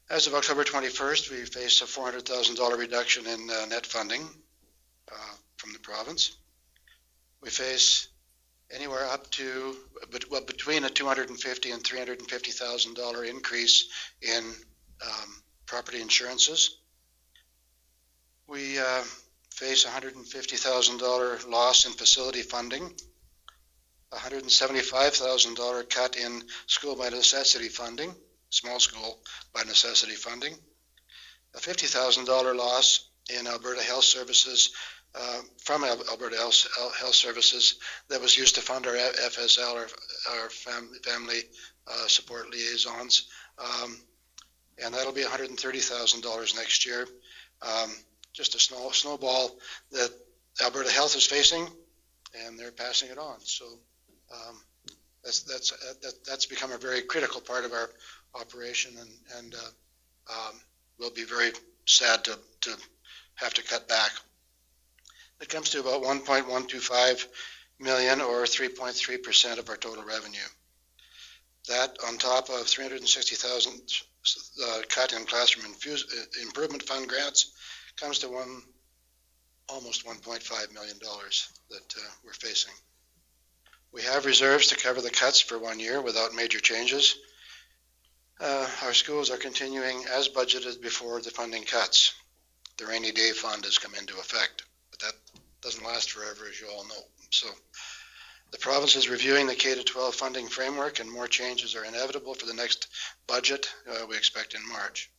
as of October 21st, we face a $400,000 reduction in net funding from the province. We face anywhere up to between a $250,000 and $350,000 increase in property insurances. We face a $150,000 loss in facility funding, a $175,000 cut in school by necessity funding, small school by necessity funding, a $50,000 loss in Alberta Health Services from Alberta Health Services that was used to fund our FSL, our family support liaisons, and that'll be $130,000 next year. Just a snowball that Alberta Health is facing, and they're passing it on. So that's become a very critical part of our operation, and we'll be very sad to have to cut back. It comes to about $1.125 million, or 3.3% of our total revenue. That on top of $360,000 cut in classroom improvement fund grants comes to almost $1.5 million that we're facing. We have reserves to cover the cuts for 1 year without major changes. Our schools are continuing as budgeted before the funding cuts. The rainy day fund has come into effect, but that doesn't last forever, as you all know. So the province is reviewing the K-12 funding framework, and more changes are inevitable for the next budget we expect in March.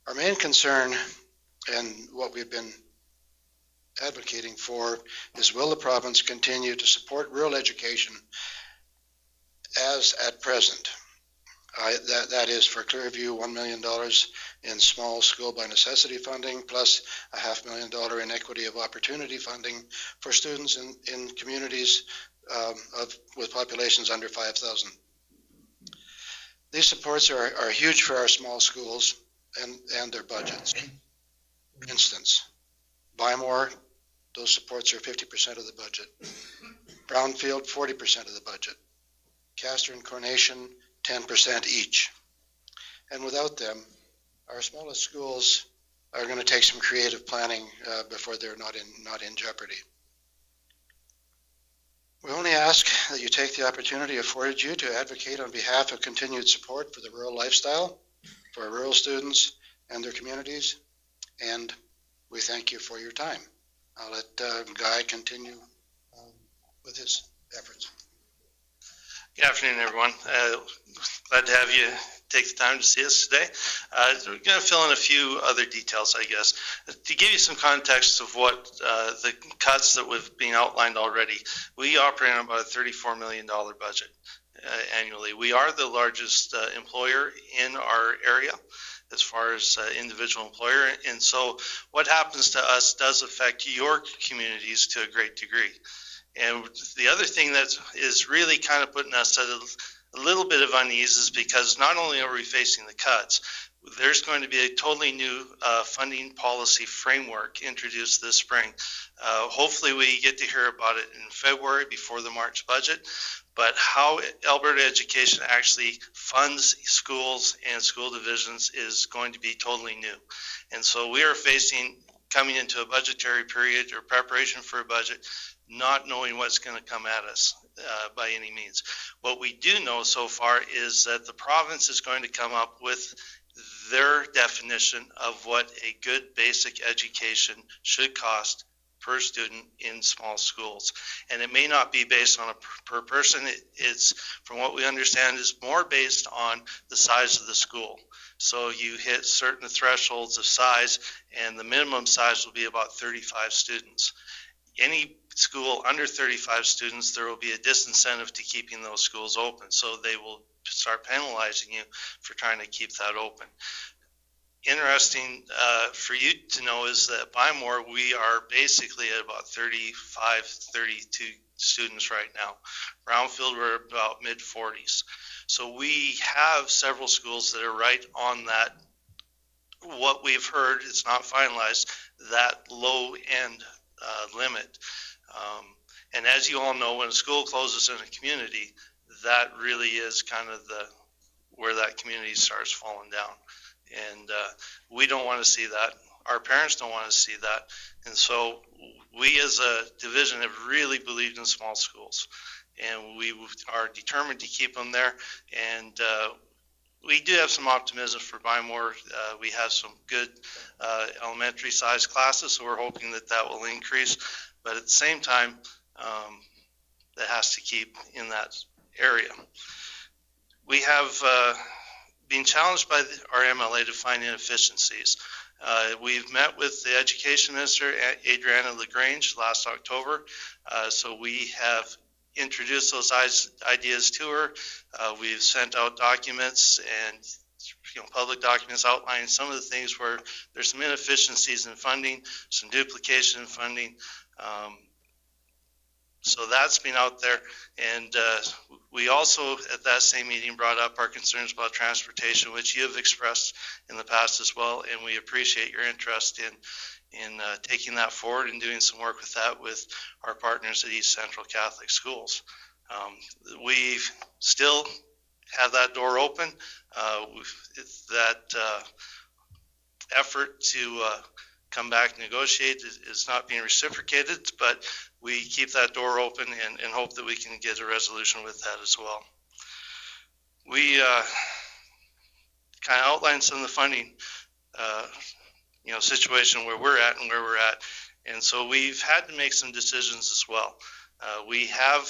Our main concern, and what we've been advocating for, is will the province continue to support rural education as at present? That is for Clearview, $1 million in small school by necessity funding, plus a $500,000 in equity of opportunity funding for students in communities with populations under 5,000. These supports are huge for our small schools and their budgets. For instance, Bymore, those supports are 50% of the budget. Brownfield, 40% of the budget. Castor and Coronation, 10% each. And without them, our smallest schools are going to take some creative planning before they're not in jeopardy. We only ask that you take the opportunity afforded you to advocate on behalf of continued support for the rural lifestyle, for our rural students and their communities, and we thank you for your time. I'll let Guy continue with his efforts. Good afternoon, everyone. Glad to have you take the time to see us today. We're going to fill in a few other details, I guess. To give you some context of what the cuts that we've been outlined already, we operate on about a $34 million budget annually. We are the largest employer in our area. as far as individual employer. And so what happens to us does affect your communities to a great degree. And the other thing that is really kind of putting us at a little bit of unease is because not only are we facing the cuts, there's going to be a totally new funding policy framework introduced this spring. Hopefully we get to hear about it in February before the March budget. But how Alberta Education actually funds schools and school divisions is going to be totally new. And so we are coming into a budgetary period or preparation for a budget, not knowing what's going to come at us by any means. What we do know so far is that the province is going to come up with their definition of what a good basic education should cost per student in small schools. And it may not be based on a per person. It's, from what we understand, is more based on the size of the school. So you hit certain thresholds of size, and the minimum size will be about 35 students. Any school under 35 students, there will be a disincentive to keeping those schools open. So they will start penalizing you for trying to keep that open. Interesting for you to know is that by Moore, we are basically at about 35, 32 students right now. Brownfield, we're about mid-40s. So we have several schools that are right on that, what we've heard, it's not finalized, that low end limit. And as you all know, when a school closes in a community, that really is kind of where that community starts falling down. And we don't want to see that. Our parents don't want to see that. And so we as a division have really believed in small schools. And we are determined to keep them there. And we do have some optimism for Bymore. We have some good elementary size classes, so we're hoping that that will increase. But at the same time, that has to keep in that area. We have been challenged by our MLA to find inefficiencies. We've met with the Education Minister, Adriana LaGrange, last October. So we have introduced those ideas to her. We've sent out documents and public documents outlining some of the things where there's some inefficiencies in funding, some duplication in funding. So that's been out there. And we also, at that same meeting, brought up our concerns about transportation, which you have expressed in the past as well. And we appreciate your interest in taking that forward and doing some work with that with our partners at East Central Catholic Schools. We still have that door open. That effort to come back and negotiate is not being reciprocated, but we keep that door open and hope that we can get a resolution with that as well. We kind of outlined some of the funding situation where we're at and where we're at. And so we've had to make some decisions as well. We have,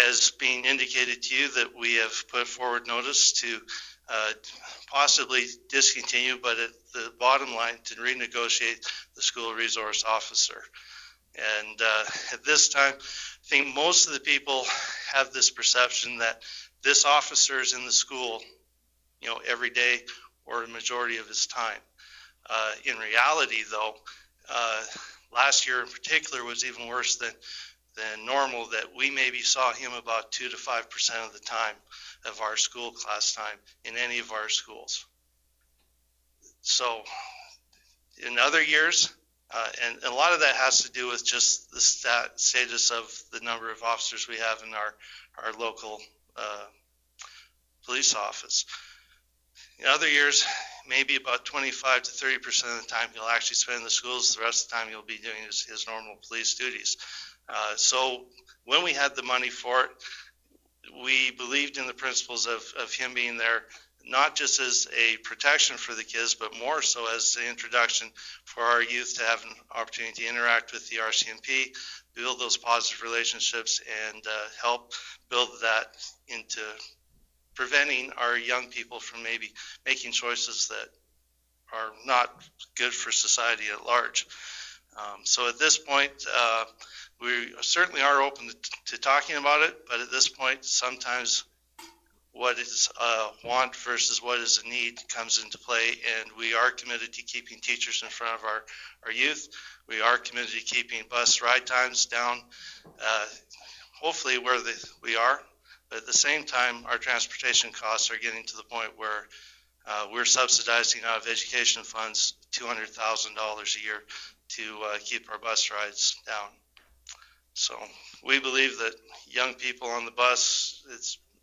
as being indicated to you, that we have put forward notice to possibly discontinue, but at the bottom line, to renegotiate the school resource officer. And at this time, I think most of the people have this perception that this officer is in the school, every day or a majority of his time. In reality, though, last year in particular was even worse than normal, that we maybe saw him about 2 to 5% of the time of our school class time in any of our schools. So in other years, and a lot of that has to do with just the status of the number of officers we have in our local police office. In other years, maybe about 25 to 30% of the time he'll actually spend in the schools. The rest of the time he'll be doing his normal police duties. So when we had the money for it, we believed in the principles of him being there, not just as a protection for the kids, but more so as the introduction for our youth to have an opportunity to interact with the RCMP, build those positive relationships, and help build that into preventing our young people from maybe making choices that are not good for society at large. So at this point, we certainly are open to talking about it, but at this point, sometimes what is a want versus what is a need comes into play, and we are committed to keeping teachers in front of our youth. We are committed to keeping bus ride times down, hopefully where we are, but at the same time, our transportation costs are getting to the point where we're subsidizing out of education funds $200,000 a year to keep our bus rides down. So we believe that young people on the bus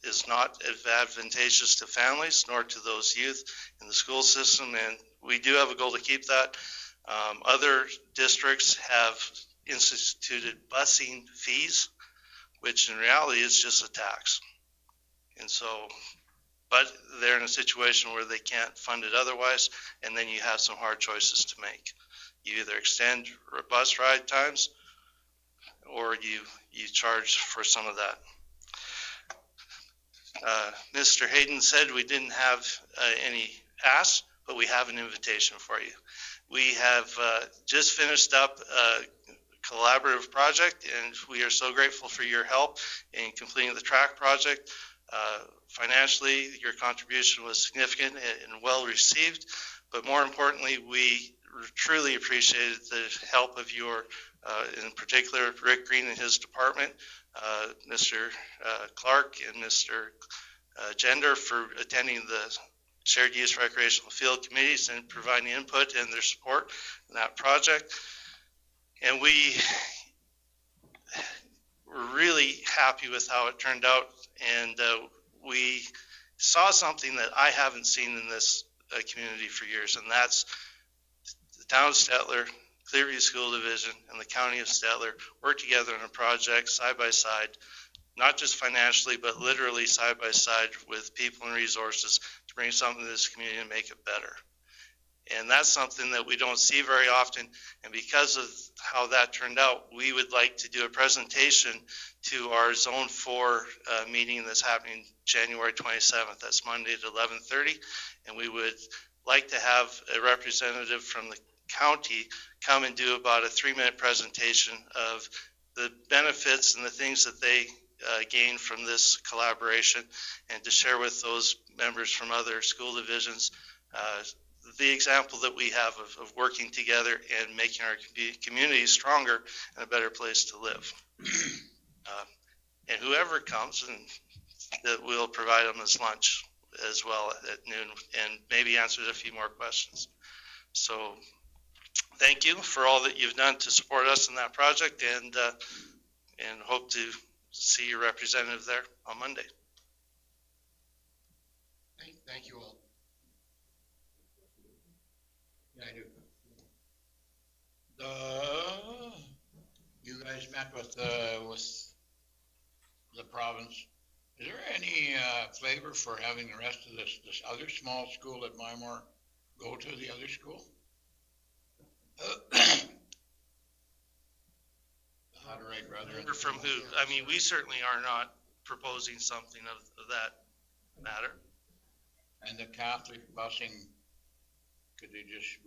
is not advantageous to families nor to those youth in the school system, and we do have a goal to keep that. Other districts have instituted busing fees, which in reality is just a tax. And so, but they're in a situation where they can't fund it otherwise, and then you have some hard choices to make. You either extend bus ride times or you charge for some of that. Mr. Hayden said we didn't have any asks, but we have an invitation for you. We have just finished up a collaborative project, and we are so grateful for your help in completing the track project. Financially, your contribution was significant and well received, but more importantly, we truly appreciated the help of your, in particular, Rick Green and his department, Mr. Clark and Mr. Gender for attending the shared use recreational field committees and providing input and their support in that project. And we were really happy with how it turned out, and we saw something that I haven't seen in this community for years, and that's the town of Stettler, Clearview School Division, and the county of Stettler work together on a project side by side, not just financially, but literally side by side with people and resources to bring something to this community and make it better. And that's something that we don't see very often. And because of how that turned out, we would like to do a presentation to our Zone 4 meeting that's happening January 27th. That's Monday at 11:30. And we would like to have a representative from the county come and do about a 3-minute presentation of the benefits and the things that they gain from this collaboration, and to share with those members from other school divisions the example that we have of working together and making our community stronger and a better place to live. And whoever comes, and that we'll provide them this lunch as well at noon, and maybe answers a few more questions. So thank you for all that you've done to support us in that project, and hope to see your representative there on Monday. Thank you all. Yeah, I do. You guys met with the province. Is there any flavor for having the rest of this other small school at Mymore go to the other school? How do I brother? From who? I mean, we certainly are not proposing something of that matter. And the Catholic busing, could we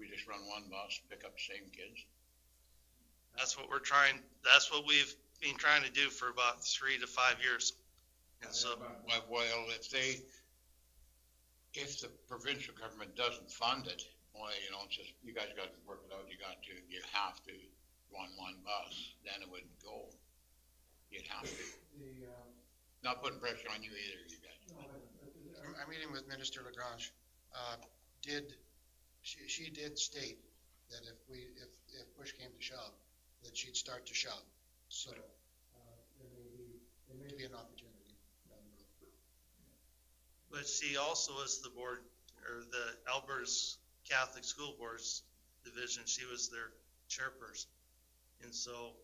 just run one bus, pick up the same kids? That's what we've been trying to do for about 3 to 5 years. And so, well, if the provincial government doesn't fund it, well, it's just, you guys got to work it out. You have to run one bus, then it wouldn't go. You'd have to. Not putting pressure on you either, you guys. Our meeting with Minister Lagrange she did state that if push came to shove, that she'd start to shove. So there may be an opportunity down the road. but she also is the board, or the Alberta's Catholic School Boards Division. She was their chairperson, and so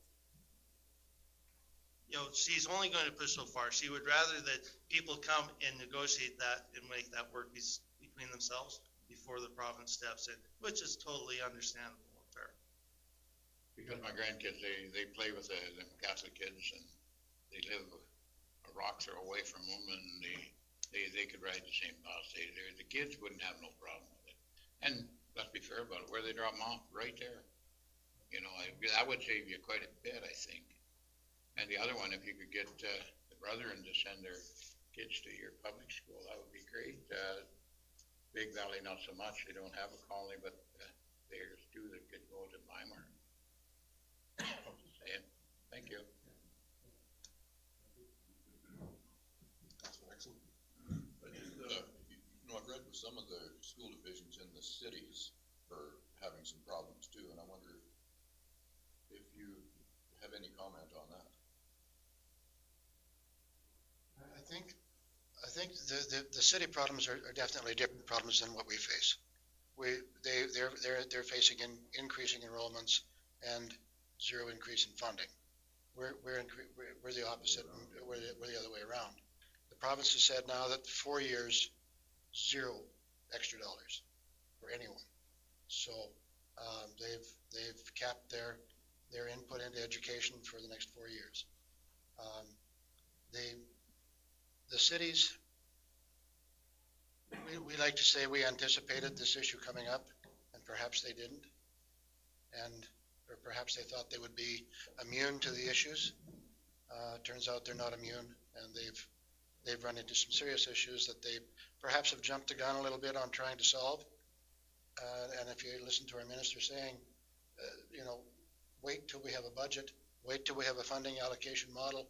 she's only going to push so far. She would rather that people come and negotiate that and make that work between themselves before the province steps in, which is totally understandable and fair. Because my grandkids, they play with the Catholic kids, and they live a rock throw away from them, and they could ride the same bus. The kids wouldn't have no problem with it. And let's be fair about it, where they drop them off, right there. That would save you quite a bit, I think. And the other one, if you could get the brethren to send their kids to your public school, that would be great. Big Valley, not so much, they don't have a colony, but there's two that could go to Weimar. Just saying, thank you. Excellent. I've read with some of the school divisions in the cities are having some problems too, and I wonder if you have any comment on that. I think the city problems are definitely different problems than what we face. They're facing increasing enrollments and zero increase in funding. We're the opposite, and we're the other way around. The province has said now that 4 years, zero extra dollars for anyone. So they've capped their input into education for the next 4 years. The cities, we like to say we anticipated this issue coming up, and perhaps they didn't, or perhaps they thought they would be immune to the issues. Turns out they're not immune, and they've run into some serious issues that they perhaps have jumped the gun a little bit on trying to solve. And if you listen to our minister saying, wait till we have a budget, wait till we have a funding allocation model,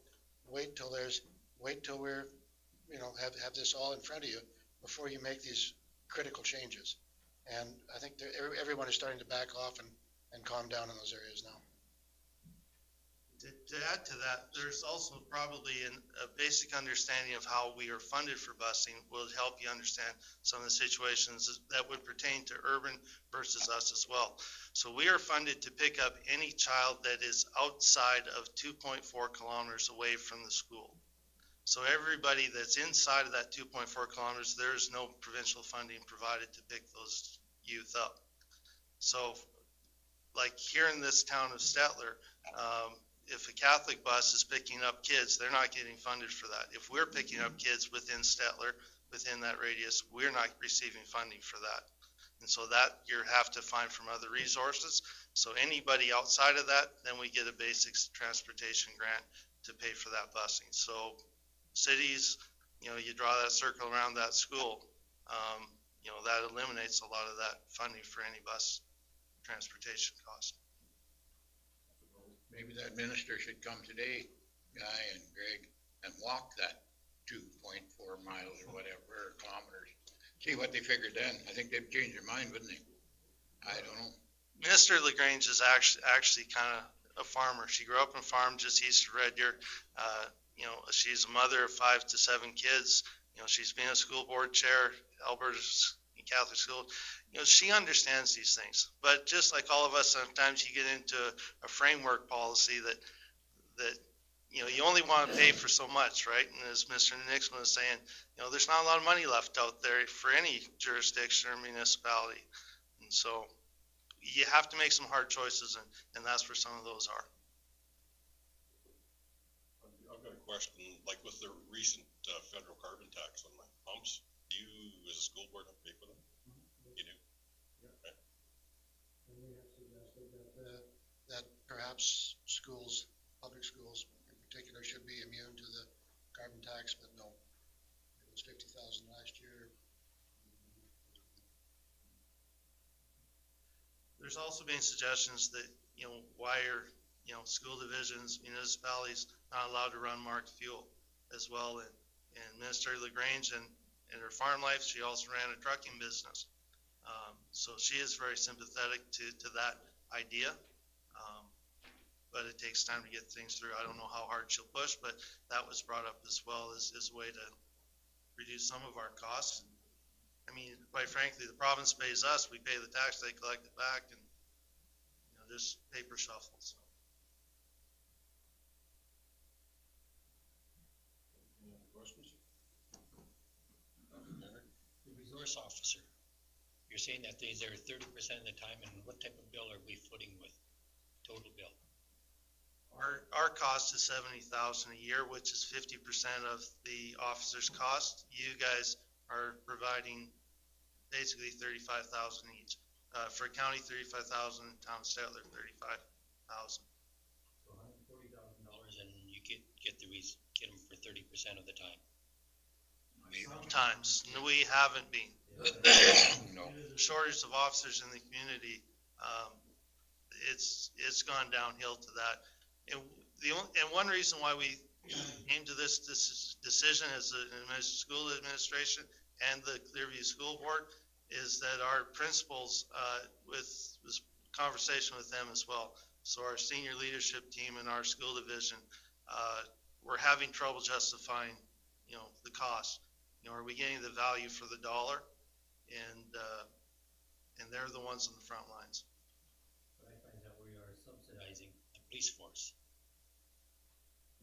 wait till we're, have this all in front of you before you make these critical changes. And I think everyone is starting to back off and calm down in those areas now. To add to that, there's also probably a basic understanding of how we are funded for busing will help you understand some of the situations that would pertain to urban versus us as well. So we are funded to pick up any child that is outside of 2.4 kilometers away from the school. So everybody that's inside of that 2.4 kilometers, there's no provincial funding provided to pick those youth up. So like here in this town of Stettler, if a Catholic bus is picking up kids, they're not getting funded for that. If we're picking up kids within Stettler, within that radius, we're not receiving funding for that. And so that you have to find from other resources. So anybody outside of that, then we get a basic transportation grant to pay for that busing. So cities, you draw that circle around that school, that eliminates a lot of that funding for any bus transportation cost. Maybe that minister should come today, Guy and Greg, and walk that 2.4 miles or whatever, or kilometers. See what they figured then. I think they've changed their mind, wouldn't they? I don't know. Minister LaGrange is actually kind of a farmer. She grew up on a farm just east of Red Deer. She's a mother of 5 to 7 kids. She's been a school board chair, Alberta's Catholic school. She understands these things. But just like all of us, sometimes you get into a framework policy that you only want to pay for so much, right? And as Mr. Nixon was saying, there's not a lot of money left out there for any jurisdiction or municipality. And so you have to make some hard choices, and that's where some of those are. I've got a question, like with the recent federal carbon tax on my pumps, do you as a school board have to pay for them? You do? Okay. And we have suggested that perhaps schools, public schools in particular, should be immune to the carbon tax, but no. It was 50,000 last year. There's also been suggestions that, why are, school divisions, municipalities not allowed to run marked fuel as well. And Minister LaGrange and in her farm life, she also ran a trucking business. So she is very sympathetic to that idea. But it takes time to get things through. I don't know how hard she'll push, but that was brought up as well as a way to reduce some of our costs. I mean, quite frankly, the province pays us, we pay the tax, they collect it back, and just paper shuffles. Any other questions? The resource officer, you're saying that they're there 30% of the time, and what type of bill are we footing with? Total bill? Our cost is $70,000 a year, which is 50% of the officer's cost. You guys are providing basically $35,000 each. For county, $35,000, town of Stettler, $35,000. So $140,000, and you get them for 30% of the time. Sometimes. No, we haven't been. No. Shortage of officers in the community, it's gone downhill to that. And one reason why we came to this decision as a school administration and the Clearview School Board is that our principals, with this conversation with them as well. So our senior leadership team and our school division, we're having trouble justifying, the cost. Are we getting the value for the dollar? And they're the ones on the front lines. I find that we are subsidizing the police force.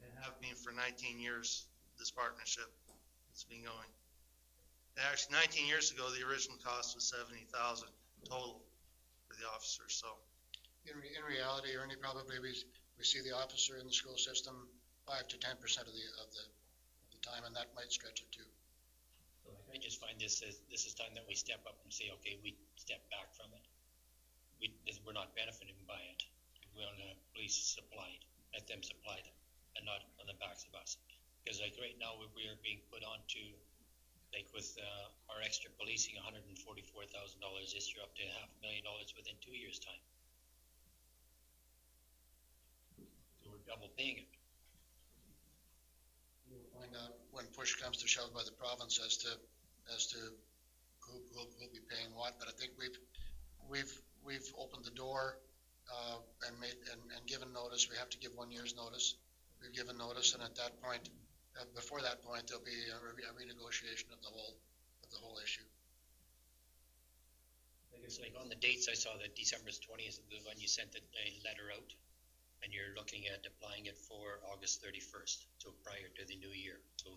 And have been for 19 years, this partnership. It's been going. Actually, 19 years ago, the original cost was $70,000 total for the officers, so. In reality, Ernie, probably we see the officer in the school system 5 to 10% of the time, and that might stretch it too. So I just find this is time that we step up and say, okay, we step back from it. We're not benefiting by it. We want to police supplied, let them supply them, and not on the backs of us. Because like right now, we are being put on to, like with our extra policing, $144,000 this year, up to $500,000 within 2 years' time. So we're double paying it. We'll find out when push comes to shove by the province as to who will be paying what. But I think we've opened the door and given notice. We have to give 1 year's notice. We've given notice, and at that point, before that point, there'll be a renegotiation of the whole issue. I guess like on the dates, I saw that December 20th is when you sent a letter out, and you're looking at applying it for August 31st, so prior to the new year. So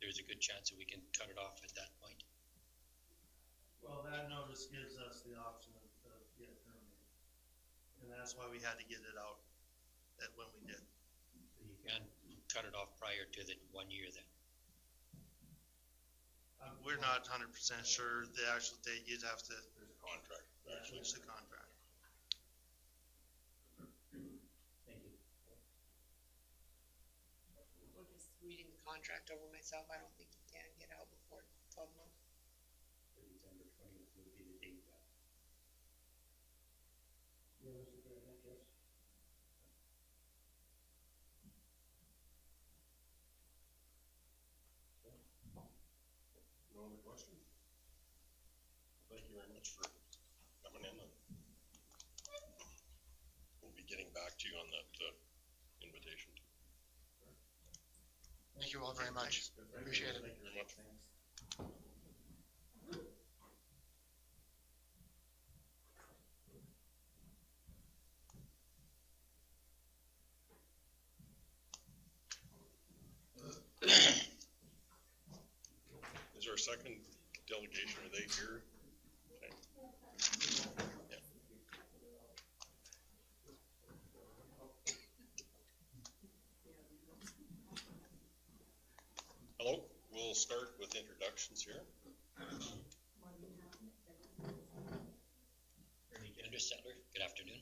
there's a good chance that we can cut it off at that point. Well, that notice gives us the option of getting terminated. And that's why we had to get it out when we did. So you can cut it off prior to the 1 year then. We're not 100% sure the actual date. You'd have to. There's a contract. Switch the contract. Thank you. Well, just reading the contract over myself, I don't think you can get out before 12 months. December 20th would be the date that. No other questions? Thank you very much for coming in, and we'll be getting back to you on that invitation. Thank you all very much. Appreciate it. Thank you very much. Is there a second delegation? Are they here? Okay. Yeah. Hello, we'll start with introductions here. Stettler, good afternoon.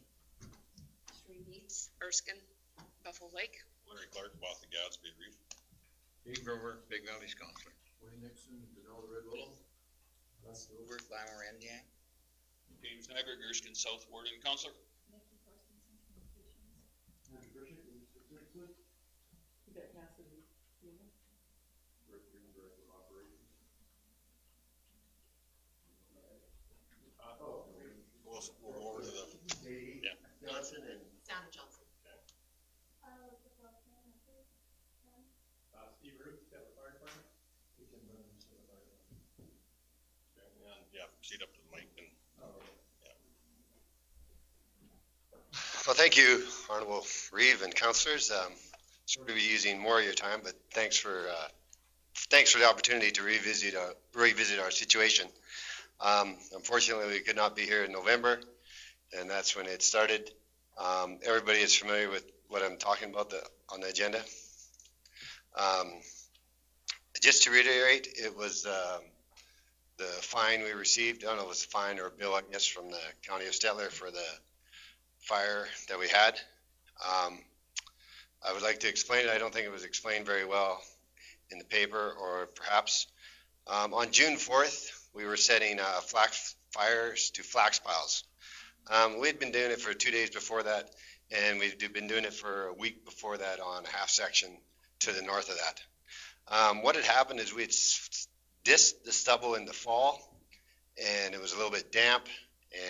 Three Beats, Erskine, Buffalo Lake. Larry Clark, Watha Gadsby, Reef. Dave Grover, Big Valley's counselor. Wayne Nixon, Denell Red Willow. Les Hoover, Glamour, Indiana. James Nyberg, Erskine South Warden Councilor. Nikki Carstensen, Communications. You got Cassidy, Human. Rick Green, Director of Operations. We'll go over to the, yeah. Johnson and. Donna Johnson. Steve Root, Stettler Fire Department. And, yeah, seat up to the mic and, yeah. Well, thank you, Honorable Reeve and councilors. Sort of be using more of your time, but thanks for the opportunity to revisit our situation. Unfortunately, we could not be here in November, and that's when it started. Everybody is familiar with what I'm talking about on the agenda. Just to reiterate, it was the fine we received. I don't know if it was a fine or a bill, I guess, from the County of Stettler for the fire that we had. I would like to explain it. I don't think it was explained very well in the paper, or perhaps On June 4th, we were setting flax fires to flax piles. We had been doing it for 2 days before that, and we've been doing it for a week before that on a half section to the north of that. What had happened is we had disked the stubble in the fall, and it was a little bit damp,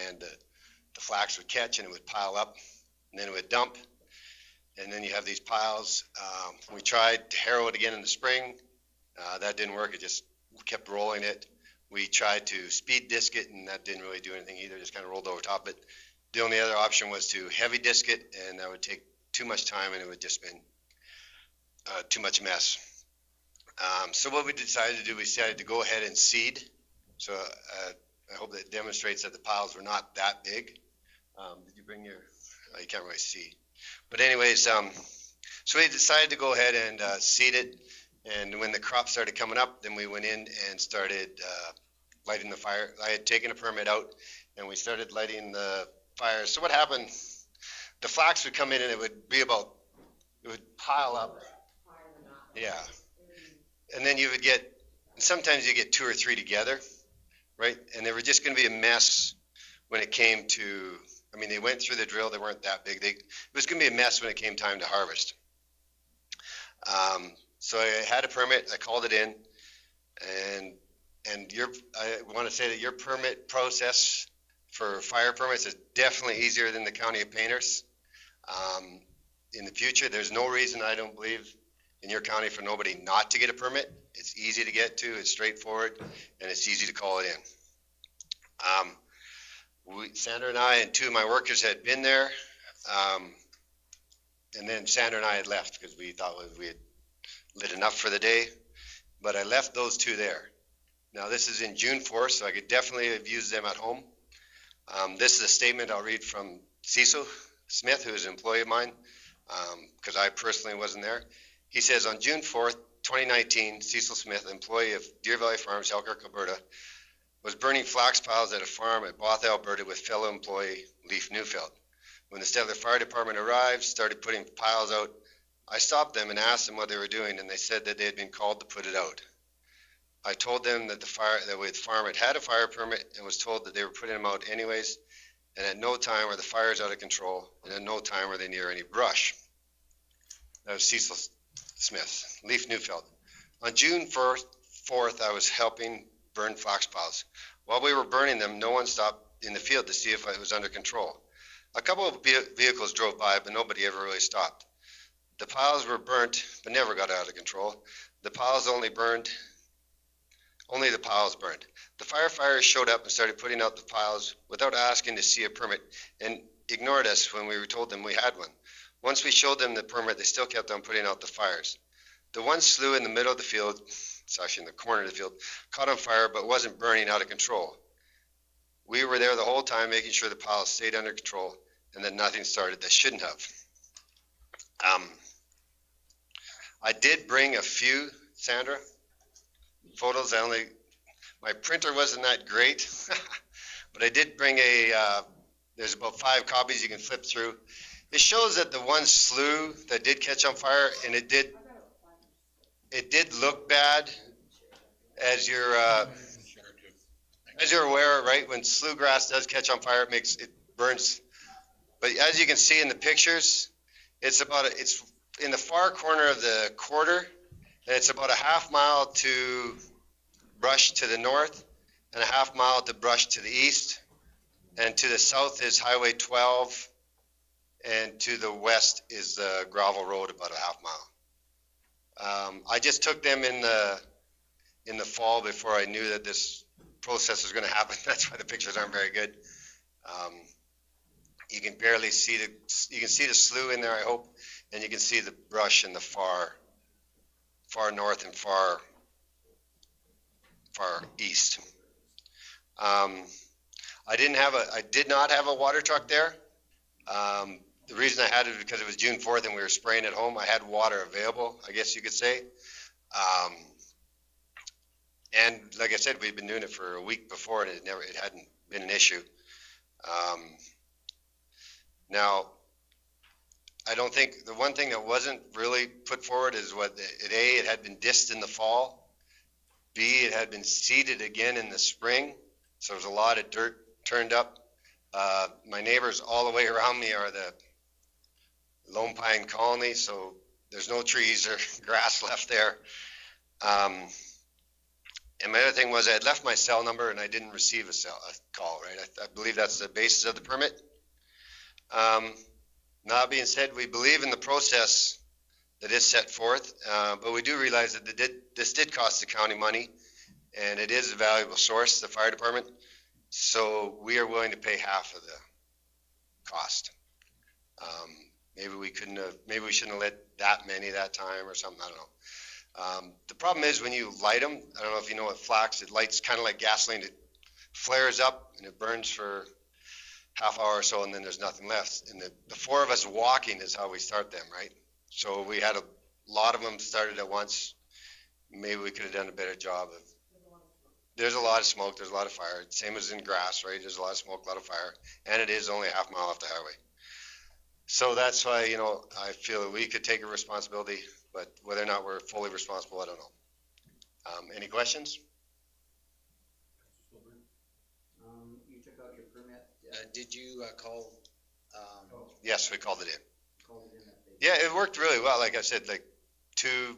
and the flax would catch and it would pile up, and then it would dump, and then you have these piles. We tried to harrow it again in the spring. That didn't work. It just kept rolling it. We tried to speed disc it, and that didn't really do anything either, just kind of rolled over top. But the only other option was to heavy disc it, and that would take too much time, and it would just been too much mess. So what we decided to do, we decided to go ahead and seed. So I hope that demonstrates that the piles were not that big. Did you bring your, you can't really see. But anyways, so we decided to go ahead and seed it. And when the crop started coming up, then we went in and started lighting the fire. I had taken a permit out, and we started lighting the fire. So what happened, the flax would come in, and it would pile up. Yeah. And then you would get, sometimes you get 2 or 3 together, right? And they were just going to be a mess when it came to, I mean, they went through the drill. They weren't that big. It was going to be a mess when it came time to harvest. So I had a permit, I called it in, and I want to say that your permit process for fire permits is definitely easier than the County of Painters. In the future, there's no reason, I don't believe, in your county for nobody not to get a permit. It's easy to get to, it's straightforward, and it's easy to call it in. Sandra and I and 2 of my workers had been there, and then Sandra and I had left because we thought we had lit enough for the day, but I left those 2 there. Now this is in June 4th, so I could definitely have used them at home. This is a statement I'll read from Cecil Smith, who is an employee of mine, because I personally wasn't there. He says, on June 4th, 2019, Cecil Smith, employee of Deer Valley Farms, Selkirk, Alberta, was burning flax piles at a farm at Both, Alberta with fellow employee Leif Neufeld. When the Stettler Fire Department arrived, started putting piles out, I stopped them and asked them what they were doing, and they said that they had been called to put it out. I told them that the farm had a fire permit and was told that they were putting them out anyways, and at no time were the fires out of control, and at no time were they near any brush. That was Cecil Smith, Leif Neufeld. On June 4th, I was helping burn flax piles. While we were burning them, no one stopped in the field to see if it was under control. A couple of vehicles drove by, but nobody ever really stopped. The piles were burnt, but never got out of control. The piles only the piles burned. The firefighters showed up and started putting out the piles without asking to see a permit and ignored us when we were told them we had one. Once we showed them the permit, they still kept on putting out the fires. The one slough in the middle of the field, it's actually in the corner of the field, caught on fire but wasn't burning out of control. We were there the whole time making sure the piles stayed under control and that nothing started that shouldn't have. I did bring a few, Sandra, photos. My printer wasn't that great, but I did bring there's about 5 copies you can flip through. It shows that the one slough that did catch on fire, and it did look bad, as you're aware, right? When slough grass does catch on fire, it burns. But as you can see in the pictures, it's in the far corner of the quarter, and it's about a half mile to brush to the north and a half mile to brush to the east, and to the south is Highway 12, and to the west is the gravel road about a half mile. I just took them in the fall before I knew that this process was going to happen. That's why the pictures aren't very good. You can barely see you can see the slough in there, I hope, and you can see the brush in the far north and far east. I did not have a water truck there. The reason I had it was because it was June 4th and we were spraying at home. I had water available, I guess you could say. And like I said, we'd been doing it for a week before, and it hadn't been an issue. Now, I don't think the one thing that wasn't really put forward is it had been disked in the fall, B, it had been seeded again in the spring, so there's a lot of dirt turned up. My neighbors all the way around me are the Lone Pine Colony, so there's no trees or grass left there. And my other thing was I had left my cell number and I didn't receive a call, right? I believe that's the basis of the permit. That being said, we believe in the process that is set forth, but we do realize that this did cost the county money, and it is a valuable source, the fire department. So we are willing to pay half of the cost. Maybe we shouldn't have let that many that time or something, I don't know. The problem is when you light them, I don't know if you know what flax, it lights kind of like gasoline. It flares up and it burns for half hour or so, and then there's nothing left. And the four of us walking is how we start them, right? So we had a lot of them started at once. Maybe we could have done a better job of. There's a lot of smoke, there's a lot of fire, same as in grass, right? There's a lot of smoke, a lot of fire, and it is only a half mile off the highway. So that's why, I feel that we could take a responsibility, but whether or not we're fully responsible, I don't know. Any questions? You took out your permit, did you call? Yes, we called it in. Called it in that day? Yeah, it worked really well. Like I said, like two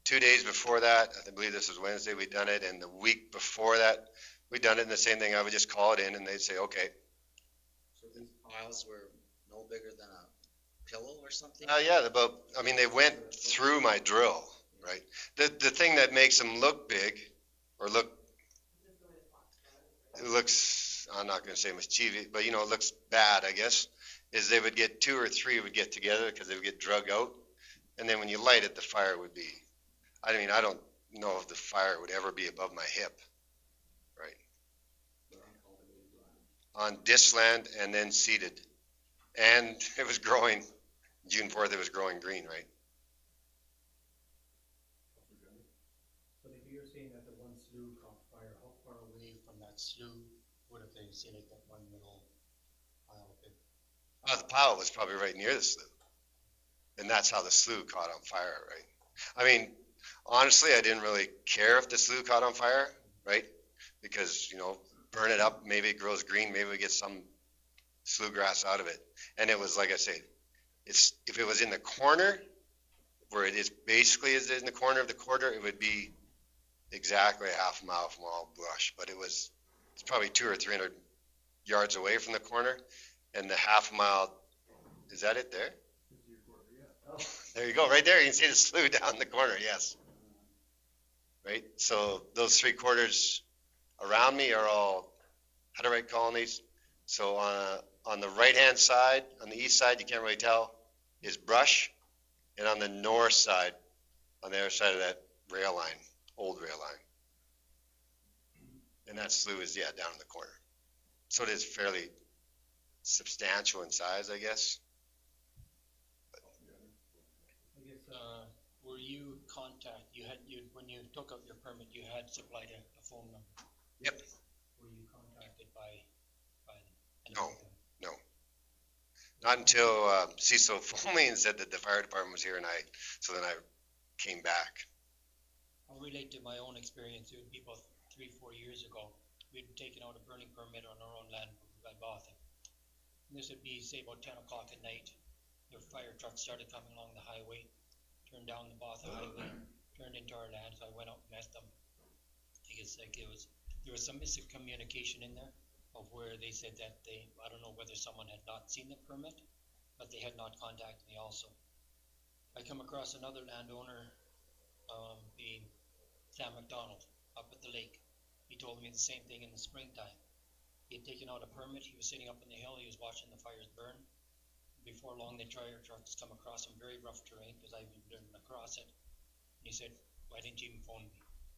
days before that, I believe this was Wednesday, we'd done it, and the week before that, we'd done it, and the same thing, I would just call it in, and they'd say, okay. So these piles were no bigger than a pillow or something? Yeah, they went through my drill, right? The thing that makes them look big, or it looks, I'm not gonna say mischievous, but it looks bad, I guess, is they would get 2 or 3 would get together because they would get drug out, and then when you light it, the fire would be, I don't know if the fire would ever be above my hip, right? On disc land and then seeded. And it was growing, June 4th, it was growing green, right? But if you're saying that the one slough caught fire, how far away from that slough would have they seen it, that one little pile of it? The pile was probably right near the slough. And that's how the slough caught on fire, right? Honestly, I didn't really care if the slough caught on fire, right? Because, burn it up, maybe it grows green, maybe we get some slough grass out of it. And it was, like I say, if it was in the corner, where it is basically is in the corner of the quarter, it would be exactly a half mile from all brush. But it's probably 200 or 300 yards away from the corner. And the half mile, is that it there? There you go, right there. You can see the slough down in the corner, yes. Right? So those 3/4 around me are all heterite colonies. So on the right-hand side, on the east side, you can't really tell, is brush. And on the north side, on the other side of that rail line, old rail line. And that slough is, down in the corner. So it is fairly substantial in size, I guess. Were you when you took out your permit, you had supplied a phone number? Yep. Were you contacted by No. Not until Cecil phoned me and said that the fire department was here, so then I came back. I'll relate to my own experience. It would be about 3-4 years ago. We'd taken out a burning permit on our own land by Botha. And this would be, say, about 10 o'clock at night. The fire truck started coming along the highway, turned down the Botha highway, turned into our land, so I went out and met them. I guess there was some miscommunication in there of where they said that I don't know whether someone had not seen the permit, but they had not contacted me also. I come across another landowner, being Sam McDonald, up at the lake. He told me the same thing in the springtime. He had taken out a permit, he was sitting up on the hill, he was watching the fires burn. Before long, the fire trucks come across some very rough terrain, because I've driven across it. And he said, why didn't you even phone me?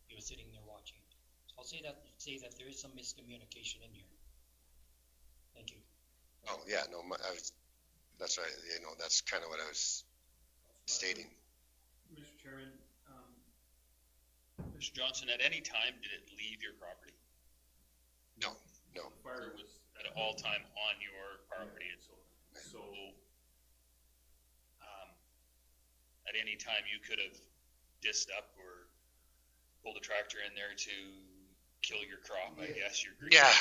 He was sitting there watching it. So I'll say that there is some miscommunication in here. Thank you. Oh, yeah, no, that's right, that's kind of what I was stating. Mr. Chairman, Mr. Johnson, at any time, did it leave your property? No. The fire was at all time on your property, and so at any time you could have dissed up or pull the tractor in there to kill your crop, I guess, your green. Yeah,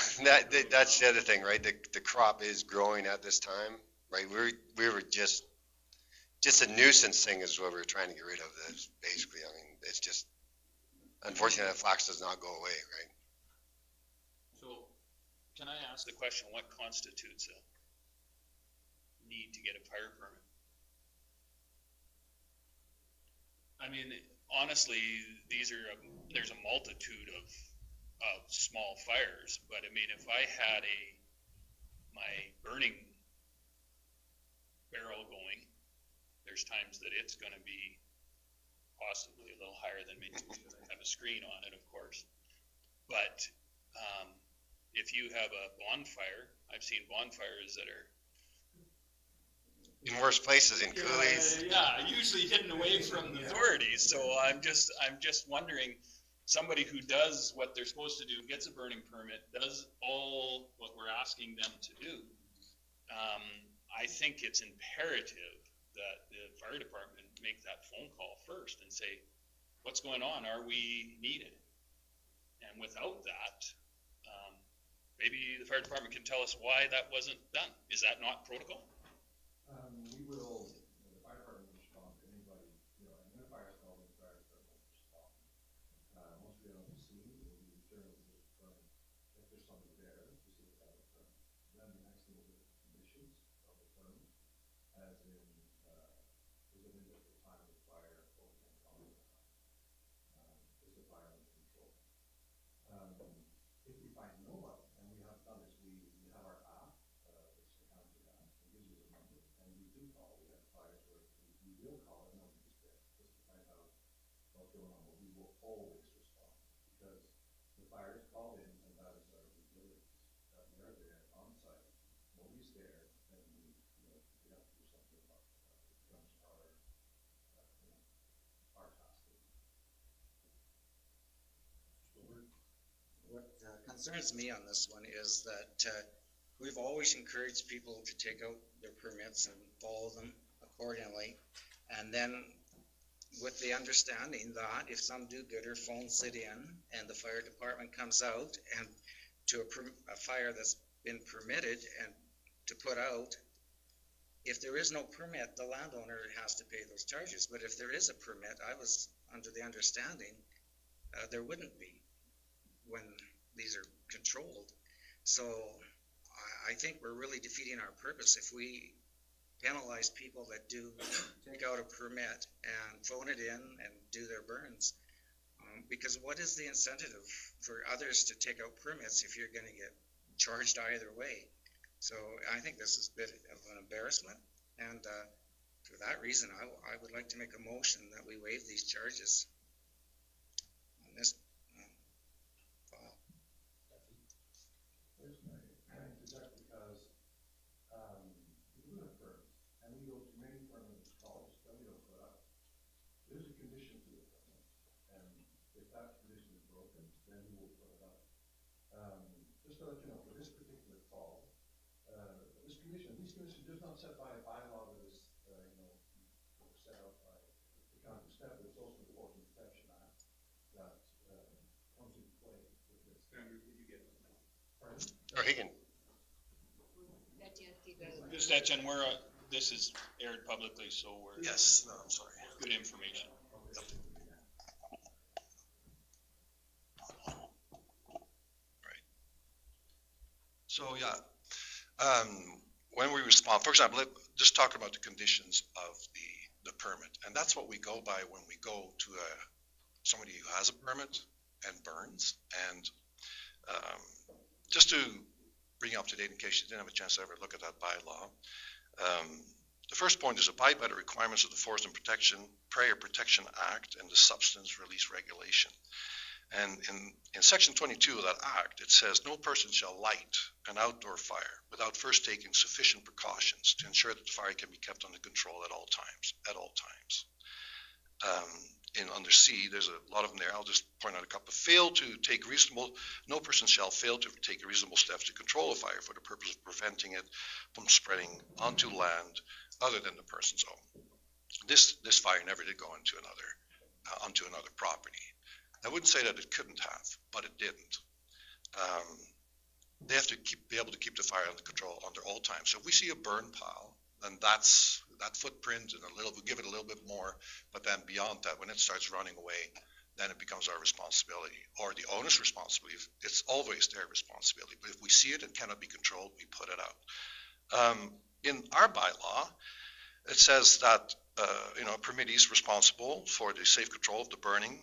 that's the other thing, right? The crop is growing at this time, right? We were just a nuisance thing is what we're trying to get rid of. This basically, I mean, it's just unfortunately that flax does not go away, right? So, can I ask the question, what constitutes a need to get a fire permit? I mean, honestly, there's a multitude of small fires, but I mean, if I had my burning barrel going, there's times that it's gonna be possibly a little higher than me, because I have a screen on it, of course. But, if you have a bonfire, I've seen bonfires that are In worse places, in coulees. yeah, usually hidden away from the authorities, so I'm just wondering, somebody who does what they're supposed to do, gets a burning permit, does all what we're asking them to do, I think it's imperative that the fire department make that phone call first and say, what's going on? Are we needed? And without that, maybe the fire department can tell us why that wasn't done. Is that not protocol? We will, the fire department will respond to anybody, and when a fire is called, the fire department will respond. Once we get on the scene, we'll be determined if there's somebody there to see if that occurred. Then the next thing will be the conditions of the permit, as in, is the window at the time of the fire open and on? Is the fire under control? If we find nobody, and we have done this, we have our app, it's the county app, it gives us a number, and we do call, we have fires where we will call and nobody's there, just to find out what's going on, but we will always respond, because the fire is called in, and that is our utilities, that we are there on site, nobody's there, and we have to do something about it, it becomes our task. What concerns me on this one is that we've always encouraged people to take out their permits and follow them accordingly. And then with the understanding that if some do-gooder phones it in and the fire department comes out and to a fire that's been permitted and to put out, if there is no permit, the landowner has to pay those charges. But if there is a permit, I was under the understanding there wouldn't be when these are controlled. So I think we're really defeating our purpose if we penalize people that do take out a permit and phone it in and do their burns. Because what is the incentive for others to take out permits if you're going to get charged either way? So I think this is a bit of an embarrassment, and for that reason, I would like to make a motion that we waive these charges on this file. I interject because we do have permits, and we go to many permits calls that we don't put out. There's a condition to the permit, and if that condition is broken, then we will put it out. Just to let you know, for this particular call, these conditions just not set by a bylaw that is, set out by the county of Stettler. It's also the Forest Protection Act that comes into play with this. Andrew, could you get us? Pardon? Or he can. Just Etienne, this is aired publicly, so we're. Yes, no, I'm sorry. Good information. Right. So, yeah, when we respond, for example, just talk about the conditions of the permit, and that's what we go by when we go to somebody who has a permit and burns, and just to bring you up to date in case you didn't have a chance to ever look at that bylaw. The first point is abide by the requirements of the Forest and Prairie Protection Act and the Substance Release Regulation. And in section 22 of that act, it says no person shall light an outdoor fire without first taking sufficient precautions to ensure that the fire can be kept under control at all times. Under C, there's a lot of them there. I'll just point out a couple. No person shall fail to take reasonable steps to control a fire for the purpose of preventing it from spreading onto land other than the person's own. This fire never did go onto another property. I wouldn't say that it couldn't have, but it didn't. They have to be able to keep the fire under control under all times. So if we see a burn pile, then that's that footprint and we give it a little bit more, but then beyond that, when it starts running away, then it becomes our responsibility or the owner's responsibility. It's always their responsibility. But if we see it and cannot be controlled, we put it out. In our bylaw, it says that a permittee is responsible for the safe control of the burning,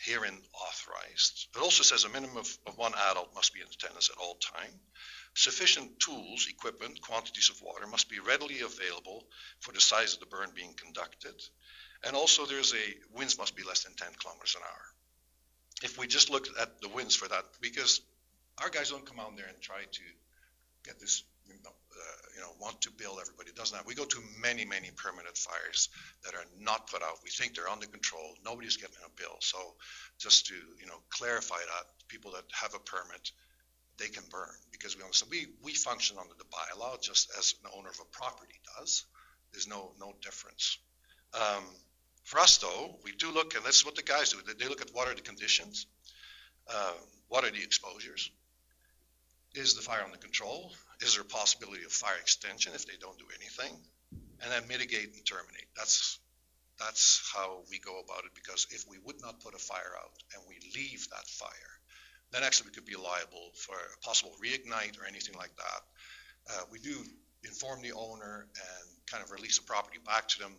herein authorized. It also says a minimum of one adult must be in attendance at all time. Sufficient tools, equipment, quantities of water must be readily available for the size of the burn being conducted. And also winds must be less than 10 kilometers an hour. If we just look at the winds for that, because our guys don't come out there and try to get this, want to bill everybody. It doesn't have. We go to many, many permanent fires that are not put out. We think they're under control. Nobody's getting a bill. So just to, clarify that, people that have a permit, they can burn because we understand we function under the bylaw just as an owner of a property does. There's no difference. For us though, we do look, and that's what the guys do. They look at what are the conditions, what are the exposures, is the fire under control, is there a possibility of fire extension if they don't do anything, and then mitigate and terminate. That's how we go about it, because if we would not put a fire out and we leave that fire, then actually we could be liable for a possible reignite or anything like that. We do inform the owner and kind of release the property back to them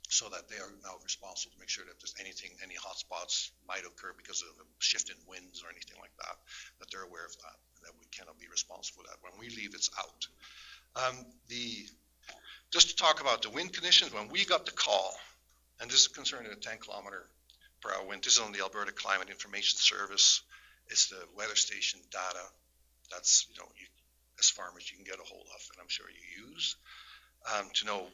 so that they are now responsible to make sure that if there's any hot spots might occur because of a shift in winds or anything like that, that they're aware of that we cannot be responsible for that. When we leave, it's out. Just to talk about the wind conditions, when we got the call, and this is concerning the 10 kilometer per hour wind, this is on the Alberta Climate Information Service. It's the weather station data. That's, as farmers you can get a hold of, and I'm sure you use, to know,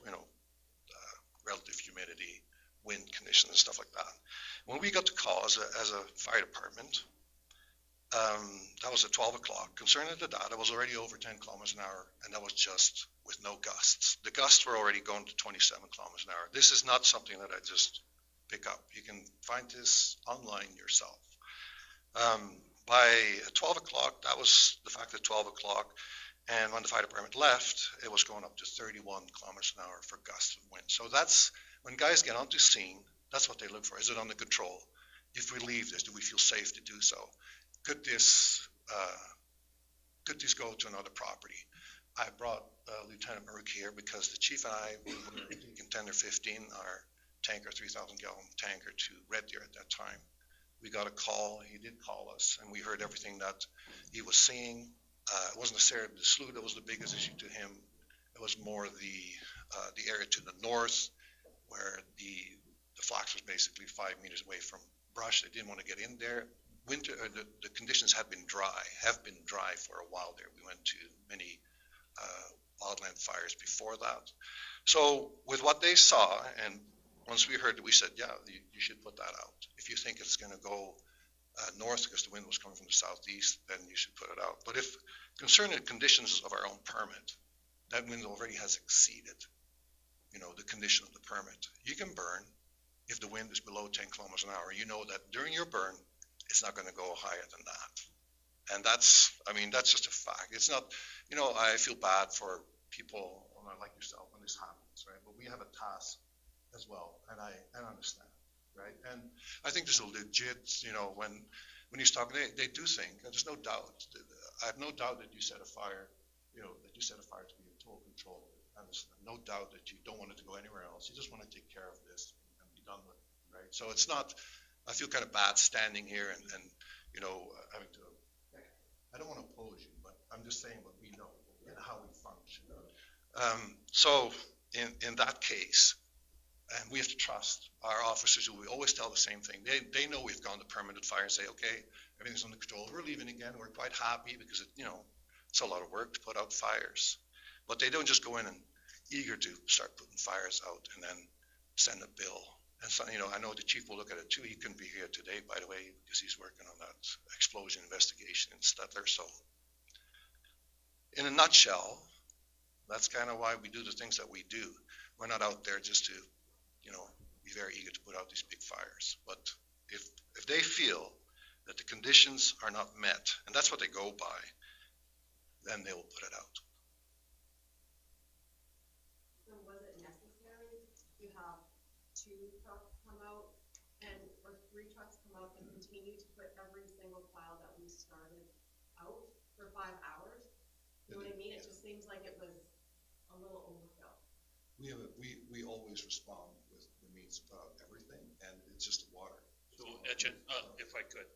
relative humidity, wind conditions, and stuff like that. When we got the call as a fire department, that was at 12 o'clock. Concerning the data, was already over 10 kilometers an hour, and that was just with no gusts. The gusts were already going to 27 kilometers an hour. This is not something that I just pick up. You can find this online yourself. By 12 o'clock, that was the fact at 12 o'clock, and when the fire department left, it was going up to 31 kilometers an hour for gusts and wind. So that's, when guys get onto scene, that's what they look for. Is it under control? If we leave this, do we feel safe to do so? Could this go to another property? I brought Lieutenant Maruk here because the chief and I were taking 10 or 15, our tanker, 3,000 gallon tanker, to Red Deer at that time. We got a call, he did call us, and we heard everything that he was seeing. It wasn't necessarily the slough that was the biggest issue to him. It was more the area to the north where the flax was basically 5 meters away from brush. They didn't want to get in there. The conditions have been dry for a while there. We went to many wildland fires before that. So with what they saw, and once we heard it, we said, yeah, you should put that out. If you think it's going to go north because the wind was coming from the southeast, then you should put it out. But if concerning the conditions of our own permit, that wind already has exceeded, the condition of the permit. You can burn if the wind is below 10 kilometers an hour. You know that during your burn, it's not going to go higher than that. And that's just a fact. It's not, I feel bad for people like yourself when this happens, right? But we have a task as well, and I understand, right? And I think this is legit, when he's talking, they do think, and there's no doubt, I have no doubt that you set a fire, that you set a fire to be in total control. And there's no doubt that you don't want it to go anywhere else. You just want to take care of this and be done with it, right? So it's not, I feel kind of bad standing here and having to, I don't want to oppose you, but I'm just saying what we know and how we function. So in that case, and we have to trust our officers who we always tell the same thing. They know we've gone to permanent fire and say, okay, everything's under control. We're leaving again. We're quite happy because it's a lot of work to put out fires. But they don't just go in and eager to start putting fires out and then send a bill. And so, I know the chief will look at it too. He couldn't be here today, by the way, because he's working on that explosion investigation in Stettler. So in a nutshell, that's kind of why we do the things that we do. We're not out there just to, be very eager to put out these big fires. But if they feel that the conditions are not met, and that's what they go by, then they will put it out. So was it necessary to have 2 trucks come out or 3 trucks come out and continue to put every single file that we started out for 5 hours? You know what I mean? It just seems like it was a little overkill. We always respond with the needs of everything, and it's just water. So, Etchen, if I could,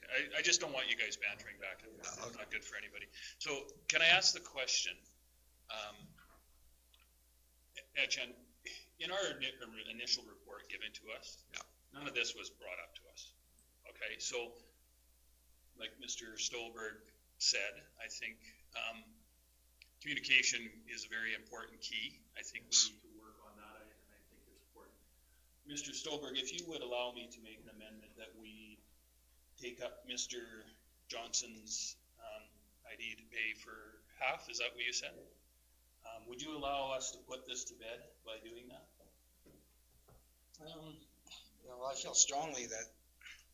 I just don't want you guys bantering back and forth. It's not good for anybody. So, can I ask the question? Etchen, in our initial report given to us, none of this was brought up to us. Okay, so, like Mr. Stolberg said, I think communication is a very important key. I think we need to work on that, and I think it's important. Mr. Stolberg, if you would allow me to make an amendment that we take up Mr. Johnson's ID to pay for half, is that what you said? Would you allow us to put this to bed by doing that? Well, I feel strongly that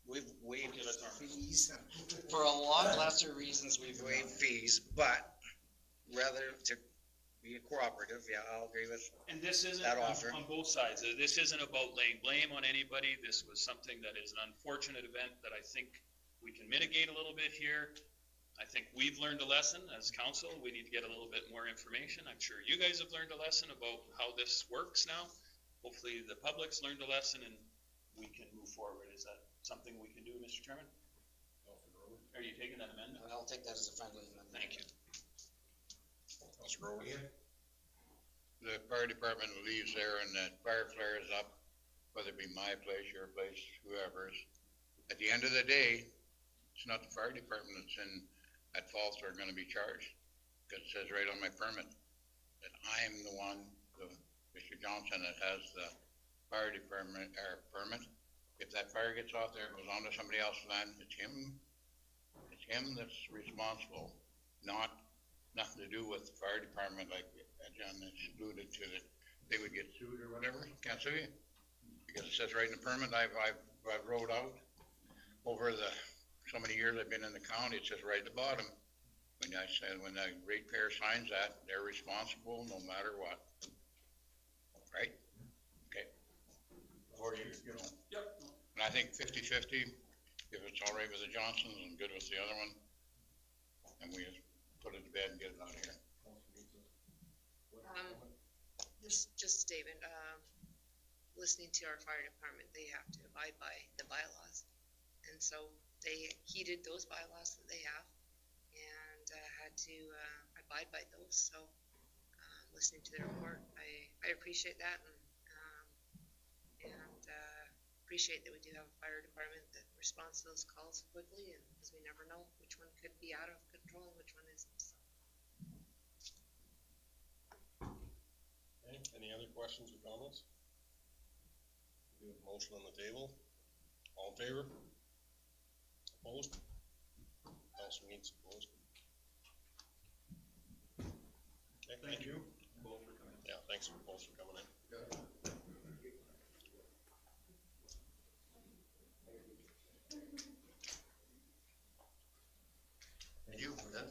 we've waived fees. For a lot lesser reasons, we've waived fees, but rather to be cooperative, I'll agree with And this isn't that offer. on both sides. This isn't about laying blame on anybody. This was something that is an unfortunate event that I think we can mitigate a little bit here. I think we've learned a lesson as council. We need to get a little bit more information. I'm sure you guys have learned a lesson about how this works now. Hopefully the public's learned a lesson and we can move forward. Is that something we can do, Mr. Chairman? Are you taking that amendment? I'll take that as a friendly amendment. Thank you. The fire department leaves there and that fire flare is up, whether it be my place, your place, whoever's. At the end of the day, it's not the fire department that's at fault or gonna be charged. Because it says right on my permit that I'm the one, Mr. Johnson, that has the fire department, permit. If that fire gets off there, it goes on to somebody else's land, it's him that's responsible, nothing to do with the fire department, like John alluded to, that they would get sued or whatever. Can't sue you, because it says right in the permit I've wrote out over the so many years I've been in the county. It says right at the bottom, when the ratepayer signs that, they're responsible no matter what. Right? Okay. Or you know. Yep. And I think 50-50, if it's all right with the Johnsons and good with the other one, and we just put it to bed and get it out of here. Just a statement, listening to our fire department, they have to abide by the bylaws. And so they heeded those bylaws that they have and had to abide by those. So listening to their report, I appreciate that and appreciate that we do have a fire department that responds to those calls quickly, and because we never know which one could be out of control and which one isn't. So. Okay, any other questions or comments? We have a motion on the table. All in favor? Opposed? Council needs opposed. Okay, Thank you both for coming. Yeah, thanks both for coming in. Thank you. We're done.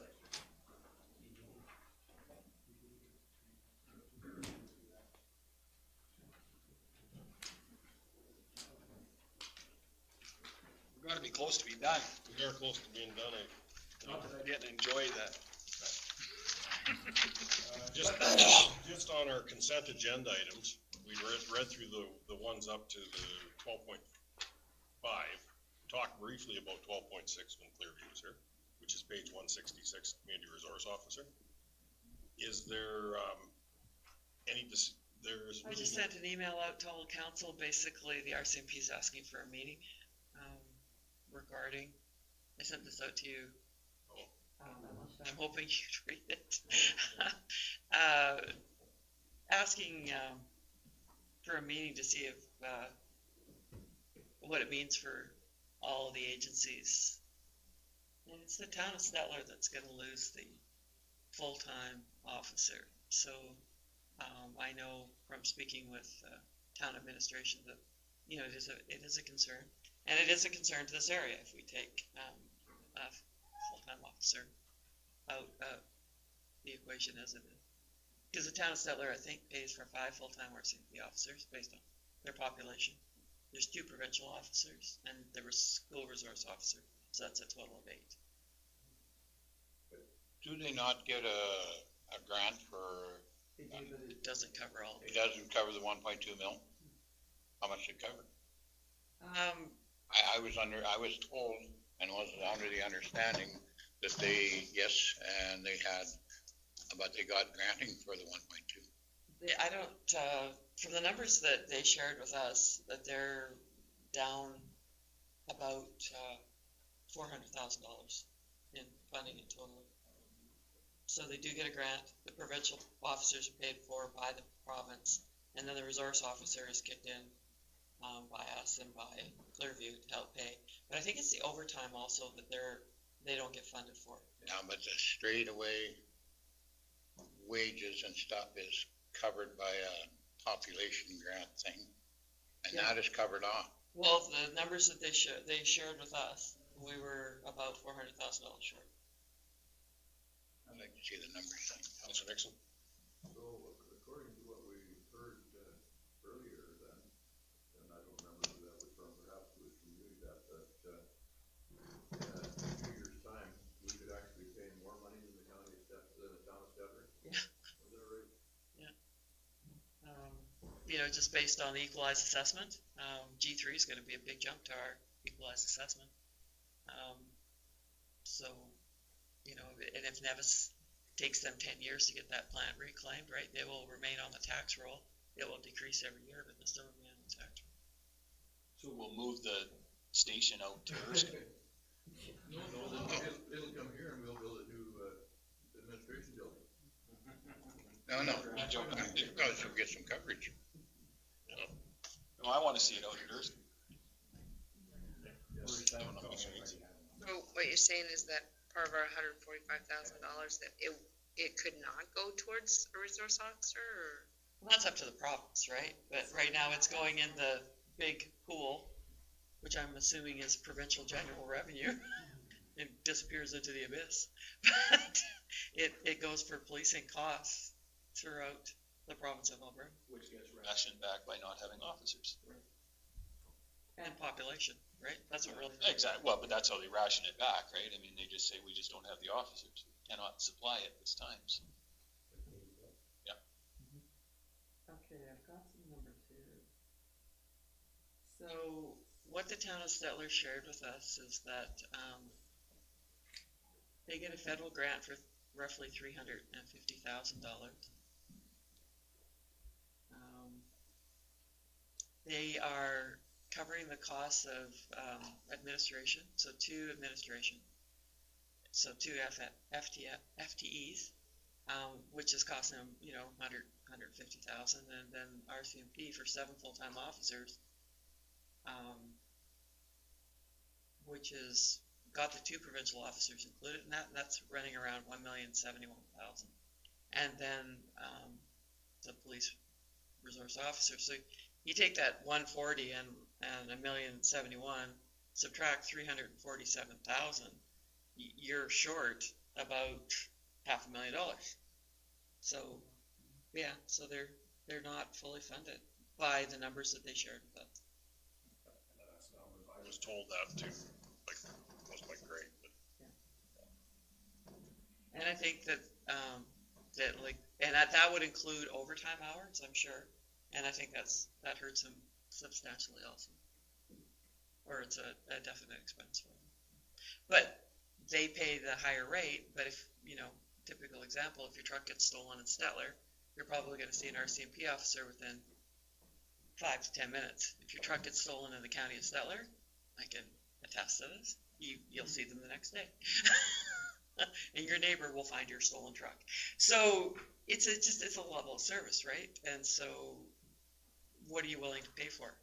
We're gonna be close to being done. We are close to being done. Not that I didn't enjoy that. Just on our consent agenda items, we read through the ones up to the 12.5, talked briefly about 12.6 when Clearview was here, which is page 166, Community Resource Officer. Is there I just sent an email out to all council. Basically, the RCMP is asking for a meeting regarding, I sent this out to you. I'm hoping you'd read it. Asking for a meeting to see if what it means for all the agencies. And it's the town of Stettler that's going to lose the full-time officer. So I know from speaking with town administration that it is a concern, And it is a concern to this area if we take, a full-time officer out of the equation as it is. Because the town of Stettler, I think, pays for 5 full-time RCMP officers based on their population. There's 2 provincial officers, and there was school resource officer, so that's a total of 8. Do they not get a grant for, They do, but it doesn't cover all of it it. doesn't cover the 1.2 mil? How much it cover? I was told and was under the understanding that they, yes, and they had, but they got granting for the 1.2. I don't, from the numbers that they shared with us, that they're down about $400,000 in funding in total. So they do get a grant. The provincial officers are paid for by the province, and then the resource officer is kicked in by us and by Clearview to help pay. But I think it's the overtime also that they don't get funded for. Yeah, but the straightaway wages and stuff is covered by a population grant thing, and Yeah. that is covered off. Well, the numbers that they shared with us, we were about $400,000 short. I'd like to see the numbers thing. Councilor Nixon? So according to what we heard earlier then, and I don't remember who that was from, perhaps it was from you, that in 2 years' time, we could actually pay more money than the town of Stettler? Yeah. Was that right? You know, just based on the equalized assessment, G3 is going to be a big jump to our equalized assessment. So, you know, and if Nevis takes them 10 years to get that plant reclaimed, right, they will remain on the tax roll. It will decrease every year, but they'll still remain on the tax roll. So we'll move the station out to Erskine. No, it'll come here and we'll build a new administration building. No, because you'll get some coverage. No, I want to see it out at Erskine. So what you're saying is that part of our $145,000 that it could not go towards a resource officer, or? Well, that's up to the province, right? But right now it's going in the big pool, which I'm assuming is provincial general revenue. It disappears into the abyss. But it goes for policing costs throughout the province of Alberta. Which gets rationed back by not having officers. And population, right? That's what really. Exactly, well, but that's how they ration it back, right? I mean, they just say, we just don't have the officers, we cannot supply it this time, so. Yeah. Okay, I've got some numbers here. So what the town of Stettler shared with us is that they get a federal grant for roughly $350,000. They are covering the costs of administration, so 2 administration, so 2 FTEs, which is costing them, you know, $150,000, and then RCMP for 7 full-time officers, which is got the 2 provincial officers included in that, and that's running around $1,071,000, and then the police resource officer. So you take that 140 and $1,071,000, subtract 347,000, you're short about $500,000. So yeah, so they're not fully funded by the numbers that they shared with us. I was told that too, like, wasn't like great, but. And I think that that would include overtime hours, I'm sure. And I think that hurts them substantially also. Or it's a definite expense for them. But they pay the higher rate, but if, you know, typical example, if your truck gets stolen in Stettler, you're probably going to see an RCMP officer within 5 to 10 minutes. If your truck gets stolen in the county of Stettler, I can attest to this, you'll see them the next day. And your neighbor will find your stolen truck. So it's a level of service, right? And so what are you willing to pay for?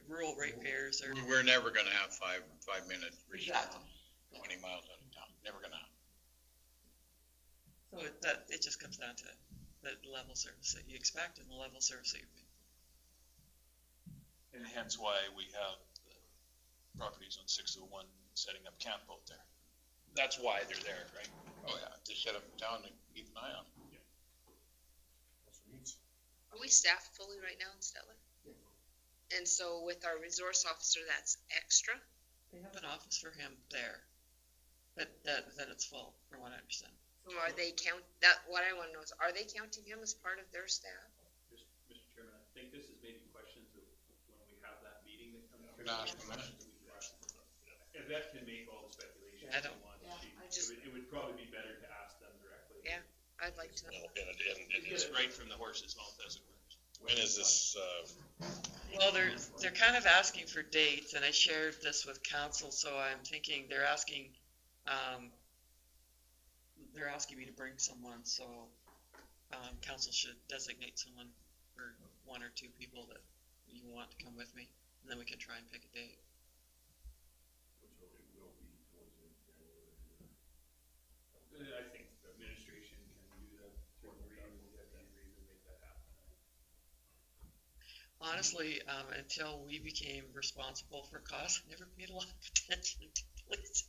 Rural ratepayers are. We're never gonna have 5-minute Exactly. 20 miles out of town, never gonna happen. So it just comes down to the level of service that you expect and the level of service that you're paying. And hence why we have properties on 601 setting up camp out there. That's why they're there, right? Oh, yeah, to set up down and keep an eye on. Are we staffed fully right now in Stettler? And so with our resource officer, that's extra? They have an office for him there, but that it's full, from what I understand. So are they what I wanna know is, are they counting him as part of their staff? Mr. Chairman, I think this is maybe questions of when we have that meeting that comes up. Can I ask them that? Yvette can make all the speculation I if don't- you want. Yeah, I just- It would probably be better to ask them directly. Yeah, I'd like to know. And It's right from the horse's mouth, as it were. when is this, Well, they're kind of asking for dates, and I shared this with council, so I'm thinking they're asking me to bring someone, so, council should designate someone or one or two people that you want to come with me, and then we can try and pick a date. I think administration can do that through Reeve and Deputy Reeve and make that happen. Honestly, until we became responsible for costs, I never paid a lot of attention to police.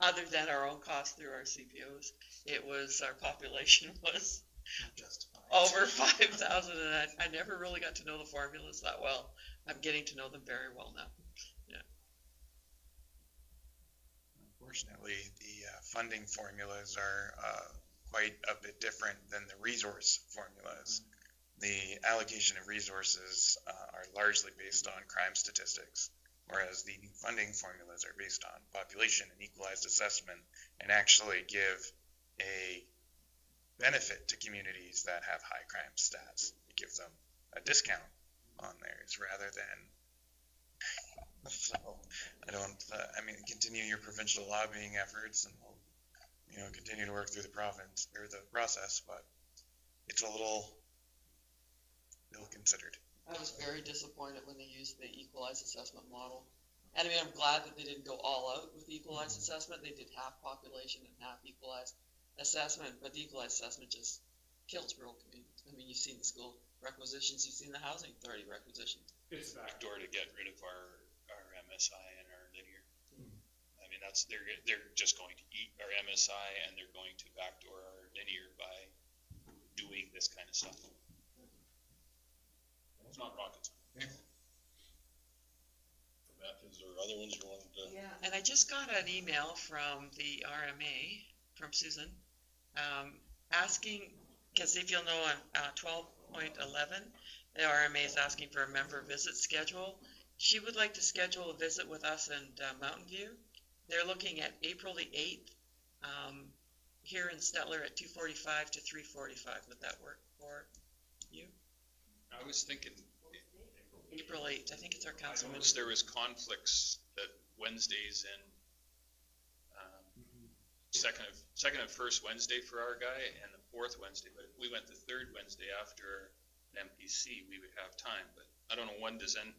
Other than our own costs through our CPOs, our population was over 5,000, and I never really got to know the formulas that well. I'm getting to know them very well now. Yeah. Unfortunately, the funding formulas are quite a bit different than the resource formulas. The allocation of resources are largely based on crime statistics, whereas the funding formulas are based on population and equalized assessment and actually give a benefit to communities that have high crime stats. It gives them a discount on theirs rather than, so continue your provincial lobbying efforts and we'll, continue to work through the province or the process, but it's a little ill-considered. I was very disappointed when they used the equalized assessment model. And I mean, I'm glad that they didn't go all out with the equalized assessment. They did half population and half equalized assessment, but the equalized assessment just kills rural communities. I mean, you've seen the school requisitions, you've seen the housing authority requisitions. It's the back door to get rid of our MSI and our linear. I mean, they're just going to eat our MSI and they're going to backdoor our linear by doing this kind of stuff. It's not rocket science. Beth, is there other ones you wanted to? Yeah, and I just got an email from the RMA, from Susan, asking, because if you'll know on 12.11, the RMA is asking for a member visit schedule. She would like to schedule a visit with us in Mountain View. They're looking at April the 8th, here in Stettler at 2:45 to 3:45. Would that work for you? I was thinking, April 8th, I think it's our I council meeting. noticed there was conflicts that Wednesdays and second and first Wednesday for our guy and the fourth Wednesday, but if we went the third Wednesday after an MPC, we would have time, but I don't know, when does then?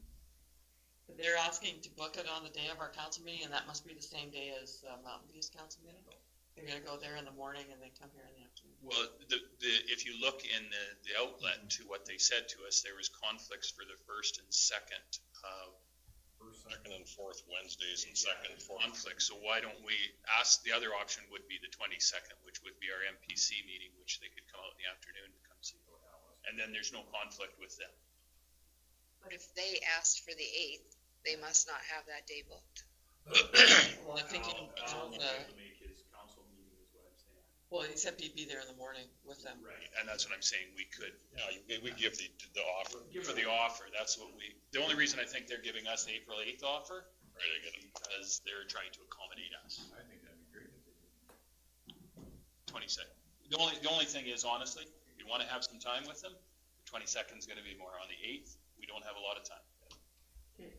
They're asking to book it on the day of our council meeting, and that must be the same day as Mountain View's council meeting. They're gonna go there in the morning and then come here in the afternoon. Well, if you look in the outlet to what they said to us, there was conflicts for the first and second First, second, and fourth Wednesdays and second, fourth. conflict. So why don't we ask, the other option would be the 22nd, which would be our MPC meeting, which they could come out in the afternoon to come see. And then there's no conflict with them. But if they asked for the 8th, they must not have that day booked. Well, I'm thinking, Al won't be able to make his council meeting is what I'm saying. well, he said he'd be there in the morning with them. Right. And that's what I'm saying, we could. Yeah, we give the offer. For the offer, that's what the only reason I think they're giving us the April 8th offer. Right, I get it. Because they're trying to accommodate us. I think that'd be great if they did. 22nd. The only thing is, honestly, if you want to have some time with them, the 22nd is going to be more. On the 8th, we don't have a lot of time. Okay,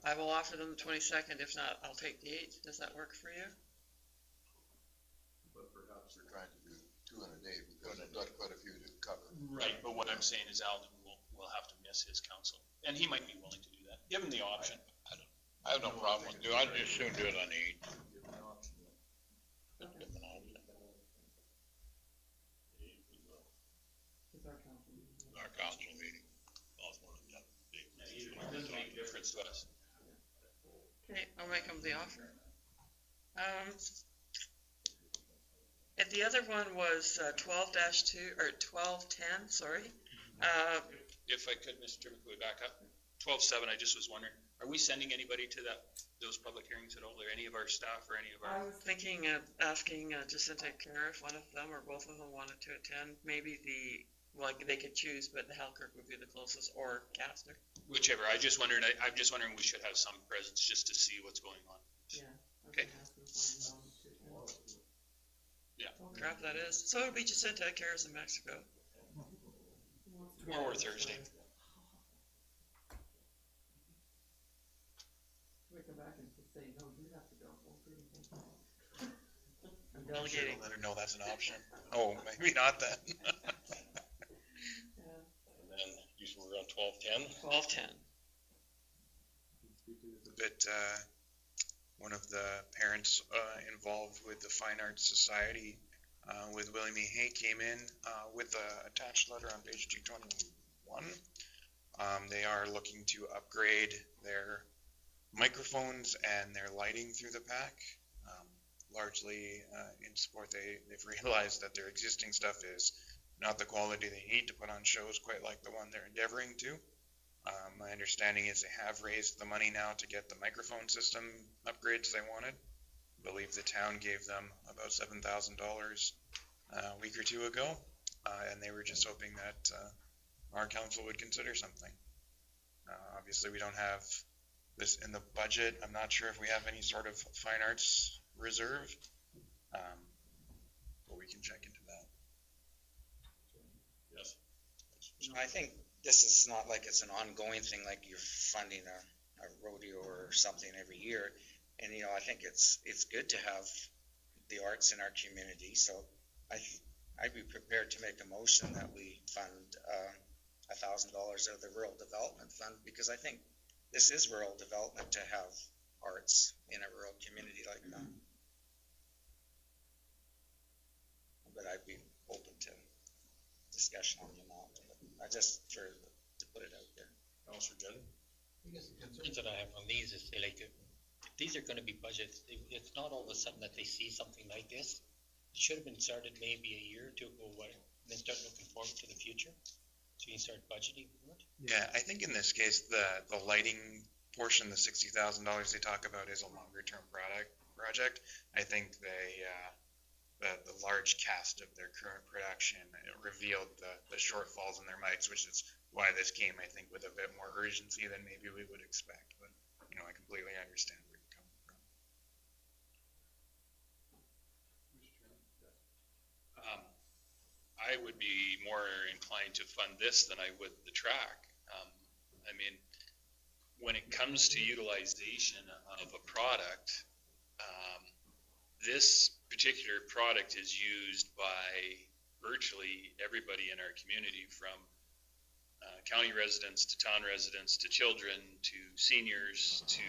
I will offer them the 22nd. If not, I'll take the 8th. Does that work for you? But perhaps We're trying to do 2 in a day because I've got quite a few to cover. Right, but what I'm saying is Alden will have to miss his council, and he might be willing to do that. Give him the option. I have no problem with it. I'd just soon do it on the 8th. give an option. It's our council meeting. Our council meeting. It doesn't make a difference to us. Okay, I'll make them the offer. And the other one was 12-2, or 1210, sorry. If I could, Mr. Chairman, could we back up? 12-7, I just was wondering, are we sending anybody to those public hearings at all, or any of our staff or any of I our? was thinking of asking Jacinta Kerr if one of them or both of them wanted to attend. Maybe they could choose, but the Halkirk would be the closest, or Castor. Whichever, I'm just wondering we should have some presence just to see what's going on. Yeah. Okay. Yeah. Oh crap, that is. So it'll be Jacinta Kerr's in Mexico. Tomorrow or Thursday. We come back and say, no, you have to go. I'm delegating. Let her know that's an option. Oh, maybe not then. And then you were on 12-10? 12-10. But one of the parents involved with the Fine Arts Society with William E. Hay came in with the attached letter on page 221. They are looking to upgrade their microphones and their lighting through the pack. Largely in support, they've realized that their existing stuff is not the quality they need to put on shows quite like the one they're endeavoring to. My understanding is they have raised the money now to get the microphone system upgrades they wanted. I believe the town gave them about $7,000 a week or two ago, and they were just hoping that our council would consider something. Obviously, we don't have this in the budget. I'm not sure if we have any sort of fine arts reserve, but we can check into that. Yes. I think this is not like it's an ongoing thing, like you're funding a rodeo or something every year. And, I think it's good to have the arts in our community. So I'd be prepared to make a motion that we fund $1,000 out of the Rural Development Fund, because I think this is rural development to have arts in a rural community like that. But I'd be open to discussion on the amount. I just to put it out there. Councilor Jenny? I guess the concerns that I have on these is these are gonna be budgets. It's not all of a sudden that they see something like this. It should have been started maybe a year or two ago, and then start looking forward to the future. So you can start budgeting for it. Yeah, I think in this case, the lighting portion, the $60,000 they talk about, is a longer term project. I think the large cast of their current production revealed the shortfalls in their mics, which is why this came, I think, with a bit more urgency than maybe we would expect. But, I completely understand where you're coming from. I would be more inclined to fund this than I would the track. When it comes to utilization of a product, this particular product is used by virtually everybody in our community, from county residents to town residents to children to seniors to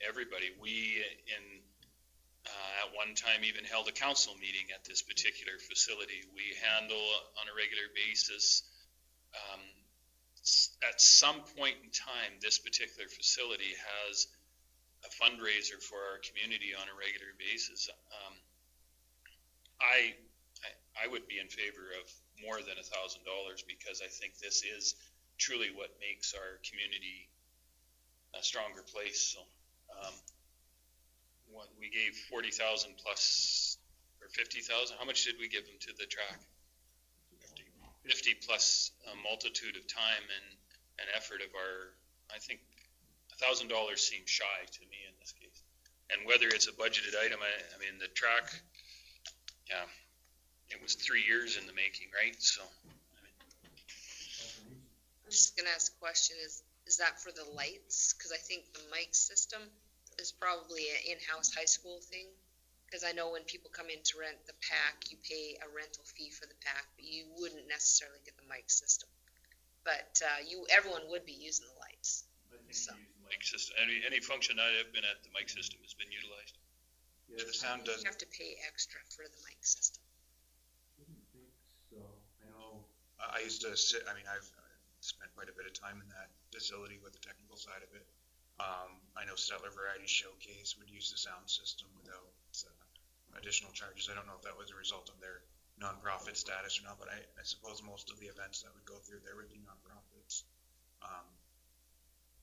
everybody. We at one time even held a council meeting at this particular facility. We handle on a regular basis. At some point in time, this particular facility has a fundraiser for our community on a regular basis. I would be in favor of more than $1,000, because I think this is truly what makes our community a stronger place. So, we gave 40,000 plus, or 50,000. How much did we give them to the track? 50 plus a multitude of time and effort of our. I think $1,000 seems shy to me in this case. And whether it's a budgeted item, the track, yeah, it was 3 years in the making, right? So. I'm just gonna ask a question, is that for the lights? Cause I think the mic system is probably an in-house high school thing. Cause I know when people come in to rent the pack, you pay a rental fee for the pack, but you wouldn't necessarily get the mic system. But, everyone would be using the lights. So. Mic system, any function I have been at, the mic system has been utilized. Yeah, the sound does. You have to pay extra for the mic system. So I know I used to sit. I've spent quite a bit of time in that facility with the technical side of it. I know Stettler Variety Showcase would use the sound system without additional charges. I don't know if that was a result of their nonprofit status or not, but I suppose most of the events that would go through there would be nonprofits.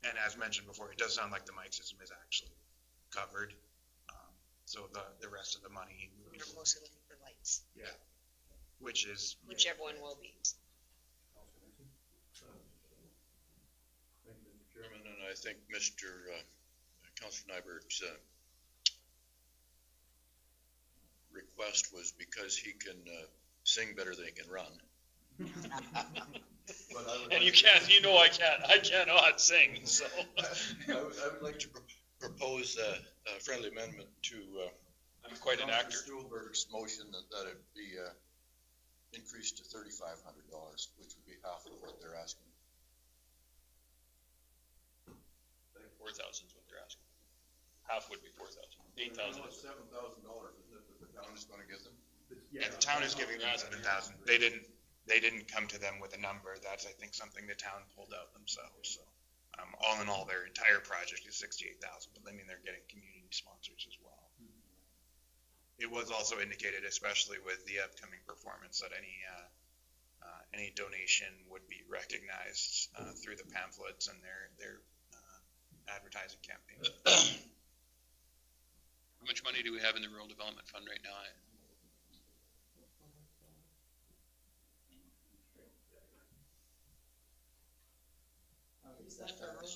And as mentioned before, it does sound like the mic system is actually covered. So the rest of the money. We're mostly looking for lights, Yeah. Which everyone will be. Thank you, Mr. Chairman, and I think Mr. Councilor Nyberg's request was because he can sing better than he can run. And you can't, I cannot sing, so. I would like to propose a friendly amendment to I'm quite an actor. Stuhlberg's motion that it be increased to $3,500, which would be half of what they're asking. 4,000 is what they're asking. Half would be 4,000. 8,000. $7,000, isn't it, that the town is gonna give them? Yeah, the town is giving them 7,000. They didn't come to them with a number. That's, I think, something the town pulled out themselves. So, all in all, their entire project is 68,000, but I mean, they're getting community sponsors as well. It was also indicated, especially with the upcoming performance, that any donation would be recognized through the pamphlets and their advertising campaigns. How much money do we have in the rural development fund right now?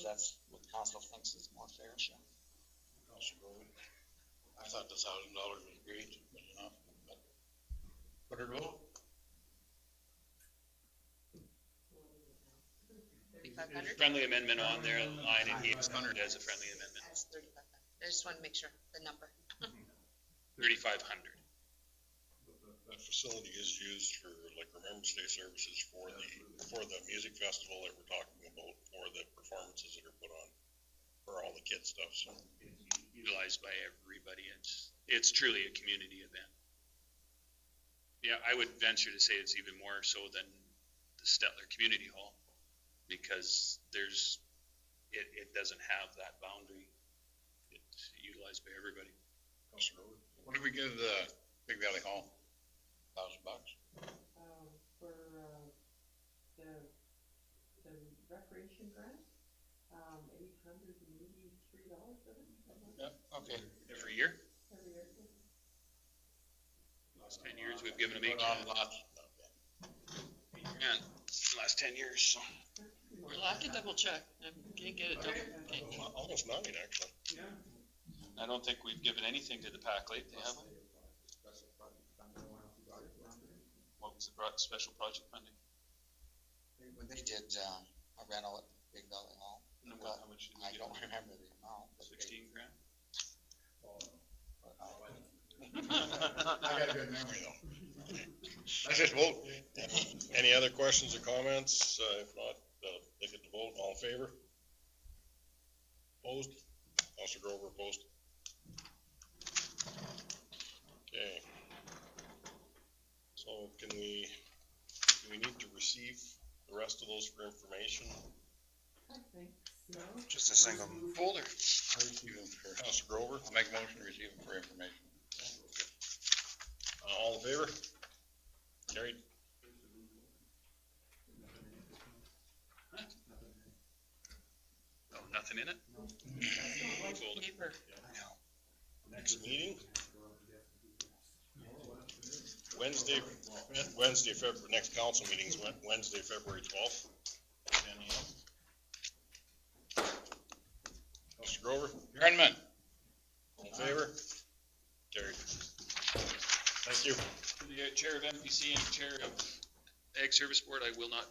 That's what council thinks is more fair, sure. I thought the $1,000 was great, but enough. Put it vote. 3,500? Friendly amendment on their line, and he excluded as a friendly amendment. That's 3,500. I just want to make sure the number. 3,500. That facility is used for like Remembrance Day services for the music festival that we're talking about, for the performances that are put on for all the kid stuff, so. Utilized by everybody. It's truly a community event. Yeah, I would venture to say it's even more so than the Stettler Community Hall, because it doesn't have that boundary. It's utilized by everybody. What did we give the Big Valley Hall? $1,000? For the recreation grant, $883, I think. Yeah, okay. Every year? Every year. Last 10 years, we've given them Put on lots. grand last 10 years, so. Well, I can double check. I can't get it double. Almost 9, actually. I don't think we've given anything to the PAC lately, have we? What was the special project funding? When they did a rental at Big Valley Hall, How much did we I give don't them? remember the amount. But 16 grand? I got a good memory though. Let's just vote. Any other questions or comments? If not, they get the vote. All in favor? Opposed? Councilor Grover opposed. Okay. So do we need to receive the rest of those for information? I think so. Just a single Folder. I receive them for, Councilor Grover, I'll make a motion to receive them for information. all in favor? Carried. Oh, nothing in it? Folder. Paper. Next meeting? Next council meeting is Wednesday, February 12th. 10 a.m. Councilor Grover, Adjournment. all in favor? Carried. Thank you. To the chair of MPC and chair of Ag Service Board, I will not be